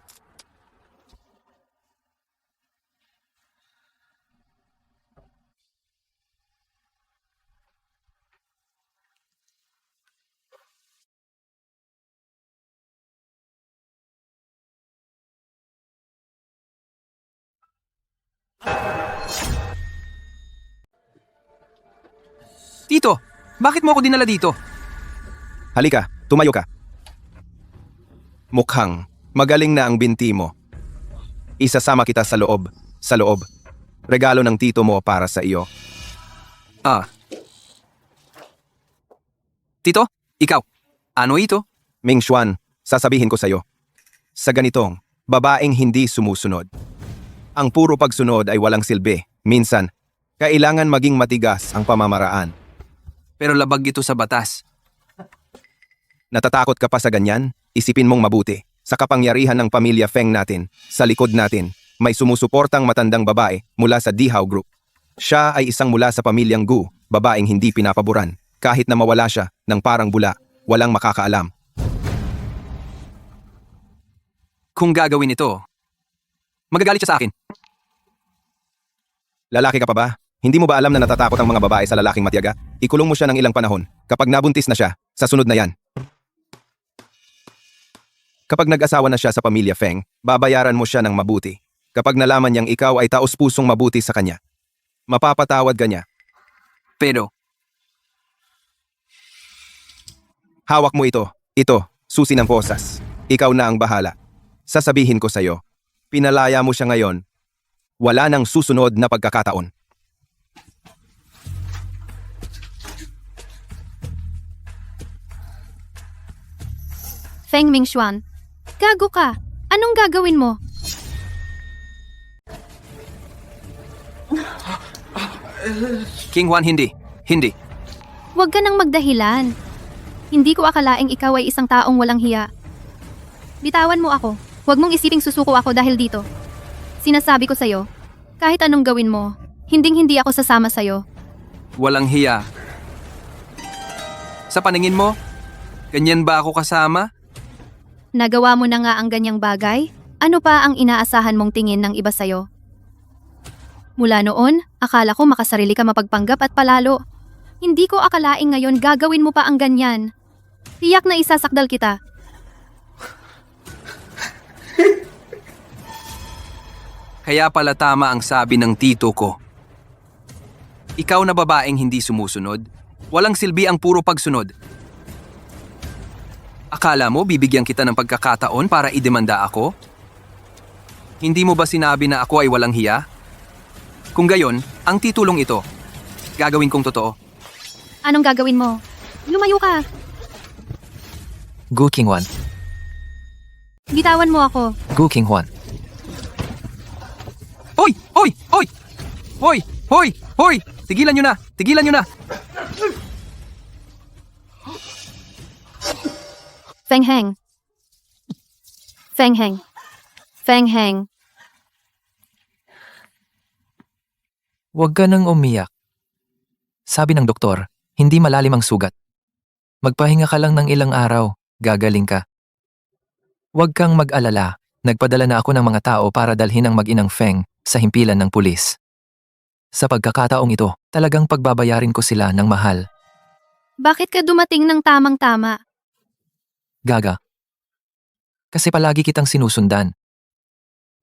Tito, bakit mo ako dinala dito? Halika, tumayo ka. Mukhang magaling na ang binti mo. Isasama kita sa loob. Sa loob. Regalo ng tito mo para sa iyo. Ah. Tito, ikaw. Ano ito? Ming Xuan, sasabihin ko sa'yo. Sa ganitong, babaeng hindi sumusunod. Ang puro pagsunod ay walang silbi. Minsan, kailangan maging matigas ang pamamaraan. Pero labag ito sa batas. Natatakot ka pa sa ganyan? Isipin mong mabuti. Sa kapangyarihan ng pamilya Feng natin, sa likod natin, may sumusuportang matandang babae mula sa Dihaw Group. Siya ay isang mula sa pamilyang Gu, babaeng hindi pinapaboran. Kahit na mawala siya ng parang bula, walang makakaalam. Kung gagawin ito, magagalit siya sa akin. Lalaki ka pa ba? Hindi mo ba alam na natatakot ang mga babae sa lalaking matiyaga? Ikulong mo siya ng ilang panahon. Kapag nabuntis na siya, sa sunod na yan. Kapag nag-asawa na siya sa pamilya Feng, babayaran mo siya ng mabuti. Kapag nalaman niyang ikaw ay taos-pusong mabuti sa kanya, mapapatawad ka niya. Pero, hawak mo ito. Ito, susi ng posas. Ikaw na ang bahala. Sasabihin ko sa'yo, pinalaya mo siya ngayon. Wala nang susunod na pagkakataon. Feng Mingxuan, gago ka. Anong gagawin mo? King Juan, hindi. Hindi. Huwag ka nang magdahilan. Hindi ko akalaing ikaw ay isang taong walang hiya. Bitawan mo ako. Huwag mong isiping susuko ako dahil dito. Sinasabi ko sa'yo, kahit anong gawin mo, hinding-hindi ako sasama sa'yo. Walang hiya. Sa paningin mo, ganyan ba ako kasama? Nagawa mo na nga ang ganyang bagay? Ano pa ang inaasahan mong tingin ng iba sa'yo? Mula noon, akala ko makasarili ka mapagpanggap at palalo. Hindi ko akalaing ngayon gagawin mo pa ang ganyan. Tiyak na isasakdal kita. Kaya pala tama ang sabi ng tito ko. Ikaw na babaeng hindi sumusunod, walang silbi ang puro pagsunod. Akala mo bibigyan kita ng pagkakataon para idemanda ako? Hindi mo ba sinabi na ako ay walang hiya? Kung gayon, ang titulong ito, gagawin kong totoo. Anong gagawin mo? Lumayo ka. Gu Qinghuan. Bitawan mo ako. Gu Qinghuan. Hoy! Hoy! Hoy! Hoy! Hoy! Hoy! Tigilan nyo na! Tigilan nyo na! Feng Heng. Feng Heng. Feng Heng. Huwag ka nang umiyak. Sabi ng doktor, hindi malalim ang sugat. Magpahinga ka lang ng ilang araw, gagaling ka. Huwag kang mag-alala, nagpadala na ako ng mga tao para dalhin ang mag-inang Feng sa himpilan ng pulis. Sa pagkakataong ito, talagang pagbabayarin ko sila ng mahal. Bakit ka dumating ng tamang-tama? Gaga. Kasi palagi kitang sinusundan.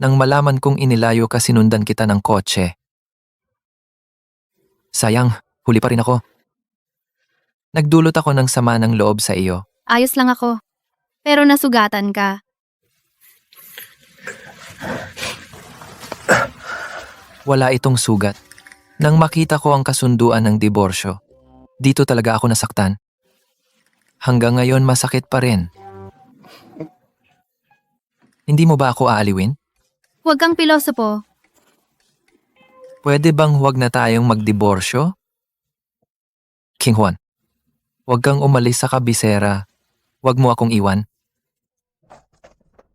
Nang malaman kong inilayo ka sinundan kita ng kotse. Sayang, huli pa rin ako. Nagdulot ako ng sama ng loob sa iyo. Ayos lang ako. Pero nasugatan ka. Wala itong sugat. Nang makita ko ang kasunduan ng diborsyo, dito talaga ako nasaktan. Hanggang ngayon masakit pa rin. Hindi mo ba ako aaliwin? Huwag kang pilosopo. Pwede bang huwag na tayong magdiborsyo? King Juan, huwag kang umalis sa kabisera. Huwag mo akong iwan.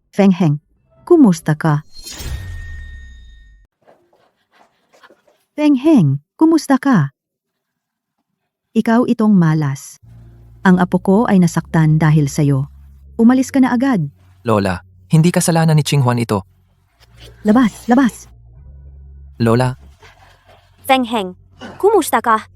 Feng Heng, kumusta ka? Feng Heng, kumusta ka? Ikaw itong malas. Ang apo ko ay nasaktan dahil sa'yo. Umalis ka na agad. Lola, hindi kasalanan ni Ching Juan ito. Labas, labas. Lola, Feng Heng, kumusta ka?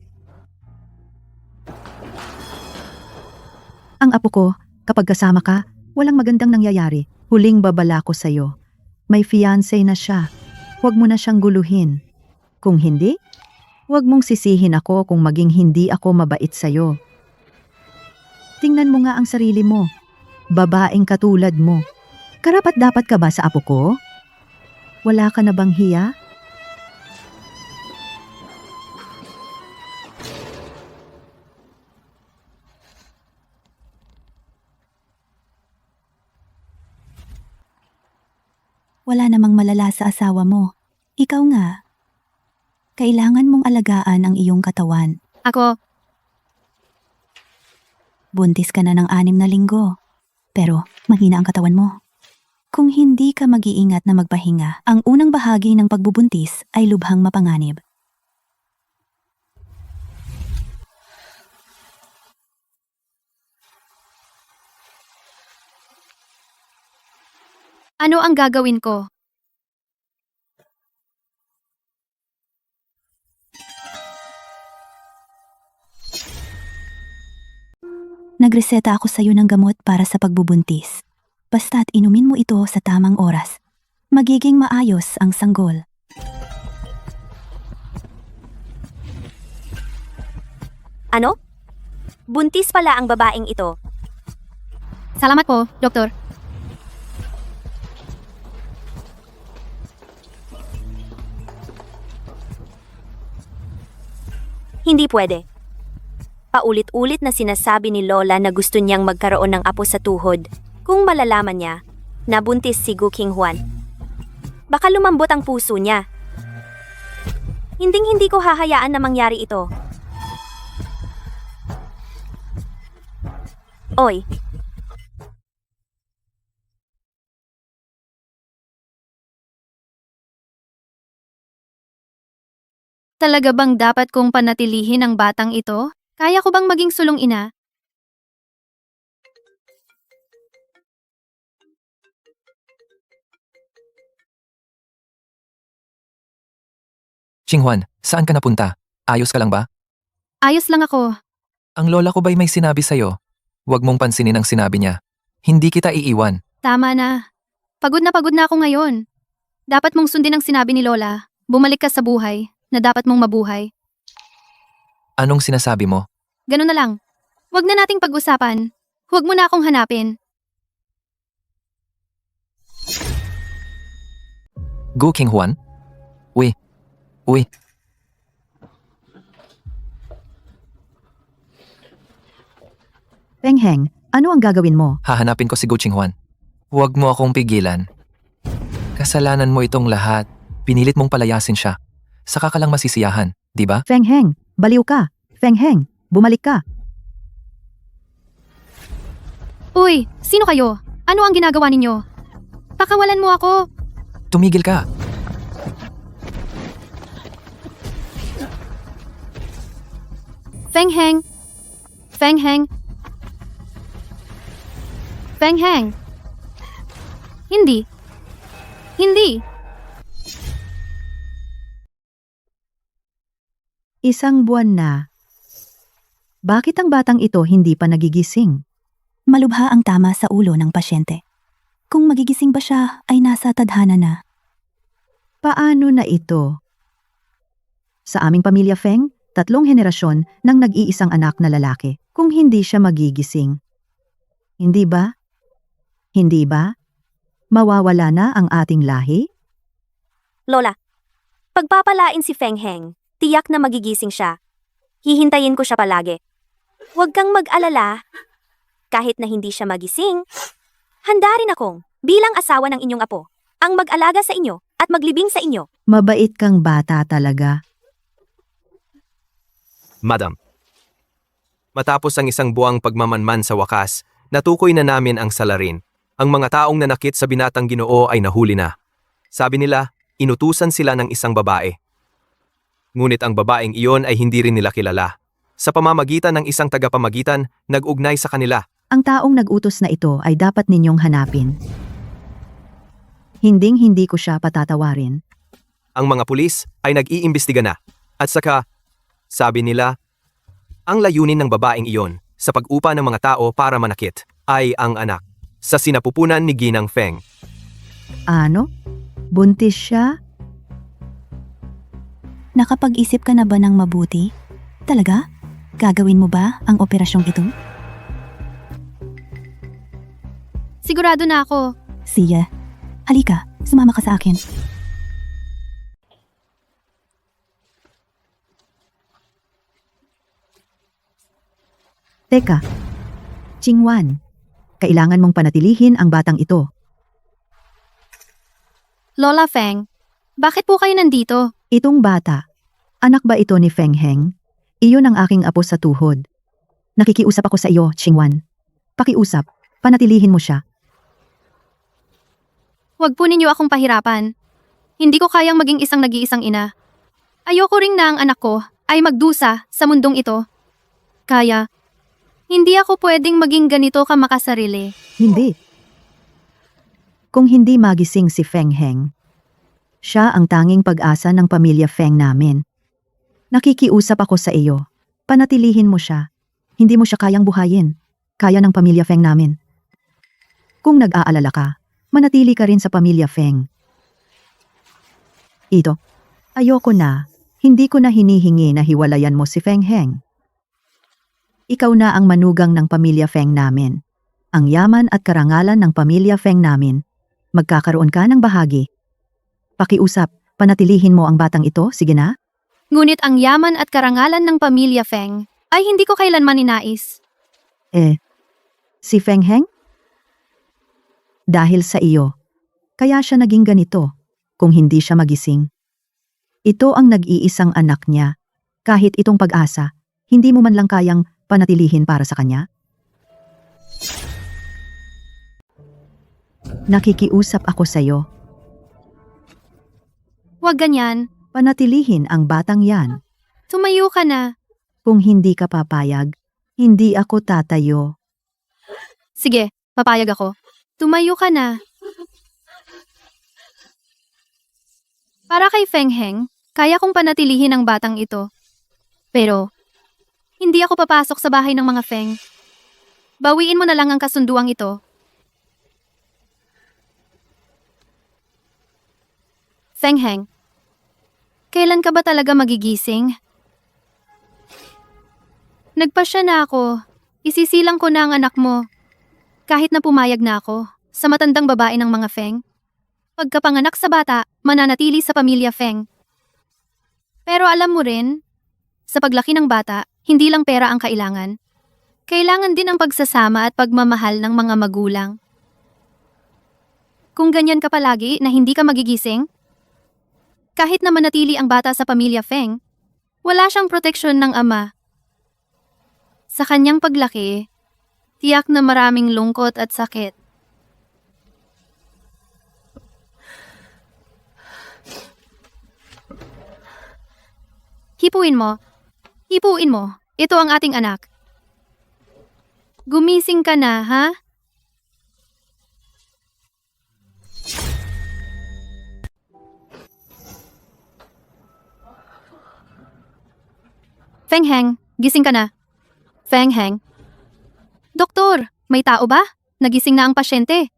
Ang apo ko, kapag kasama ka, walang magandang nangyayari. Huling babala ko sa'yo. May fiancé na siya. Huwag mo na siyang guluhin. Kung hindi, huwag mong sisihin ako kung maging hindi ako mabait sa'yo. Tingnan mo nga ang sarili mo. Babaeng katulad mo. Karapat dapat ka ba sa apo ko? Wala ka na bang hiya? Wala namang malala sa asawa mo. Ikaw nga. Kailangan mong alagaan ang iyong katawan. Ako, Buntis ka na ng 6 na linggo. Pero mahina ang katawan mo. Kung hindi ka mag-iingat na magpahinga, ang unang bahagi ng pagbubuntis ay lubhang mapanganib. ano ang gagawin ko? Nagreseta ako sa iyo ng gamot para sa pagbubuntis. Basta't inumin mo ito sa tamang oras. Magiging maayos ang sanggol. Ano? Buntis pala ang babaeng ito. Salamat po, Doktor. Hindi pwede. Paulit-ulit na sinasabi ni Lola na gusto niyang magkaroon ng apo sa tuhod. Kung malalaman niya, nabuntis si Gu Qinghwan. Baka lumambot ang puso niya. Hinding-hindi ko hahayaan na mangyari ito. Oy, Talaga bang dapat kong panatilihin ang batang ito? Kaya ko bang maging sulong ina? Ching Juan, saan ka napunta? Ayos ka lang ba? Ayos lang ako. Ang lola ko ba'y may sinabi sa'yo? Huwag mong pansinin ang sinabi niya. Hindi kita iiwan. Tama na. Pagod na ako ngayon. Dapat mong sundin ang sinabi ni Lola. Bumalik ka sa buhay na dapat mong mabuhay. Anong sinasabi mo? Ganun na lang. Huwag na nating pag-usapan. Huwag mo na akong hanapin. Gu Qinghwan? Uy. Feng Heng, ano ang gagawin mo? Hahanapin ko si Gu Qinghwan. Huwag mo akong pigilan. Kasalanan mo itong lahat. Pinilit mong palayasin siya. Saka ka lang masisiyahan, di ba? Feng Heng, baliw ka. Feng Heng, bumalik ka. Uy, sino kayo? Ano ang ginagawa ninyo? Pakawalan mo ako. Tumigil ka. Feng Heng. Feng Heng. Feng Heng. Hindi. Isang buwan na. Bakit ang batang ito hindi pa nagigising? Malubha ang tama sa ulo ng pasyente. Kung magigising ba siya ay nasa tadhana na. Paano na ito? Sa aming pamilya Feng, 3 henerasyon ng nag-iisang anak na lalaki kung hindi siya magigising. Hindi ba? Mawawala na ang ating lahi? Lola, pagpapalain si Feng Heng, tiyak na magigising siya. Hihintayin ko siya palagi. Huwag kang mag-alala. Kahit na hindi siya magising, handa rin akong, bilang asawa ng inyong apo, ang mag-alaga sa inyo at maglibing sa inyo. Mabait kang bata talaga. Madam. Matapos ang isang buwang pagmamanman sa wakas, natukoy na namin ang salarin. Ang mga taong nanakit sa binatang Ginoo ay nahuli na. Sabi nila, inutusan sila ng isang babae. Ngunit ang babaeng iyon ay hindi rin nila kilala. Sa pamamagitan ng isang tagapamagitan, nag-ugnay sa kanila. Ang taong nag-utos na ito ay dapat ninyong hanapin. Hinding-hindi ko siya patatawarin. Ang mga pulis ay nag-iimbestiga na. At saka, sabi nila, ang layunin ng babaeng iyon sa pag-upa ng mga tao para manakit ay ang anak sa sinapupunan ni Ginang Feng. Ano? Buntis siya? Nakapag-isip ka na ba ng mabuti? Talaga? Gagawin mo ba ang operasyong ito? Sigurado na ako. Siya, halika, sumama ka sa akin. Teka, Qingwan, kailangan mong panatilihin ang batang ito. Lola Feng, bakit po kayo nandito? Itong bata, anak ba ito ni Feng Heng? Iyon ang aking apo sa tuhod. Nakikiusap ako sa iyo, Qingwan. Pakiusap, panatilihin mo siya. Huwag po ninyo akong pahirapan. Hindi ko kayang maging isang nag-iisang ina. Ayoko ring na ang anak ko ay magdusa sa mundong ito. Kaya, hindi ako pwedeng maging ganito ka makasarili. Hindi. Kung hindi magising si Feng Heng, siya ang tanging pag-asa ng pamilya Feng namin. Nakikiusap ako sa iyo. Panatilihin mo siya. Hindi mo siya kayang buhayin. Kaya ng pamilya Feng namin. Kung nag-aalala ka, manatili ka rin sa pamilya Feng. Ito, ayoko na. Hindi ko na hinihingi na hiwalayan mo si Feng Heng. Ikaw na ang manugang ng pamilya Feng namin. Ang yaman at karangalan ng pamilya Feng namin. Magkakaroon ka ng bahagi. Pakiusap, panatilihin mo ang batang ito, sige na? Ngunit ang yaman at karangalan ng pamilya Feng ay hindi ko kailanman ninais. Si Feng Heng? Dahil sa iyo, kaya siya naging ganito kung hindi siya magising. Ito ang nag-iisang anak niya. Kahit itong pag-asa, hindi mo man lang kayang panatilihin para sa kanya? Nakikiusap ako sa iyo. Huwag ganyan. Panatilihin ang batang yan. Tumayo ka na. Kung hindi ka papayag, hindi ako tatayo. Sige, papayag ako. Tumayo ka na. Para kay Feng Heng, kaya kong panatilihin ang batang ito. Pero, hindi ako papasok sa bahay ng mga Feng. Bawiin mo na lang ang kasunduang ito. Feng Heng, kailan ka ba talaga magigising? Nagpasya na ako. Isisilang ko na ang anak mo. Kahit na pumayag na ako sa matandang babae ng mga Feng. Pagkapanganak sa bata, mananatili sa pamilya Feng. Pero alam mo rin, sa paglaki ng bata, hindi lang pera ang kailangan. Kailangan din ang pagsasama at pagmamahal ng mga magulang. Kung ganyan ka palagi na hindi ka magigising, kahit na manatili ang bata sa pamilya Feng, wala siyang proteksyon ng ama. Sa kanyang paglaki, tiyak na maraming lungkot at sakit. Hipuin mo. Hipuin mo. Ito ang ating anak. Gumising ka na, ha? Feng Heng, gising ka na. Feng Heng. Doktor, may tao ba? Nagising na ang pasyente.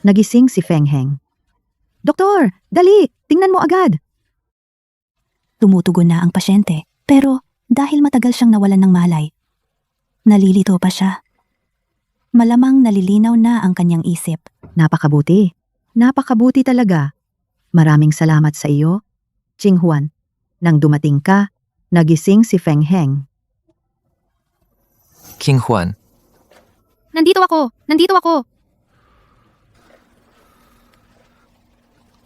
Nagising si Feng Heng. Doktor, dali! Tingnan mo agad! Tumutugon na ang pasyente, pero dahil matagal siyang nawalan ng malay, nalilito pa siya. Malamang nalilinaw na ang kanyang isip. Napakabuti. Napakabuti talaga. Maraming salamat sa iyo, Ching Huan. Nang dumating ka, nagising si Feng Heng. King Juan, Nandito ako! Nandito ako!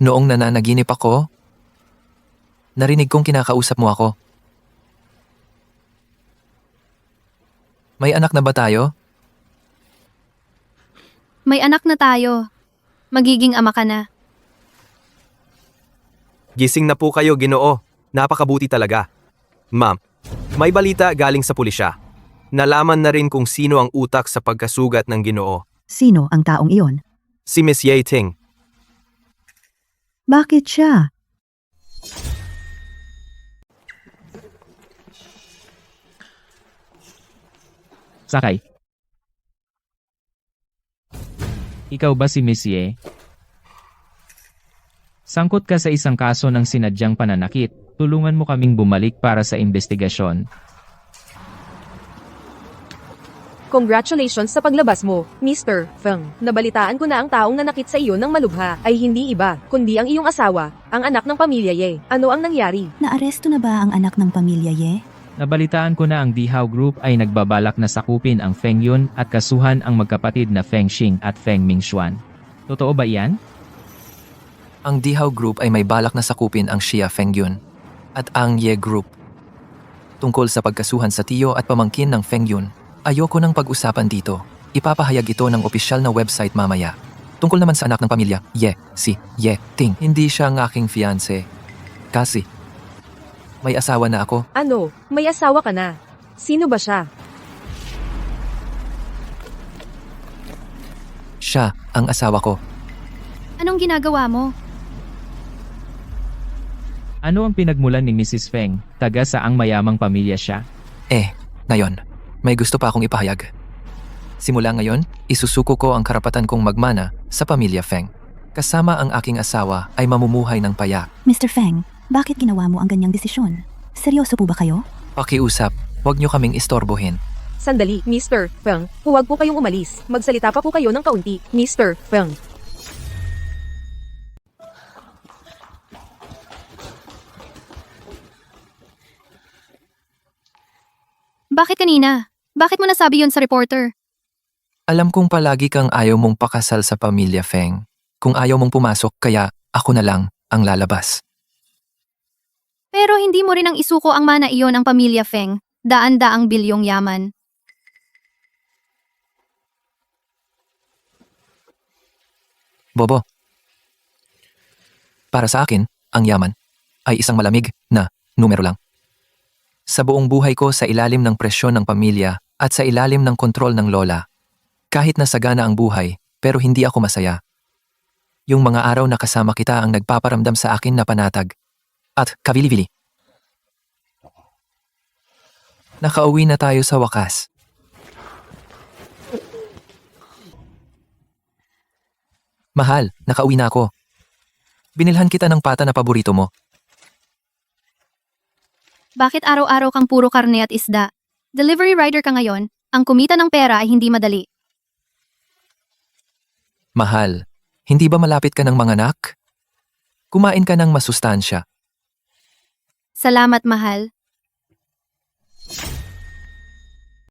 noong nananaginip ako, narinig kong kinakausap mo ako. May anak na ba tayo? May anak na tayo. Magiging ama ka na. Gising na po kayo, Ginoo. Napakabuti talaga. Ma'am, may balita galing sa pulisya. Nalaman na rin kung sino ang utak sa pagkasugat ng Ginoo. Sino ang taong iyon? Si Miss Ye Ting. Bakit siya? Sakay. Ikaw ba si Miss Ye? Sangkot ka sa isang kaso ng sinadyang pananakit. Tulungan mo kaming bumalik para sa investigasyon. Congratulations sa paglabas mo, Mr. Feng. Nabalitaan ko na ang taong nanakit sa iyo ng malubha ay hindi iba, kundi ang iyong asawa, ang anak ng pamilya Ye. Ano ang nangyari? Naaresto na ba ang anak ng pamilya Ye? Nabalitaan ko na ang Dihao Group ay nagbabalak na sakupin ang Feng Yun at kasuhan ang magkapatid na Feng Xing at Feng Mingxuan. Totoo ba iyan? Ang Dihao Group ay may balak na sakupin ang Xia Feng Yun at ang Ye Group. Tungkol sa pagkasuhan sa tiyo at pamangkin ng Feng Yun, ayoko nang pag-usapan dito. Ipapahayag ito ng opisyal na website mamaya. Tungkol naman sa anak ng pamilya, Ye, si Ye Ting. Hindi siya ang aking fiancé. Kasi, may asawa na ako. Ano, may asawa ka na? Sino ba siya? Siya ang asawa ko. Anong ginagawa mo? Ano ang pinagmulan ni Mrs. Feng? Taga saang mayamang pamilya siya? Ngayon, may gusto pa akong ipahayag. Simula ngayon, isusuko ko ang karapatan kong magmana sa pamilya Feng. Kasama ang aking asawa ay mamumuhay ng payak. Mr. Feng, bakit ginawa mo ang ganyang desisyon? Seryoso po ba kayo? Pakiusap, huwag niyo kaming istorbohin. Sandali, Mr. Feng. Huwag po kayong umalis. Magsalita pa po kayo ng kaunti, Mr. Feng. Bakit kanina? Bakit mo nasabi yun sa reporter? Alam kong palagi kang ayaw mong pakasal sa pamilya Feng. Kung ayaw mong pumasok, kaya ako na lang ang lalabas. Pero hindi mo rin ang isuko ang mana iyon ang pamilya Feng. Daan-daang bilyong yaman. Bobo. Para sa akin, ang yaman ay isang malamig na numero lang. Sa buong buhay ko sa ilalim ng presyon ng pamilya at sa ilalim ng kontrol ng lola. Kahit nasagana ang buhay, pero hindi ako masaya. Yung mga araw na kasama kita ang nagpaparamdam sa akin na panatag. At kavili-vili. Nakauwi na tayo sa wakas. Mahal, nakauwi na ako. Binilhan kita ng pata na paborito mo. Bakit araw-araw kang puro karne at isda? Delivery rider ka ngayon, ang kumita ng pera ay hindi madali. Mahal, hindi ba malapit ka ng manganak? Kumain ka ng masustansya. Salamat, mahal.